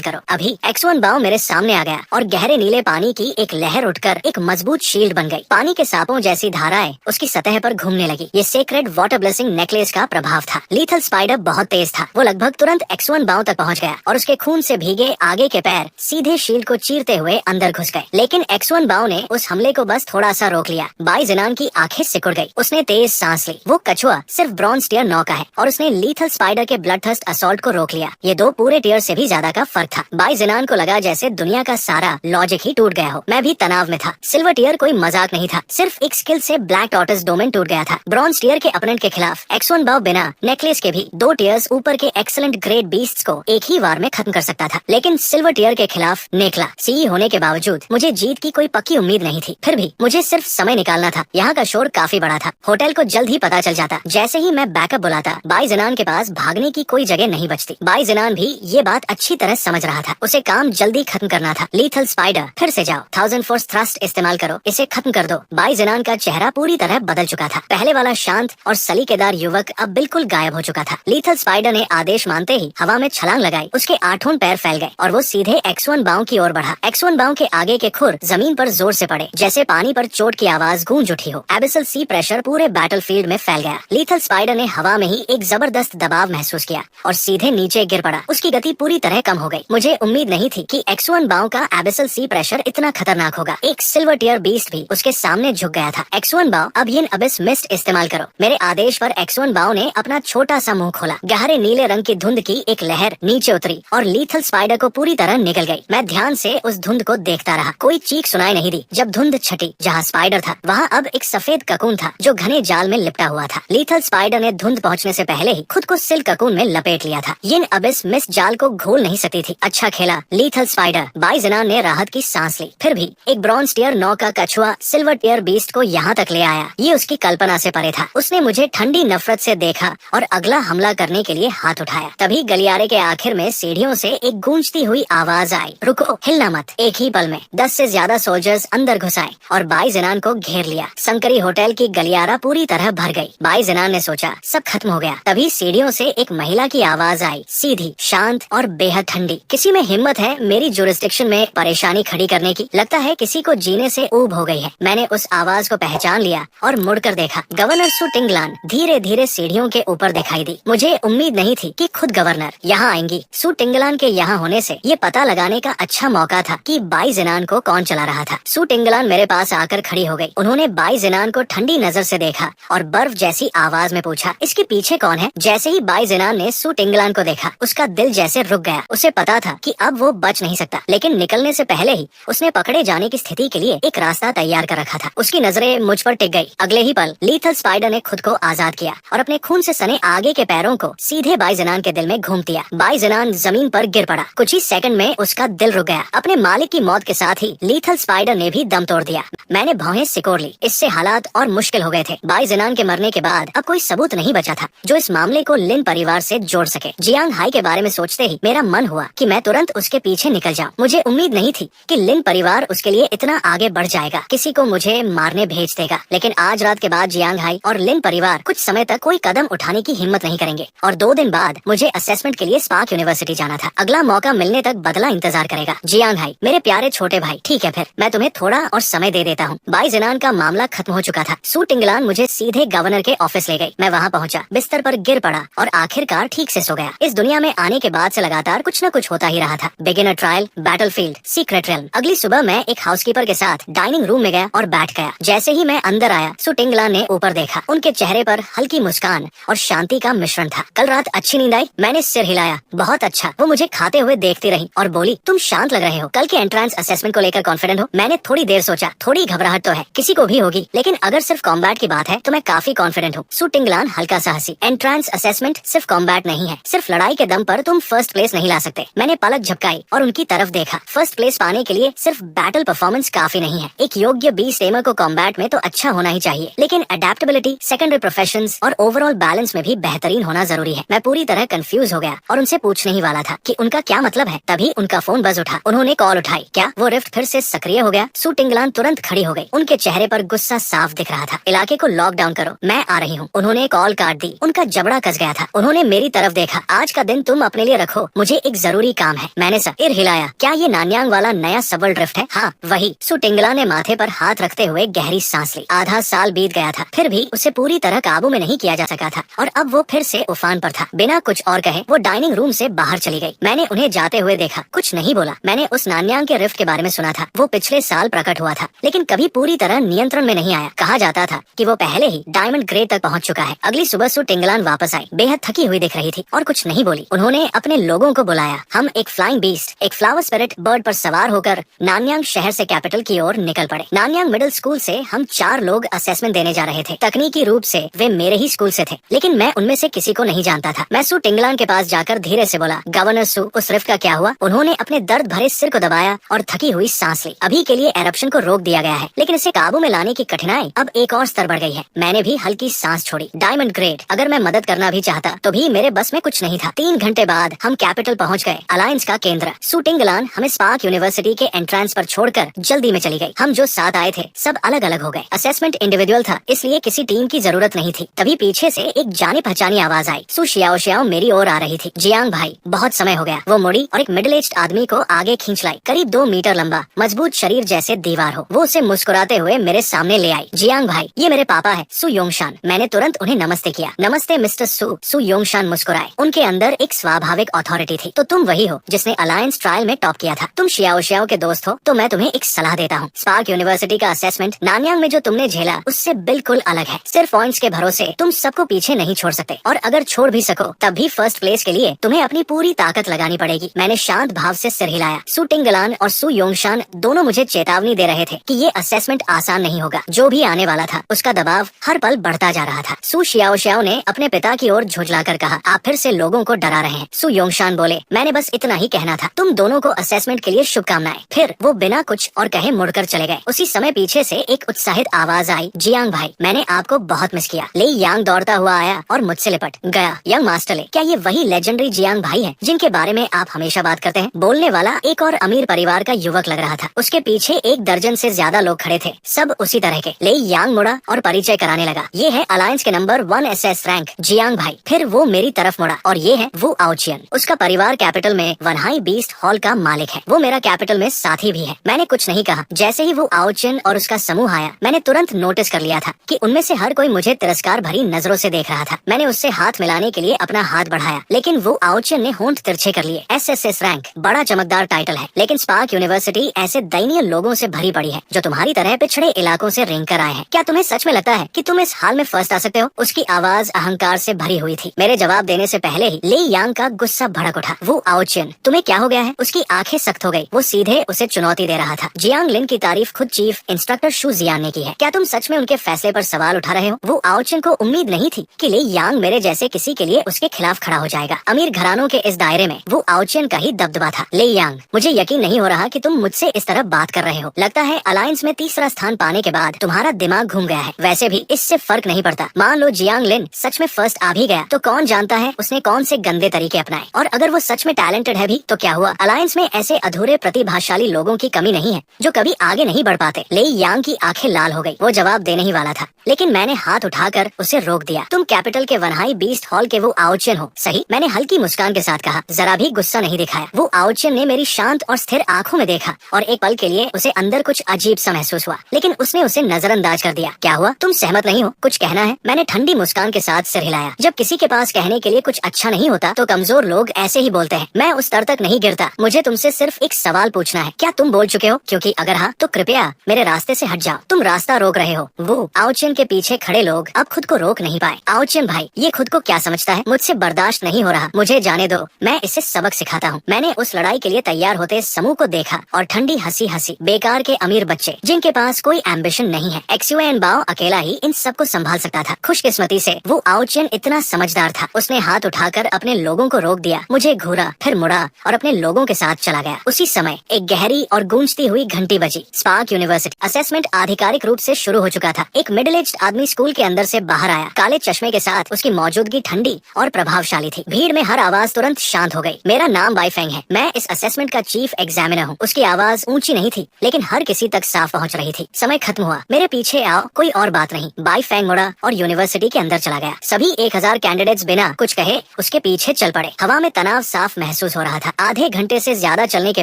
करो। अभी X1 बाव मेरे सामने आ गया और गहरे नीले पानी की एक लहर उठकर एक मजबूत शील्ड बन गई। पानी के सांपों जैसी धाराएं उसकी सतह पर घूमने लगी। ये सेक्रेड वाटर ब्लेसिंग नेकलेस का प्रभाव था। लीथल स्पाइडर बहुत तेज था। वो लगभग तुरंत X1 बाव तक पहुंच गया और उसके खून से भीगे आगे के पैर सीधे शील्ड को चीरते हुए अंदर घुस गए। लेकिन X1 बाव ने उस हमले को बस थोड़ा सा रोक लिया। बाई जिनान की आंखें सिकुड़ गई। उसने तेज सांस ली। वो कछुआ सिर्फ ब्रॉन्ज टियर 9 का है और उसने लीथल स्पाइडर के ब्लड थर्स्ट असॉल्ट को रोक लिया। ये दो पूरे टियर से भी ज्यादा का फर्क था। बाई जिनान को लगा जैसे दुनिया का सारा लॉजिक ही टूट गया हो। मैं भी तनाव में था। सिल्वर टियर कोई मजाक नहीं था। सिर्फ एक स्किल से ब्लैक टॉर्टस डोमेन टूट गया था। ब्रॉन्ज टियर के अपोनेंट के खिलाफ X1 बाव बिना नेकलेस के भी दो टियर्स ऊपर के एक्सीलेंट ग्रेट बीस्ट्स को एक ही वार में खत्म कर सकता था। लेकिन सिल्वर टियर के खिलाफ नेकला सी होने के बावजूद मुझे जीत की कोई पक्की उम्मीद नहीं थी। फिर भी मुझे सिर्फ समय निकालना था। यहाँ का शोर काफी बड़ा था। होटल को जल्द ही पता चल जाता। जैसे ही मैं बैकअप बुलाता, बाई जिनान के पास भागने की कोई जगह नहीं बचती। बाई जिनान भी ये बात अच्छी तरह समझ रहा था। उसे काम जल्दी खत्म करना था। लीथल स्पाइडर, फिर से जाओ, 1000 फोर्स थ्रस्ट इस्तेमाल करो, इसे खत्म कर दो। बाई जिनान का चेहरा पूरी तरह बदल चुका था। पहले वाला शांत और सलीकेदार युवक अब बिल्कुल गायब हो चुका था। लीथल स्पाइडर ने आदेश मानते ही हवा में छलांग लगाई। उसके 8 पैर फैल गए और वो सीधे X1 बाव की ओर बढ़ा। X1 बाव के आगे के खुर जमीन पर जोर से पड़े, जैसे पानी पर चोट की आवाज गूंज उठी हो। एबिसल सी प्रेशर पूरे बैटलफील्ड में फैल गया। लीथल स्पाइडर ने हवा में ही एक जबरदस्त दबाव महसूस किया और सीधे नीचे गिर पड़ा। उसकी गति पूरी तरह कम हो गई। मुझे उम्मीद नहीं थी कि X1 बाव का एबिसल सी प्रेशर इतना खतरनाक होगा। एक सिल्वर टियर बीस्ट भी उसके सामने झुक गया था। X1 बाव, अब ये अबिस मिस्ट इस्तेमाल करो। मेरे आदेश पर X1 बाव ने अपना छोटा सा मुंह खोला। गहरे नीले रंग की धुंध की एक लहर नीचे उतरी और लीथल स्पाइडर को पूरी तरह निगल गई। मैं ध्यान से उस धुंध को देखता रहा। कोई चीख सुनाई नहीं दी। जब धुंध छटी, जहाँ स्पाइडर था वहाँ अब एक सफेद ककून था जो घने जाल में लिपटा हुआ था। लीथल स्पाइडर ने धुंध पहुँचने से पहले ही खुद को सिल्क ककून में लपेट लिया था। ये अबिस मिस जाल को घोल नहीं सकती थी। अच्छा खेला लीथल स्पाइडर। बाई जिनान ने राहत की सांस ली। फिर भी एक ब्रॉन्ज टियर 9 का कछुआ सिल्वर टियर बीस्ट को यहाँ तक ले आया, ये उसकी कल्पना से परे था। उसने मुझे ठंडी नफरत से देखा और अगला हमला करने के लिए हाथ उठाया। तभी गलियारे के आखिर में सीढ़ियों से एक गूंजती हुई आवाज आई, रुको, हिलना मत। एक ही पल में 10 से ज्यादा सोल्जर्स अंदर घुस आए और बाई जिनान को घेर लिया। संकरी होटल की गलियारा पूरी तरह भर गई। बाई जिनान ने सोचा सब खत्म हो गया। तभी सीढ़ियों से एक महिला की आवाज आई, सीधी, शांत और बेहद ठंडी। किसी में हिम्मत है मेरी जुरिस्डिक्शन में परेशानी खड़ी करने की? लगता है किसी को जीने से ऊब हो गई है। मैंने उस आवाज को पहचान लिया और मुड़कर देखा। गवर्नर सू टिंगलान धीरे धीरे सीढ़ियों के ऊपर दिखाई दी। मुझे उम्मीद नहीं थी कि खुद गवर्नर यहाँ आएंगी। सू टिंगलान के यहाँ होने से ये पता लगाने का अच्छा मौका था कि बाई जिनान को कौन चला रहा था। सू टिंगलान मेरे पास आकर खड़ी हो गई। उन्होंने बाई जिनान को ठंडी नजर से देखा और बर्फ जैसी आवाज में पूछा, इसके पीछे कौन है? जैसे ही बाई जिनान ने सू टिंगलान को देखा, उसका दिल जैसे रुक गया। उसे पता था कि अब वो बच नहीं सकता, लेकिन निकलने से पहले ही उसने पकड़े जाने की स्थिति के लिए एक रास्ता तैयार कर रखा था। उसकी नजरें मुझ पर टिक गई। अगले ही पल लीथल स्पाइडर ने खुद को आजाद किया और अपने खून से सने आगे के पैरों को सीधे बाई जिनान के दिल में घूम दिया। बाई जिनान जमीन पर गिर पड़ा। कुछ ही सेकंड में उसका दिल रुक गया। अपने मालिक की मौत के साथ ही लीथल स्पाइडर ने भी दम तोड़ दिया। मैंने भौहें सिकोड़ ली। इससे हालात और मुश्किल हो गए थे। बाई जिनान के मरने के बाद अब कोई सबूत नहीं बचा था जो इस मामले को लिन परिवार से जोड़ सके। जियांग हाई के बारे में सोचते ही मेरा मन हुआ कि मैं तुरंत उसके पीछे निकल जाऊं। मुझे उम्मीद नहीं थी कि लिन परिवार उसके लिए इतना आगे बढ़ जाएगा, किसी को मुझे मारने भेज देगा। लेकिन आज रात के बाद जियांग हाई और लिन परिवार कुछ समय तक कोई कदम उठाने की हिम्मत नहीं करेंगे और 2 दिन बाद मुझे असेसमेंट के लिए स्पार्क यूनिवर्सिटी जाना था। अगला मौका मिलने तक बदला इंतजार करेगा। जियांग हाई, मेरे प्यारे छोटे भाई, ठीक है फिर मैं तुम्हें थोड़ा और समय दे देता हूँ। बाई जिनान का मामला खत्म हो चुका था। सू टिंगलान मुझे सीधे गवर्नर के ऑफिस ले गई। मैं वहाँ पहुँचा, बिस्तर पर गिर पड़ा और आखिरकार ठीक से सो गया। इस दुनिया में आने के बाद से लगातार कुछ न कुछ होता ही रहा था। Beginner trial, battlefield, secret realm. अगली सुबह मैं एक हाउसकीपर के साथ डाइनिंग रूम में गया और बैठ गया। जैसे ही मैं अंदर आया, सु टिंगलान ने ऊपर देखा। उनके चेहरे पर हल्की मुस्कान और शांति का मिश्रण था। कल रात अच्छी नींद आई? मैंने सिर हिलाया। बहुत अच्छा। वो मुझे खाते हुए देखती रही और बोली, तुम शांत लग रहे हो। कल के एंट्रेंस असेसमेंट को लेकर कॉन्फिडेंट हो? मैंने थोड़ी देर सोचा। थोड़ी घबराहट तो है, किसी को भी होगी, लेकिन अगर सिर्फ कॉम्बैट की बात है तो मैं काफी कॉन्फिडेंट हूँ। सु टिंगलान हल्का सा हंसी। एंट्रेंस असेसमेंट सिर्फ कॉम्बैट नहीं है। सिर्फ लड़ाई के दम पर तुम फर्स्ट प्लेस नहीं ला सकते। मैंने पलक झपकाई और उनकी तरफ देखा। फर्स्ट प्लेस पाने के लिए सिर्फ बैटल परफॉर्मेंस काफी नहीं है। एक योग्य बीस टेमर को कॉम्बैट में तो अच्छा होना ही चाहिए, लेकिन अडेप्टेबिलिटी, सेकेंडरी प्रोफेशंस और ओवरऑल बैलेंस में भी बेहतरीन होना जरूरी है। मैं पूरी तरह कंफ्यूज हो गया और उनसे पूछने ही वाला था कि उनका क्या मतलब है। तभी उनका फोन बज उठा। उन्होंने कॉल उठाई। क्या वो रिफ्ट फिर से सक्रिय हो गया? सु टिंगलान तुरंत खड़ी हो गई। उनके चेहरे पर गुस्सा साफ दिख रहा था। इलाके को लॉकडाउन करो, मैं आ रही हूँ। उन्होंने कॉल काट दी। उनका जबड़ा कस गया था। उन्होंने मेरी तरफ देखा। आज का दिन तुम अपने लिए रखो, मुझे एक जरूरी काम है। मैंने सिर हिलाया। क्या ये नान्यांग वाला नया सबल ड्रिफ्ट है? हाँ वही। सु टिंगलान ने माथे पर हाथ रखते हुए गहरी सांस ली। आधा साल बीत गया था, फिर भी उसे पूरी तरह काबू में नहीं किया जा सका था और अब वो फिर से उफान पर था। बिना कुछ और कहे वो डाइनिंग रूम से बाहर चली गई। मैंने उन्हें जाते हुए देखा, कुछ नहीं बोला। मैंने उस नान्यांग के रिफ्ट के बारे में सुना था। वो पिछले साल प्रकट हुआ था, लेकिन कभी पूरी तरह नियंत्रण में नहीं आया। कहा जाता था कि वो पहले ही डायमंड ग्रे तक पहुंच चुका है। अगली सुबह सु टिंगलान वापस आई। बेहद थकी हुई दिख रही थी और कुछ नहीं बोली। उन्होंने अपने लोगों को बुलाया। हम एक फ्लाइंग बीस्ट, एक फ्लावर स्पिरिट बर्ड पर सवार होकर नान्यांग शहर से कैपिटल की ओर निकल पड़े। नान्यांग मिडिल स्कूल से हम 4 लोग असेसमेंट देने जा रहे थे। तकनीकी रूप से वे मेरे ही स्कूल से थे, लेकिन मैं उनमें से किसी को नहीं जानता था। मैं सु टिंगलान के पास जाकर धीरे से बोला, गवर्नर सु, उस रिफ्ट का क्या हुआ? उन्होंने अपने दर्द भरे सिर को दबाया और थकी हुई सांस ली। अभी के लिए एरप्शन को रोक दिया गया है, लेकिन इसे काबू में लाने की कठिनाई अब एक और स्तर बढ़ गई है। मैंने भी हल्की सांस छोड़ी। डायमंड ग्रेड, अगर मैं मदद करना भी चाहता तो भी मेरे बस में कुछ नहीं था। 3 घंटे बाद हम कैपिटल पहुंच गए, अलायंस का केंद्र। सु टिंगलान हमें स्पार्क यूनिवर्सिटी के एंट्रेंस पर छोड़कर जल्दी में चली गई। हम जो साथ आए थे सब अलग अलग हो गए। असेसमेंट इंडिविजुअल था, इसलिए किसी टीम की जरूरत नहीं थी। तभी पीछे से एक जानी पहचानी आवाज आई। सु शियाओ मेरी ओर आ रही थी। जियांग भाई, बहुत समय हो गया। वो मुड़ी और एक मिडिल एज्ड आदमी को आगे खींच लाई। करीब 2 मीटर लंबा, मजबूत शरीर जैसे दीवार हो। वो उसे मुस्कुराते हुए मेरे सामने ले आई। जियांग भाई, ये मेरे पापा है, सु योंगशान। मैंने तुरंत उन्हें नमस्ते किया। नमस्ते मिस्टर सु। सु योंगशान मुस्कुराए। उनके अंदर एक स्वाभाविक अथॉरिटी थी। तो तुम वही हो जिसने अलायंस ट्रायल में टॉप किया था। तुम शियाओ के दोस्त हो, तो मैं तुम्हें एक सलाह देता हूँ। स्पार्क यूनिवर्सिटी का असेसमेंट नान्यांग में जो तुमने झेला उससे बिल्कुल अलग है। सिर्फ पॉइंट्स के भरोसे तुम सबको पीछे नहीं छोड़ सकते, और अगर छोड़ भी सको तब भी फर्स्ट प्लेस के लिए तुम्हें अपनी पूरी ताकत लगानी पड़ेगी। मैंने शांत भाव से सिर हिलाया। सु टिंगलान और सु योंगशान दोनों मुझे चेतावनी दे रहे थे कि ये असेसमेंट आसान नहीं होगा। जो भी आने वाला था उसका दबाव हर पल बढ़ता जा रहा था। सु शियाओ ने अपने पिता की ओर झुंझलाकर कहा, आप फिर से लोगों को डरा रहे हैं। सु योंगशान बोले, मैंने बस इतना ही कहना था। तुम दोनों को असेसमेंट के लिए शुभकामनाएं। फिर वो बिना कुछ और कहे मुड़कर चले गए। उसी समय पीछे से एक उत्साहित आवाज आई, जियांग भाई, मैंने आपको बहुत मिस किया। ले यांग दौड़ता हुआ आया और मुझसे लिपट गया। यंग मास्टर ले, क्या ये वही लेजेंडरी जियांग भाई है जिनके बारे में आप हमेशा बात करते हैं? बोलने वाला एक और अमीर परिवार का युवक लग रहा था। उसके पीछे 1 दर्जन से ज्यादा लोग खड़े थे, सब उसी तरह के। ले यांग मुड़ा और परिचय कराने लगा। ये है अलायंस के नंबर 1 SS रैंक जियांग भाई। फिर वो मेरी तरफ मुड़ा, और ये है वो आउचियन। उसका परिवार कैपिटल में वनहाई बीस्ट हॉल का मालिक है। वो मेरा कैपिटल में साथी भी है। मैंने कुछ नहीं कहा। जैसे ही वो आउचियन और उसका समूह आया, मैंने तुरंत नोटिस कर लिया था कि उनमें से हर कोई मुझे तिरस्कार भरी नजरों से देख रहा था। मैंने उससे हाथ मिलाने के लिए अपना हाथ बढ़ाया, लेकिन वो आउचियन ने होंठ तिरछे कर लिए। SSS रैंक बड़ा चमकदार टाइटल है, लेकिन स्पार्क यूनिवर्सिटी ऐसे दयनीय लोगों से भरी पड़ी है जो तुम्हारी तरह पिछड़े इलाकों से रेंग कर आए हैं। क्या तुम्हें सच में लगता है कि तुम इस हाल में फर्स्ट आ सकते हो? उसकी आवाज अहंकार से भरी हुई थी। मेरे जवाब देने से पहले ही ले यांग का गुस्सा भड़क उठा। वो आउचियन, तुम्हें क्या हो गया है? उसकी आंखें सख्त हो गई। वो सीधे उसे चुनौती दे रहा था। जियांग लिन की तारीफ खुद चीफ इंस्ट्रक्टर शू जियान ने की है। क्या तुम सच में उनके फैसले पर सवाल उठा रहे हो? वो आउचियन को उम्मीद नहीं थी कि ले यांग मेरे जैसे किसी के लिए उसके खिलाफ खड़ा हो जाएगा। अमीर घरानों के इस दायरे में वो आउचियन का ही दबदबा था। ले यांग, मुझे यकीन नहीं हो रहा कि तुम मुझसे इस तरह बात कर रहे हो। लगता है अलायंस में तीसरा स्थान पाने के बाद तुम्हारा दिमाग घूम गया है। वैसे भी इससे फर्क नहीं पड़ता। मान लो जियांग लिन सच में फर्स्ट आ भी गया तो कौन जानता है उसने कौन से गंदे तरीके अपनाए। और अगर वो सच में टैलेंटेड है भी तो क्या हुआ? अलायंस में ऐसे अधूरे प्रतिभाशाली लोगों की कमी नहीं है जो कभी आगे नहीं बढ़ पाते। ले यांग की आंखें लाल हो गई। वो जवाब देने ही वाला था, लेकिन मैंने हाथ उठाकर उसे रोक दिया। तुम कैपिटल के वनहाई बीस्ट हॉल के वो आउचियन हो, सही? मैंने हल्की मुस्कान के साथ कहा, जरा भी गुस्सा नहीं दिखाया। वो आउचियन ने मेरी शांत और स्थिर आंखों में देखा और एक पल के लिए उसे अंदर कुछ अजीब सा महसूस हुआ, लेकिन उसने उसे नजरअंदाज कर दिया। क्या हुआ? तुम सहमत नहीं नहीं हो, कुछ कहना है? मैंने ठंडी मुस्कान के साथ सिर हिलाया। जब किसी के पास कहने के लिए कुछ अच्छा नहीं होता तो कमजोर लोग ऐसे ही बोलते हैं। मैं उस स्तर तक नहीं गिरता। मुझे तुमसे सिर्फ एक सवाल पूछना है, क्या तुम बोल चुके हो? क्योंकि अगर हाँ तो कृपया मेरे रास्ते से हट जाओ, तुम रास्ता रोक रहे हो। वो आओचियन के पीछे खड़े लोग अब खुद को रोक नहीं पाए। आओचियन भाई, ये खुद को क्या समझता है? मुझसे बर्दाश्त नहीं हो रहा, मुझे जाने दो, मैं इसे सबक सिखाता हूँ। मैंने उस लड़ाई के लिए तैयार होते समूह को देखा और ठंडी हंसी हंसी। बेकार के अमीर बच्चे जिनके पास कोई एम्बिशन नहीं है। एक्सुएन बाओ अकेला ही इन सबको संभाल सकता था। खुशकिस्मती से वो आओचियन इतना समझदार था, उसने हाथ उठाकर अपने लोगों को रोक दिया। मुझे घूरा, फिर मुड़ा और अपने लोगों के साथ चला गया। उसी समय एक गहरी और गूंजती हुई घंटी बजी। Spark university. असेसमेंट आधिकारिक रूप से शुरू हो चुका था। एक मिडिल एज्ड आदमी स्कूल के अंदर से बाहर आया। काले चश्मे के साथ उसकी मौजूदगी ठंडी और प्रभावशाली थी। भीड़ में हर आवाज तुरंत शांत हो गई। मेरा नाम बाईफेंग है, मैं इस असेसमेंट का चीफ एग्जामिनर हूँ। उसकी आवाज ऊंची नहीं थी, लेकिन हर किसी तक साफ पहुँच रही थी। समय खत्म हुआ, मेरे पीछे आओ, कोई और बात नहीं। बाईफेंग मुड़ा और यूनिवर्सिटी के अंदर चला गया। सभी 1000 कैंडिडेट्स बिना कुछ कहे उसके पीछे चल पड़े। हवा में तनाव साफ महसूस हो रहा था। आधे घंटे से ज्यादा चलने के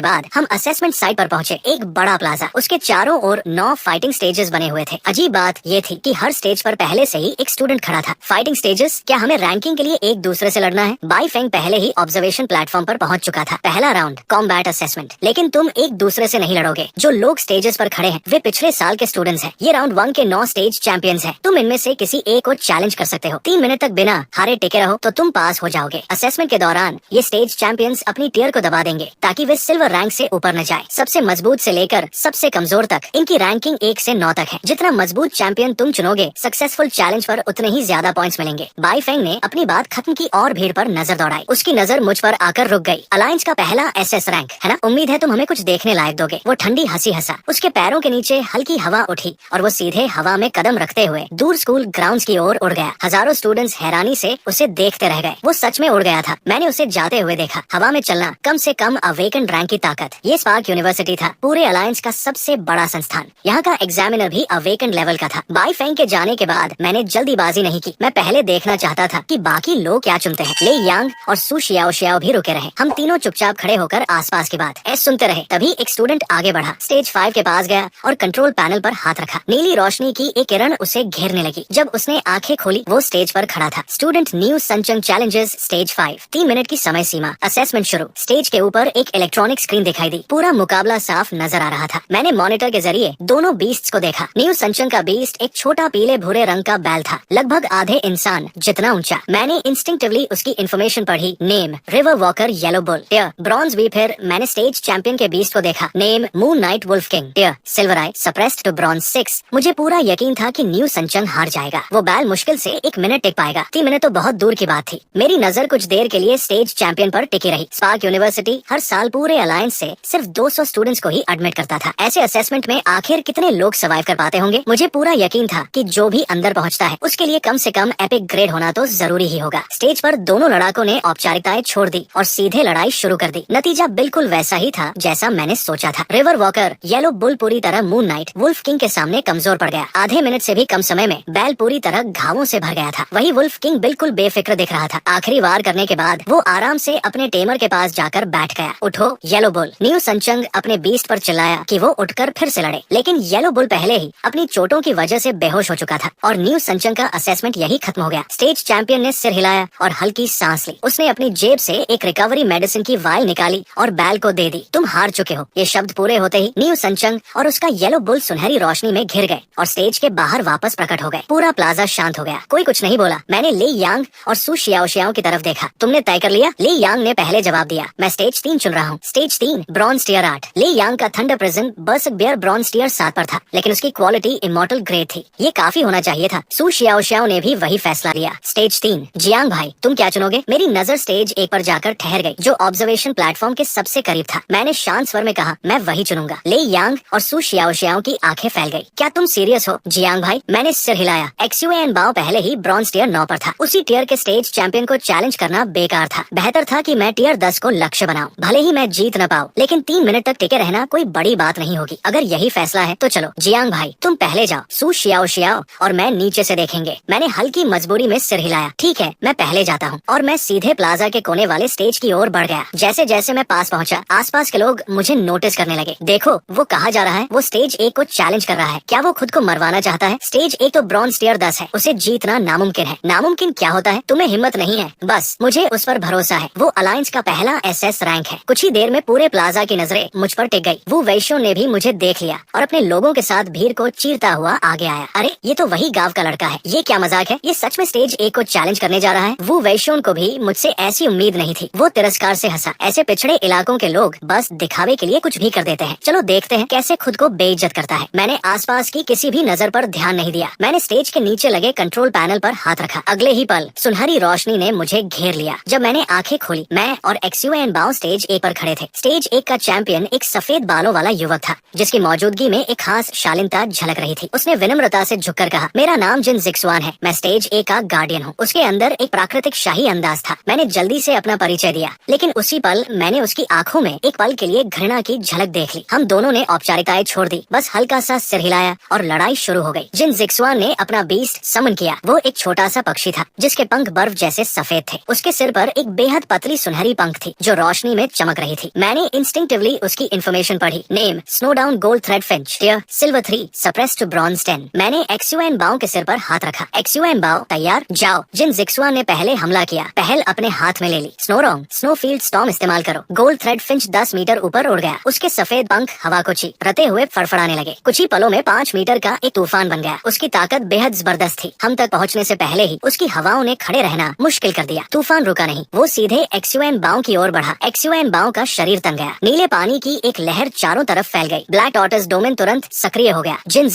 बाद हम असेसमेंट साइट पर पहुंचे। एक बड़ा प्लाजा, उसके चारों ओर 9 फाइटिंग स्टेजेस बने हुए थे। अजीब बात ये थी कि हर स्टेज पर पहले से ही एक स्टूडेंट खड़ा था। फाइटिंग स्टेजेस, क्या हमें रैंकिंग के लिए एक दूसरे से लड़ना है? बाईफेंग पहले ही ऑब्जर्वेशन प्लेटफॉर्म पर पहुंच चुका था। पहला राउंड, कॉम्बैट असेसमेंट। लेकिन तुम एक दूसरे से नहीं लड़ोगे। जो लोग स्टेजेस पर खड़े हैं वे पिछले साल के स्टूडेंट्स हैं। ये राउंड 1 के 9 स्टेज चैंपियंस हैं। तुम इनमें से किसी एक को चैलेंज कर सकते हो। 3 मिनट तक बिना हारे टिके रहो तो तुम पास हो जाओगे। असेसमेंट के दौरान ये स्टेज चैंपियंस अपनी टियर को दबा देंगे ताकि वे सिल्वर रैंक से ऊपर न जाए। सबसे मजबूत से लेकर सबसे कमजोर तक इनकी रैंकिंग 1 से 9 तक है। जितना मजबूत चैंपियन तुम चुनोगे, सक्सेसफुल चैलेंज पर उतने ही ज्यादा पॉइंट्स मिलेंगे। बाईफेंग ने अपनी बात खत्म की और भीड़ पर नजर दौड़ाई। उसकी नजर मुझ पर आकर रुक गई। अलायंस का पहला एसएस रैंक है ना? उम्मीद है तुम हमें कुछ देखने लायक दोगे। वो ठंडी हंसी हंसा। उसके पैरों के नीचे हल्की हवा उठी और वो सीधे हवा में कदम रखते हुए दूर स्कूल ग्राउंड्स की ओर उड़ गया। हजारों स्टूडेंट्स हैरानी से उसे देखते रह गए। वो सच में उड़ गया था। मैंने उसे जाते हुए देखा। हवा में चलना कम से कम अवेकेंड रैंक की ताकत। ये स्पार्क यूनिवर्सिटी था, पूरे अलायंस का सबसे बड़ा संस्थान। यहाँ का एग्जामिनर भी अवेकेंड लेवल का था। बाईफेंग के जाने के बाद मैंने जल्दीबाजी नहीं की। मैं पहले देखना चाहता था कि बाकी लोग क्या चुनते हैं। ले यांग और सू शियाओ शियाओ भी रुके रहे। हम तीनों चुपचाप खड़े होकर आसपास की बात सुनते रहे। तभी एक स्टूडेंट आगे बढ़ा, स्टेज 5 के पास गया और कंट्रोल पैनल पर हाथ रखा। नीली रोशनी की एक किरण उसे घेरने लगी। जब उसने आंखें खोली वो स्टेज पर खड़ा था। स्टूडेंट न्यू संचंग चैलेंजेस स्टेज 5। 3 मिनट की समय सीमा। असेसमेंट शुरू। स्टेज के ऊपर एक इलेक्ट्रॉनिक स्क्रीन दिखाई दी। पूरा मुकाबला साफ नजर आ रहा था। मैंने मॉनिटर के जरिए दोनों बीस्ट्स को देखा। न्यू संचंग का बीस्ट एक छोटा पीले भूरे रंग का बैल था, लगभग आधे इंसान जितना ऊंचा। मैंने इंस्टिंक्टिवली उसकी इन्फॉर्मेशन पढ़ी। Name river walker yellow bull. Tier bronze भी। फिर मैंने स्टेज चैंपियन के बीस्ट को देखा। Name moon night wolf king. Tier silver I suppressed to bronze 6। मुझे पूरा यकीन था कि न्यू संचंग हार जाएगा। वो बैल मुश्किल से 1 मिनट टिक पाएगा। 3 मिनट तो बहुत दूर की बात थी। मेरी नजर कुछ देर के लिए स्टेज चैंपियन पर टिकी रही। स्पार्क यूनिवर्सिटी हर साल पूरे अलायंस से सिर्फ 200 स्टूडेंट्स को ही एडमिट करता था। ऐसे असेसमेंट में आखिर कितने लोग सर्वाइव कर पाते होंगे? मुझे पूरा यकीन था कि जो भी अंदर पहुंचता है उसके लिए कम से कम एपिक ग्रेड होना तो जरूरी ही होगा। स्टेज पर दोनों लड़ाकों ने औपचारिकताएं छोड़ दी और सीधे लड़ाई शुरू कर दी। नतीजा बिल्कुल वैसा ही था जैसा मैंने सोचा था। रिवर वॉकर येलो बुल पूरी तरह मून नाइट वुल्फ किंग के सामने कमजोर पड़ गया। आधे मिनट से भी कम समय में बैल पूरी तरह घावों से भर गया था। वही वुल्फ किंग बिल्कुल बेफिक्र दिख रहा था। आखिरी वार करने के बाद वो आराम से अपने टेमर के पास जाकर बैठ गया। उठो येलो बुल। न्यू संचंग अपने बीस्ट पर चिल्लाया कि वो उठकर फिर से लड़े, लेकिन येलो बुल पहले ही अपनी चोटों की वजह से बेहोश हो चुका था और न्यू संचंग का असेसमेंट यही खत्म हो गया। स्टेज चैंपियन ने सिर हिलाया और हल्की सांस ली। उसने अपनी जेब से एक रिकवरी मेडिसिन की वायल निकाली और बैल को दे दी। तुम हार चुके हो। ये शब्द पूरे होते ही न्यू संचंग और उसका येलो बुल सुनहरी रोशनी में घिर गए और स्टेज के बाहर वापस प्रकट हो गए। पूरा प्लाजा शांत हो गया। कोई कुछ नहीं बोला। मैंने ले यांग और सू शियाओ शियाओ की तरफ देखा। तुमने तय कर लिया? ले यांग ने पहले जवाब दिया। मैं स्टेज 3 चुन रहा हूँ। Stage 3 bronze tier 8। Le Yang का thunder prison berserk bear bronze tier 7 पर था, लेकिन उसकी क्वालिटी इमॉर्टल ग्रेड थी। ये काफी होना चाहिए था। सू शियाओ शियाओ ने भी वही फैसला लिया। स्टेज 3 जियांग भाई, तुम क्या चुनोगे? मेरी नजर स्टेज 1 पर जाकर ठहर गई, जो ऑब्जर्वेशन प्लेटफॉर्म के सबसे करीब था। मैंने शांत स्वर में कहा, मैं वही चुनूंगा। ले यांग और सू शियाओ शियाओ की आंखें फैल गई। क्या तुम सीरियस हो जियांग भाई? मैंने सिर हिलाया। एक्सुएन बाओ पहले ही ब्रॉन्ज टियर 9 पर था। उसी टियर के स्टेज चैंपियन को चैलेंज करना बेकार था। बेहतर था कि मैं टियर 10 को लक्ष्य बनाऊं। भले ही मैं जीत न पाऊं, लेकिन 3 मिनट तक टिके रहना कोई बड़ी बात नहीं होगी। अगर यही फैसला है तो चलो जियांग भाई, तुम पहले जाओ। सू शियाओ शियाओ और मैं नीचे से देखेंगे। मैंने हल्की मजबूरी में सिर हिलाया। ठीक है, मैं पहले जाता हूँ। और मैं सीधे प्लाजा के कोने वाले स्टेज की ओर बढ़ गया। जैसे जैसे मैं पास पहुंचा, आसपास के लोग मुझे नोटिस करने लगे। देखो, वो कहा जा रहा है वो स्टेज 1 को चैलेंज कर रहा है। क्या वो खुद को मरवाना चाहता है? स्टेज स्टेज एक तो ब्रॉन्ज टियर 10 है, उसे जीतना नामुमकिन है। नामुमकिन क्या होता है? तुम्हें हिम्मत नहीं है, बस मुझे उस पर भरोसा है। वो अलायंस का पहला SS रैंक है। कुछ ही देर में पूरे प्लाजा की नजरें मुझ पर टिक गई। वो वैश्यों ने भी मुझे देख लिया और अपने लोगों के साथ भीड़ को चीरता हुआ आगे आया। अरे ये तो वही गांव का लड़का है। ये क्या मजाक है? ये सच में स्टेज एक को चैलेंज करने जा रहा है। वो वैश्यों को भी मुझसे ऐसी उम्मीद नहीं थी। वो तिरस्कार से हंसा। ऐसे पिछड़े इलाकों के लोग बस दिखावे के लिए कुछ भी कर देते हैं। चलो देखते हैं कैसे खुद को बेइज्जत करता है। मैंने आसपास की किसी भी नजर पर ध्यान नहीं दिया। मैंने स्टेज के नीचे लगे कंट्रोल पैनल पर हाथ रखा। अगले ही पल सुनहरी रोशनी ने मुझे घेर लिया। जब मैंने आंखें खोली, मैं और एक्सयूएन बाओ स्टेज एक पर खड़े थे। स्टेज एक का चैंपियन एक सफेद बालों वाला युवक था, जिसकी मौजूदगी में एक खास शालीनता झलक रही थी। उसने विनम्रता से झुककर कहा, मेरा नाम जिन जिक्सवान है, मैं स्टेज एक का गार्डियन हूँ। उसके अंदर एक प्राकृतिक शाही अंदाज था। मैंने जल्दी से अपना परिचय दिया, लेकिन उसी पल मैंने उसकी आंखों में एक पल के लिए घृणा की झलक देख ली। हम दोनों ने औपचारिकताएं छोड़ दी, बस हल्का सा सिर हिलाया और लड़ाई शुरू हो गई। जिन जिक्सवान ने अपना बीस्ट समन किया। वो एक छोटा सा पक्षी था, जिसके पंख बर्फ जैसे सफेद थे। उसके सिर पर एक बेहद पतली सुनहरी पंख थी, जो रोशनी में चमक रही थी। मैंने इंस्टिंक्टिवली उसकी इन्फॉर्मेशन पढ़ी। Name snowdown gold thread finch, tier silver 3, suppressed to bronze 10। मैंने एक्सयूएन बाओ के सिर पर हाथ रखा। एक्सयूएन बाओ तैयार, जाओ। जिन जिक्सवान ने पहले हमला किया। पहल अपने हाथ में ले ली। स्नोरोंग स्नोफील्ड स्टॉर्म इस्तेमाल करो। गोल्ड थ्रेड फिंच 10 मीटर ऊपर उड़ गया। उसके सफेद पंख हवा को रते हुए फड़फड़ाने लगे। कुछ ही पलों में 5 मीटर का एक तूफान बन गया। उसकी ताकत बेहद जबरदस्त थी। हम तक पहुंचने से पहले ही उसकी हवाओं ने खड़े रहना मुश्किल कर दिया। तूफान रुका नहीं, वो सीधे एक्सयूएन बाओ की ओर बढ़ा। एक्सयूएन बाओ का शरीर तन गया। नीले पानी की एक लहर चारों तरफ फैल गई। ब्लैक टॉर्टस डोमेन तुरंत सक्रिय हो गया। जिन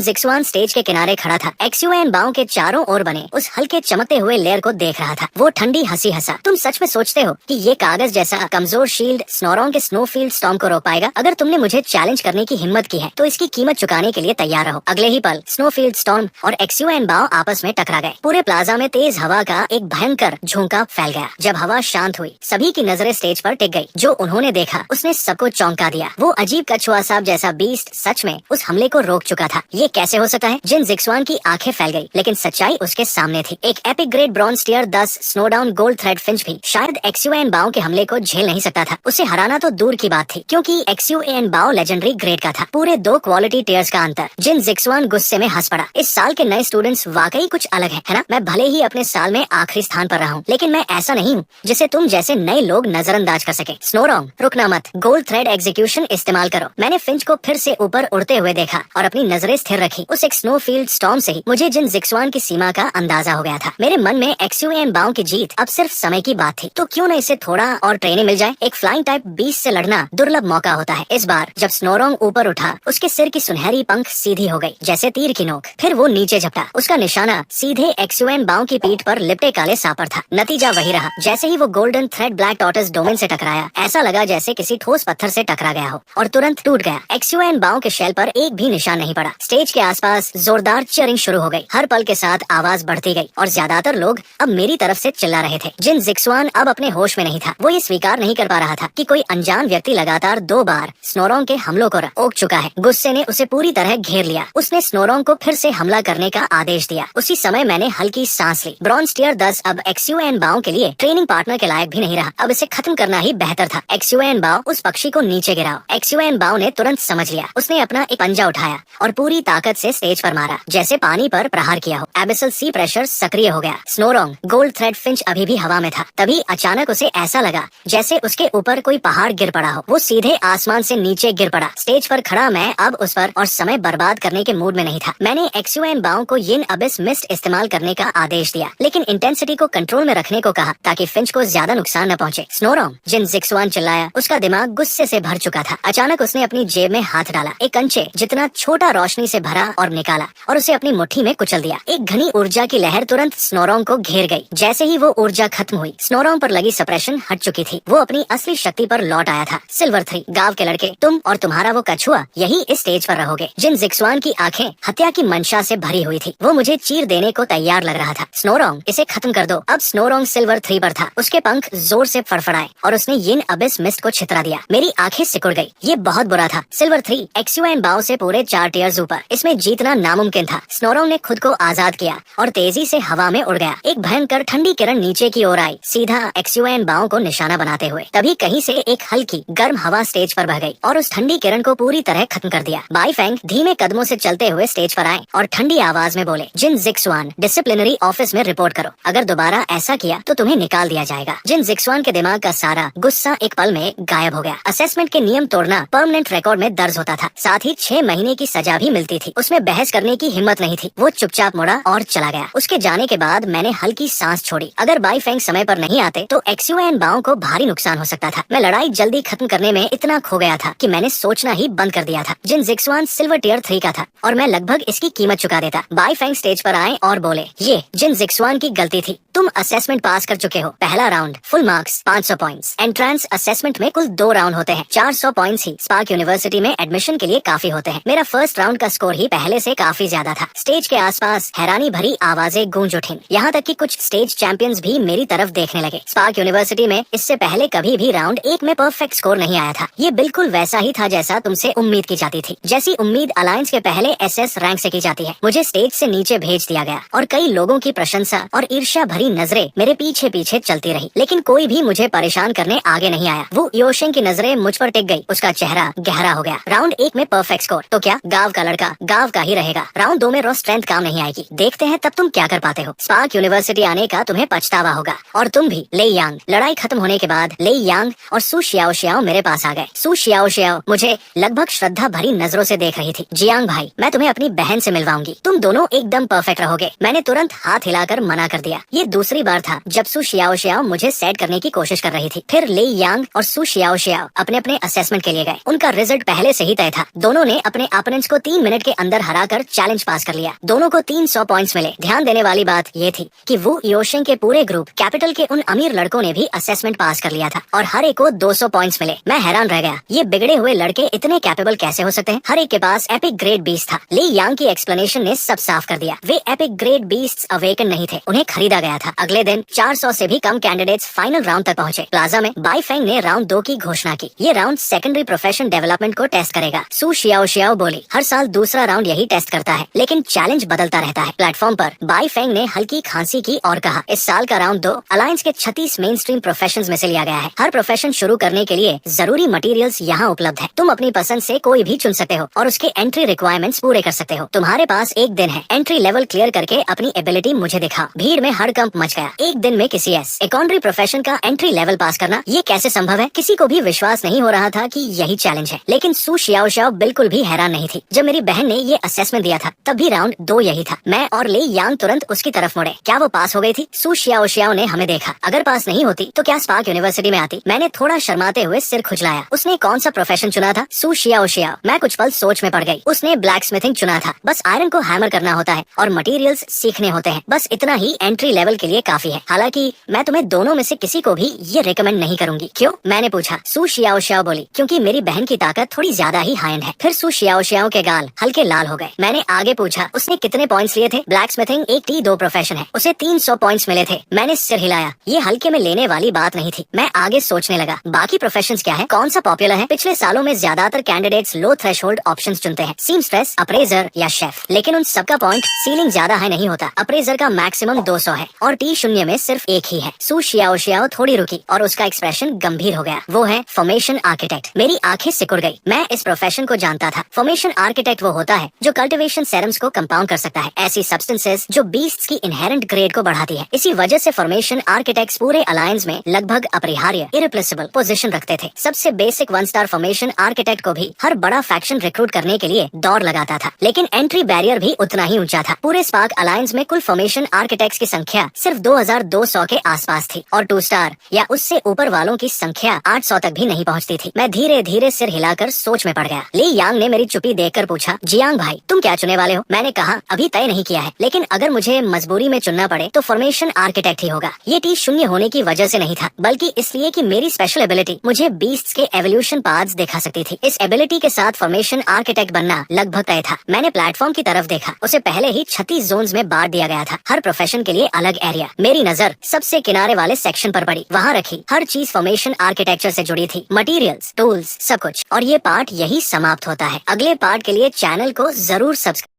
जिक्सवान स्टेज के किनारे खड़ा था। एक्सयूएन बाओ के चारों ओर बने उस हल्के चमकते हुए लेयर को देख रहा था। वो ठंडी हंसी हंसा। तुम सच में सोचते हो कि ये कागज जैसा कमजोर शील्ड स्नोरोंग के स्नोफील्ड स्टॉर्म को रोक पाएगा? अगर तुमने मुझे चैलेंज करने की हिम्मत की है, तो इसकी कीमत चुकाने के लिए तैयार रहो। अगले ही पल स्नोफील्ड स्टॉर्म और एक्सयूएन बाओ आपस में टकरा गए। पूरे प्लाजा में तेज हवा का एक भयंकर झोंका फैल गया। जब हवा शांत हुई, सभी की नजरें स्टेज पर टिक गई। जो उन्होंने देखा, उसने सबको चौंका दिया। वो अजीब कछुआ सांप जैसा बीस्ट सच में उस हमले को रोक चुका था। ये कैसे हो सकता है? जिन जिक्सवान की आंखें फैल गई, लेकिन सच्चाई उसके सामने थी। एक epic grade bronze tier 10 snowdown gold thread finch भी शायद एक्सयूएन बाओ के हमले को झेल नहीं सकता था। उसे हराना तो दूर की बात थी, क्योंकि एक्सयूएन बाओ लेजेंडरी ग्रेड का था। पूरे 2 क्वालिटी टियर्स का अंतर। जिन जिक्सवान गुस्से में हंस पड़ा। इस साल के नए स्टूडेंट्स वाकई कुछ अलग है ना? मैं भले ही अपने साल में आखिरी स्थान पर रहा हूँ, लेकिन मैं ऐसा नहीं हूँ जिसे तुम जैसे नए लोग नजरअंदाज कर सके। स्नोरोंग रुकना मत, गोल्ड थ्रेड एग्जीक्यूशन इस्तेमाल करो। मैंने फिंच को फिर से ऊपर उड़ते हुए देखा और अपनी नजरें स्थिर रखी। उस एक स्नोफील्ड स्टॉर्म से ही मुझे जिन जिक्सवान की सीमा का अंदाजा हो गया था। मेरे मन में एक्सयूएन बाओ की जीत अब सिर्फ समय की बात थी। तो क्यों न इसे थोड़ा और ट्रेनिंग मिल जाए? एक फ्लाइंग टाइप बीस्ट से लड़ना दुर्लभ मौका होता है। इस बार जब स्नोरोंग ऊपर उठा, उसके सिर की सुनहरी पंख सीधी हो गई, जैसे तीर की नोक। फिर वो नीचे झपटा। उसका निशाना सीधे एक्सयूएन बाओ की पीठ पर लिपटे काले सांप पर था। नतीजा वही रहा। जैसे ही वो गोल्डन थ्रेड ब्लैक टॉर्टस डोमेन से टकराया, ऐसा लगा जैसे किसी ठोस पत्थर से टकरा गया हो, और तुरंत टूट गया। एक्सयूएन बाओ के शेल पर एक भी निशान नहीं पड़ा। स्टेज के आसपास जोरदार चीयरिंग शुरू हो गई। हर पल के साथ आवाज बढ़ती गई और ज्यादातर लोग अब मेरी तरफ से चिल्ला रहे थे। जिन जिक्सवान अब अपने होश में नहीं था। वो ये स्वीकार नहीं कर पा रहा था कि कोई अनजान व्यक्ति लगातार 2 बार स्नोरोंग के हमलों को रोक चुका है। गुस्से ने उसे पूरी तरह घेर लिया। उसने स्नोरोंग को फिर से हमला करने का आदेश दिया। उसी समय मैंने हल्की सांस ली। ब्रॉन्ज टियर 10 अब एक्सयूएन बाओ के लिए ट्रेनिंग पार्टनर के लायक भी नहीं रहा। अब इसे खत्म करना ही बेहतर था। एक्सयूएन बाओ, उस पक्षी को नीचे गिराओ। एक्सयूएन बाओ ने तुरंत समझ लिया। उसने अपना एक पंजा उठाया और पूरी ताकत से स्टेज पर मारा, जैसे पानी पर प्रहार किया हो। एबिसल सी प्रेशर सक्रिय हो गया। स्नोरोंग गोल्ड थ्रेड फिंच अभी भी हवा में था। तभी अचानक उसे ऐसा लगा जैसे उसके ऊपर कोई पहाड़ गिर पड़ा हो। वो सीधे आसमान से नीचे गिर पड़ा। स्टेज पर खड़ा मैं अब उस पर और समय बर्बाद करने के मूड में नहीं था। मैंने एक्सयूएन बाओ को यिन अबिस मिस्ट इस्तेमाल करने का आदेश दिया, लेकिन इंटेंसिटी को कंट्रोल में रखने को कहा, ताकि फिंच को ज्यादा नुकसान न पहुंचे। स्नोरोंग, जिन जिक्सवान चिल्लाया। उसका दिमाग गुस्से से भर चुका था। अचानक उसने अपनी जेब में हाथ डाला, एक कंचे जितना छोटा रोशनी से भरा और निकाला, और उसे अपनी मुट्ठी में कुचल दिया। एक घनी ऊर्जा की लहर तुरंत स्नोरोंग को घेर गई। जैसे ही वो ऊर्जा खत्म हुई, स्नोरोंग पर लगी सप्रेशन हट चुकी थी। वो अपनी असली शक्ति पर लौट आया था। सिल्वर 3, गांव के लड़के, तुम और तुम्हारा वो कछुआ यही इस स्टेज पर रहोगे। जिन जिक्सवान की आंखें हत्या की मंशा से भरी हुई थी। वो मुझे चीर देने को तैयार लग रहा था। स्नोरोंग, इसे खत्म कर दो। अब स्नोरोंग सिल्वर 3 पर था। उसके पंख जोर से फड़फड़ाए और उसने यिन अबिस मिस्ट को छितरा दिया। मेरी आंखें सिकुड़ गई। ये बहुत बुरा था। सिल्वर 3 एक्सयूएन बाओ से पूरे 4 टियर्स ऊपर। इसमें जीतना नामुमकिन था। स्नोरोंग ने खुद को आजाद किया और तेजी से हवा में उड़ गया। एक भयंकर ठंडी किरण नीचे की ओर आई, सीधा एक्सयूएन बाओ को निशाना बनाते हुए। तभी कहीं से एक हल्की गर्म हवा स्टेज पर बह गई और उस ठंडी किरण को पूरी तरह खत्म कर दिया। बाईफेंग धीमे कदमों से चलते हुए स्टेज पर पर आए और ठंडी आवाज में बोले, जिन जिक्सवान, डिसिप्लिनरी ऑफिस में रिपोर्ट करो। अगर दोबारा ऐसा किया तो तुम्हें निकाल दिया जाएगा। जिन जिक्सवान के दिमाग का सारा गुस्सा एक पल में गायब हो गया। असेसमेंट के नियम तोड़ना परमानेंट रिकॉर्ड में दर्ज होता था, साथ ही 6 महीने की सजा भी मिलती थी। उसमें बहस करने की हिम्मत नहीं थी। वो चुपचाप मुड़ा और चला गया। उसके जाने के बाद मैंने हल्की सांस छोड़ी। अगर बाई फेंग समय पर नहीं आते तो एक्सयूएन बाओ को भारी नुकसान हो सकता था। मैं लड़ाई जल्दी खत्म करने में इतना खो गया था कि मैंने सोचना ही बंद कर दिया था। जिन जिक्सवान सिल्वर टियर 3 का था और मैं लगभग इसकी कीमत चुका देता। बाई फेंग स्टेज पर आए और बोले, ये जिन जिक्सवान की गलती थी। तुम असेसमेंट पास कर चुके हो। पहला round full marks 500 points. Entrance assessment में कुल 2 राउंड होते हैं। 400 पॉइंट्स ही स्पार्क यूनिवर्सिटी में एडमिशन के लिए काफी होते हैं। मेरा फर्स्ट राउंड का स्कोर ही पहले से काफी ज्यादा था। स्टेज के आसपास हैरानी भरी आवाजें गूंज उठी। यहाँ तक कि कुछ स्टेज चैंपियंस भी मेरी तरफ देखने लगे। स्पार्क यूनिवर्सिटी में इससे पहले कभी भी राउंड 1 में परफेक्ट स्कोर नहीं आया था। ये बिल्कुल वैसा ही था जैसा तुमसे उम्मीद की जाती थी, जैसी उम्मीद अलायंस के पहले एसएस रैंक से की जाती है। मुझे स्टेज से नीचे भेज दिया गया और कई लोगों की प्रशंसा और ईर्ष्या भरी नजरें मेरे पीछे पीछे चलती रही, लेकिन कोई भी मुझे परेशान करने आगे नहीं आया। वो योशेंग की नजरें मुझ पर टिक गई। उसका चेहरा गहरा हो गया। राउंड 1 में परफेक्ट स्कोर तो क्या गांव का लड़का गांव का ही रहेगा। राउंड 2 में रॉ स्ट्रेंथ काम नहीं आएगी। देखते हैं तब तुम क्या कर पाते हो। स्पार्क यूनिवर्सिटी आने का तुम्हें पछतावा होगा और तुम भी। लेई यांग। लड़ाई खत्म होने के बाद लेई यांग और सू शियाओ शियाओ मेरे पास आ गए। सू शियाओ शियाओ मुझे लगभग श्रद्धा भरी नजरों से देख रही थी। जियांग भाई, मैं तुम्हें अपनी बहन से मिलवाऊंगी। तुम दोनों एकदम परफेक्ट रहोगे। मैंने तुरंत हाथ हिलाकर मना कर दिया। ये दूसरी बार था जब सू शियाओ शियाओ मुझे सेट करने की कोशिश कर रही थी। फिर लेई यांग और सू शियाओ शियाओ अपने अपने असेसमेंट के लिए गए। उनका रिजल्ट पहले से ही तय था। दोनों ने अपने अपोनेंट्स को 3 मिनट के अंदर हराकर चैलेंज पास कर लिया। दोनों को 300 पॉइंट्स मिले। ध्यान देने वाली बात ये थी कि वो योशेंग के पूरे ग्रुप कैपिटल के उन अमीर लड़कों ने भी असेसमेंट पास कर लिया था और हर एक को 200 पॉइंट्स मिले। मैं हैरान रह गया। ये बिगड़े हुए लड़के इतने कैपेबल कैसे हो सकते हैं। हर एक के पास एपिक ग्रेड बीस्ट था। लेई यांग की एक्सप्लेनेशन ने सब साफ कर दिया। वे एपिक ग्रेड बीस्ट्स अवेकन नहीं थे, उन्हें खरीदा गया था। अगले दिन 400 से भी कम कैंडिडेट्स फाइनल राउंड तक पहुंचे। प्लाजा में बाई फेंग ने राउंड 2 की घोषणा की। ये राउंड सेकेंडरी प्रोफेशन डेवलपमेंट को टेस्ट करेगा। सू शियाओ शियाओ बोली, हर साल दूसरा राउंड यही टेस्ट करता है, लेकिन चैलेंज बदलता रहता है। प्लेटफॉर्म पर बाई फेंग ने हल्की खांसी की और कहा, इस साल का राउंड 2 अलायंस के 36 मेन स्ट्रीम प्रोफेशंस में से लिया गया है। हर प्रोफेशन शुरू करने के लिए जरूरी मटेरियल्स यहाँ उपलब्ध है। तुम अपनी पसंद से कोई भी चुन सकते हो और उसके एंट्री रिक्वायरमेंट्स पूरे कर सकते हो। तुम्हारे पास 1 दिन है। एंट्री लेवल क्लियर करके अपनी एबिलिटी मुझे दिखा। भीड़ में हड़कंप मच गया। 1 दिन में किसी इकोनॉमी प्रोफेशन का एंट्री लेवल पास करना, ये कैसे संभव है। किसी को भी विश्वास नहीं हो रहा था कि यही चैलेंज है। लेकिन सू शियाओ शियाओ बिल्कुल भी हैरान नहीं थी। जब मेरी बहन ने ये असेसमेंट दिया था तब भी राउंड 2 यही था। मैं और लेई यांग तुरंत उसकी तरफ मुड़े। क्या वो पास हो गई थी? सू शियाओ शियाओ ने हमें देखा। अगर पास नहीं होती तो क्या स्पार्क यूनिवर्सिटी में आती? मैंने थोड़ा शर्माते हुए सिर खुजलाया। उसने कौन सा प्रोफेशन चुना था? सू शियाओ शियाओ। मैं कुछ पल सोच में पड़ गई। उसने ब्लैक स्मिथिंग चुना था। बस आयरन को हैमर करना होता है और मटेरियल्स सीखने होते हैं। बस इतना ही एंट्री लेवल के लिए काफी है। हालांकि मैं तुम्हें दोनों में से किसी को भी ये रिकमेंड नहीं करूंगी। क्यों? मैंने पूछा। सू शियाओ शियाओ बोली, क्योंकि मेरी बहन की ताकत थोड़ी ज्यादा ही हाई एंड है। फिर सू शियाओ शियाओ के गाल हल्के लाल हो गए। मैंने आगे पूछा, उसने कितने पॉइंट्स लिए थे? ब्लैक स्मिथिंग एक T2 प्रोफेशन है, उसे 300 पॉइंट्स मिले थे। मैंने सिर हिलाया। ये हल्के में लेने वाली बात नहीं थी। मैं आगे सोचने लगा, बाकी प्रोफेशंस क्या है, कौन सा पॉपुलर है? पिछले सालों में ज्यादातर कैंडिडेट्स लो थ्रेशोल्ड ऑप्शंस चुनते हैं, सीमस्ट्रेस, अप्रेजर या शेफ। लेकिन उन सबका पॉइंट सीलिंग ज्यादा हाई नहीं होता। अप्रेजर का मैक्सिमम 200 है और T0 में सिर्फ 1 ही है। सू शियाओ शियाओ थोड़ी रुकी और उसका एक्सप्रेशन गंभीर हो गया। वो है फॉर्मेशन आर्किटेक्ट। मेरी आंखें सिकुड़ गई। मैं इस प्रोफेशन को जानता था। फॉर्मेशन आर्किटेक्ट वो होता है जो कल्टीवेशन सेरम्स को कंपाउंड कर सकता है, ऐसी सब्सटेंसेस जो बीस्ट्स की इनहेरेंट ग्रेड को बढ़ाती है। इसी वजह से फॉर्मेशन आर्किटेक्ट्स पूरे अलायंस में लगभग अपरिहार्य इरिप्लेसेबल पोजीशन रखते थे। सबसे बेसिक 1 स्टार फॉर्मेशन आर्किटेक्ट को भी हर बड़ा फैक्शन रिक्रूट करने के लिए दौड़ लगाता था, लेकिन एंट्री बैरियर भी उतना ही ऊंचा था। पूरे स्पार्क अलायंस में कुल फॉर्मेशन आर्किटेक्ट्स की संख्या सिर्फ 2200 के आसपास थी और 2 स्टार या उससे ऊपर वालों की संख्या 800 तक भी नहीं पहुंचती थी। मैं धीरे धीरे सिर हिलाकर सोच में पड़ गया। लेई यांग ने मेरी चुप्पी देखकर पूछा, जियांग भाई तुम क्या चुने वाले हो? मैंने कहा, अभी तय नहीं किया है, लेकिन अगर मुझे मजबूरी में चुनना पड़े तो फॉर्मेशन आर्किटेक्ट ही होगा। ये T0 होने की वजह से नहीं था, बल्कि इसलिए कि मेरी स्पेशल एबिलिटी मुझे बीस्ट्स के एवोल्यूशन पाथ्स दिखा सकती थी। इस एबिलिटी के साथ फॉर्मेशन आर्किटेक्ट बनना लगभग तय था। मैंने प्लेटफॉर्म की तरफ देखा। उसे पहले ही 36 जोन्स में बांट दिया गया था, हर प्रोफेशन के लिए अलग एरिया। मेरी नजर सबसे किनारे वाले सेक्शन पर पड़ी। वहाँ रखी हर चीज फॉर्मेशन आर्किटेक्चर से जुड़ी थी, मटेरियल्स, टूल्स, सब कुछ। और ये पार्ट यही समाप्त होता है। अगले पार्ट के लिए चैनल को जरूर सब्सक्राइब